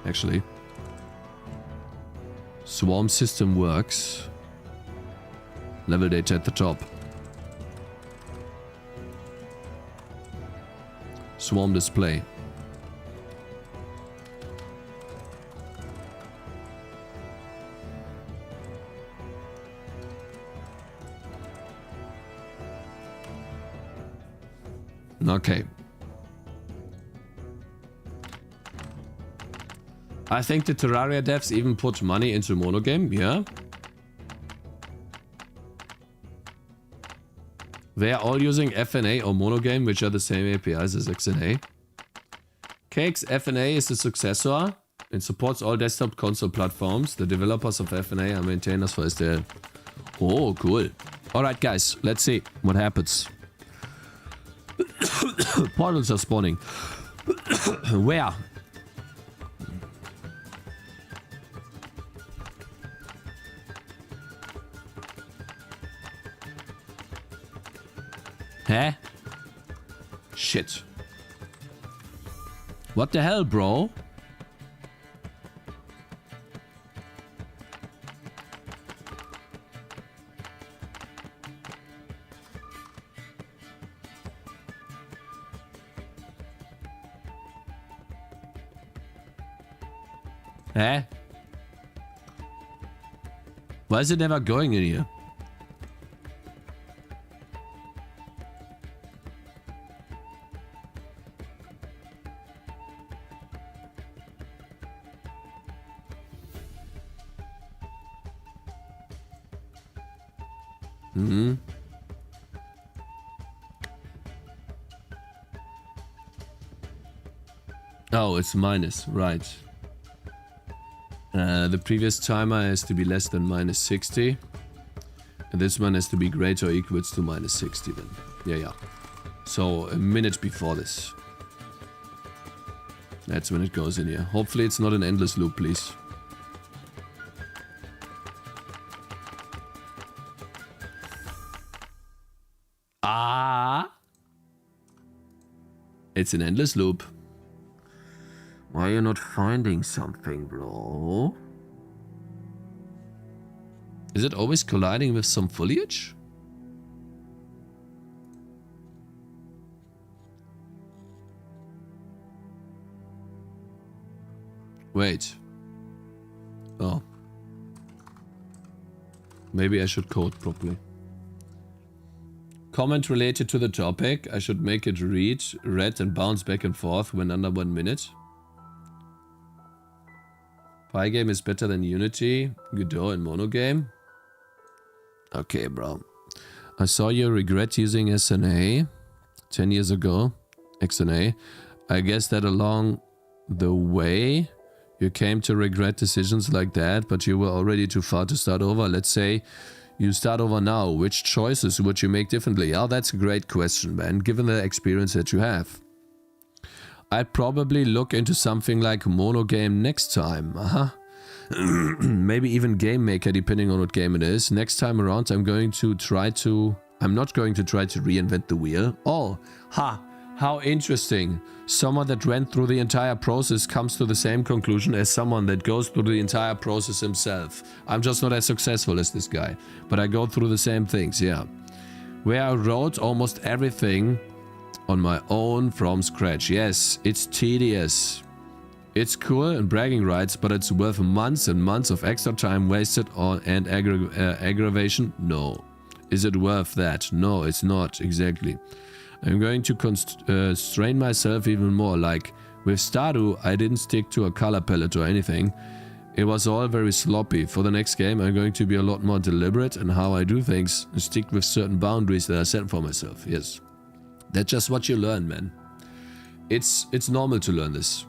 Actually. Swarm system works. Level data at the top. Swarm display. Okay. I think the Terraria devs even put money into Monogame, yeah. They are all using FNA or Monogame, which are the same APIs as XNA. Cakez FNA is the successor. It supports all desktop console platforms. The developers of FNA are maintainers for SDL. Oh, cool. Alright guys, let's see what happens. Portals are spawning. Where? Huh? Shit. What the hell, bro? Eh? Why is it never going in here? Mm-hmm. Oh, it's minus, right. The previous timer has to be less than minus 60. And this one has to be greater or equals to minus 60 then. Yeah. So a minute before this. That's when it goes in here. Hopefully it's not an endless loop, please. Ah! It's an endless loop. Why are you not finding something, bro? Is it always colliding with some foliage? Wait. Oh. Maybe I should code properly. Comment related to the topic. I should make it read and bounce back and forth when under 1 minute. Pygame is better than Unity, Godot and Monogame. Okay, bro. I saw you regret using SNA 10 years ago. XNA. I guess that along the way you came to regret decisions like that, but you were already too far to start over. Let's say you start over now. Which choices would you make differently? Oh, that's a great question, man, given the experience that you have. I'd probably look into something like Monogame next time. Maybe even Game Maker, depending on what game it is. Next time around, I'm not going to try to reinvent the wheel. Oh, how interesting. Someone that went through the entire process comes to the same conclusion as someone that goes through the entire process himself. I'm just not as successful as this guy, but I go through the same things, yeah. Where I wrote almost everything on my own from scratch. Yes, it's tedious. It's cool and bragging rights, but it's worth months and months of extra time wasted on and aggravation? No. Is it worth that? No, it's not, exactly. I'm going to constrain myself even more. Like with Stardew, I didn't stick to a color palette or anything. It was all very sloppy. For the next game, I'm going to be a lot more deliberate in how I do things and stick with certain boundaries that I set for myself. Yes. That's just what you learn, man. It's normal to learn this.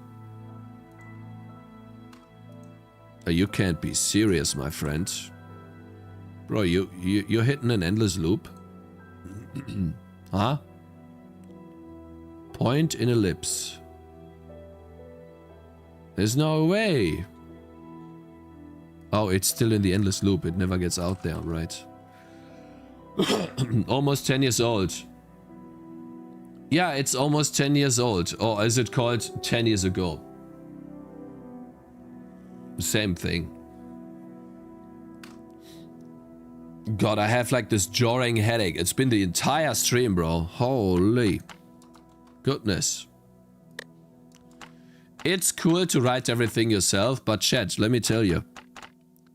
You can't be serious, my friend. Bro, you're hitting an endless loop. Huh? Point in ellipse. There's no way. Oh, it's still in the endless loop. It never gets out there, right? Almost 10 years old. Yeah, it's almost 10 years old. Or is it called 10 years ago? Same thing. God, I have like this jarring headache. It's been the entire stream, bro. Holy goodness. It's cool to write everything yourself, but chat, let me tell you.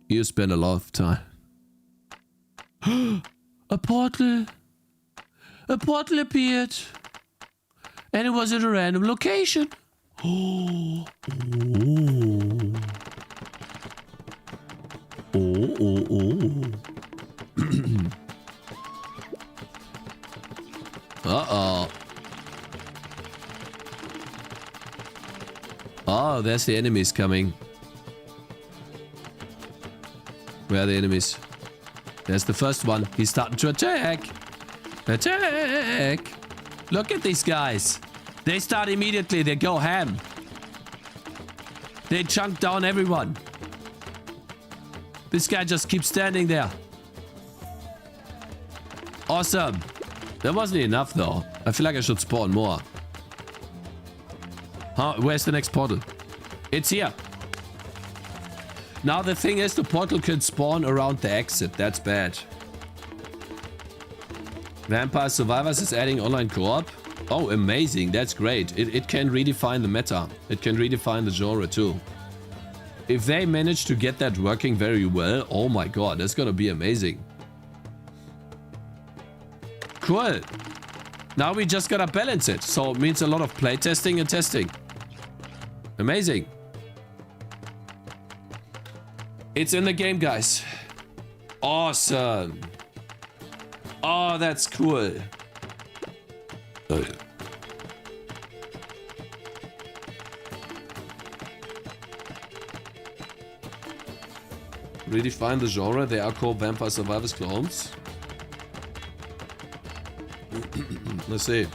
You spend a lot of time. A portal. A portal appeared. And it was at a random location. Oh. Uh-oh. Oh, there's the enemies coming. Where are the enemies? There's the first one. He's starting to attack. Attack! Look at these guys. They start immediately. They go ham. They chunk down everyone. This guy just keeps standing there. Awesome. That wasn't enough though. I feel like I should spawn more. Huh? Where's the next portal? It's here. Now the thing is, the portal can spawn around the exit. That's bad. Vampire Survivors is adding online co-op. Oh, amazing. That's great. It can redefine the meta. It can redefine the genre too. If they manage to get that working very well, oh my god, that's gonna be amazing. Cool. Now we just gotta balance it. So it means a lot of playtesting and testing. Amazing. It's in the game, guys. Awesome. Oh, that's cool. Oh, yeah. Redefine the genre. They are called Vampire Survivors clones. Let's see.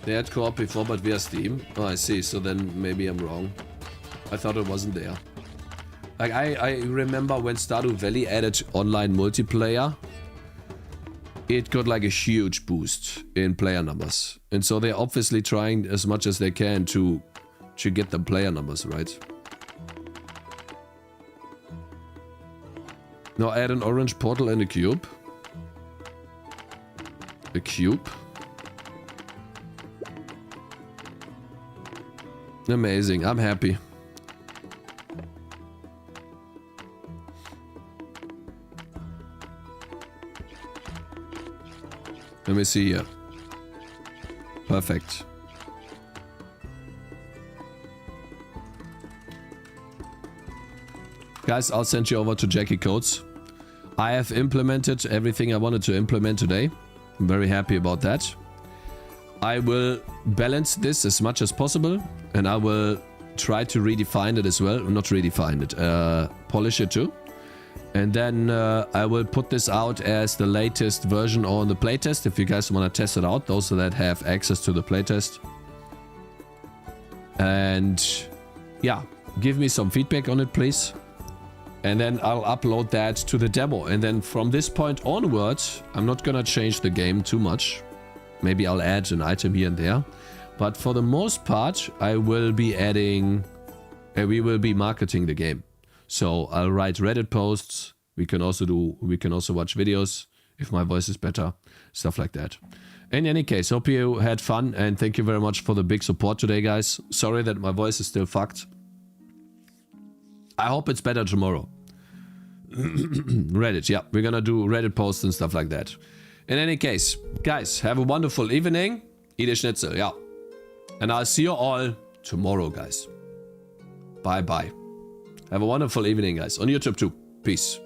They had co-op before, but via Steam. Oh, I see. So then maybe I'm wrong. I thought it wasn't there. Like, I remember when Stardew Valley added online multiplayer, it got like a huge boost in player numbers. And so they're obviously trying as much as they can to get the player numbers right. Now add an orange portal and a cube. A cube. Amazing, I'm happy. Let me see here. Perfect. Guys, I'll send you over to Jackie Codes. I have implemented everything I wanted to implement today. I'm very happy about that. I will balance this as much as possible, and I will try to redefine it as well. Not redefine it, polish it too. And then I will put this out as the latest version on the playtest. If you guys want to test it out, those that have access to the playtest. And yeah, give me some feedback on it, please. And then I'll upload that to the demo. And then from this point onwards, I'm not gonna change the game too much. Maybe I'll add an item here and there. But for the most part, I will be adding... we will be marketing the game. So I'll write Reddit posts. We can also watch videos if my voice is better. Stuff like that. In any case, hope you had fun. And thank you very much for the big support today, guys. Sorry that my voice is still fucked. I hope it's better tomorrow. Reddit, yeah. We're gonna do Reddit posts and stuff like that. In any case, guys, have a wonderful evening. Eat a schnitzel, yeah. And I'll see you all tomorrow, guys. Bye-bye. Have a wonderful evening, guys. On YouTube too. Peace.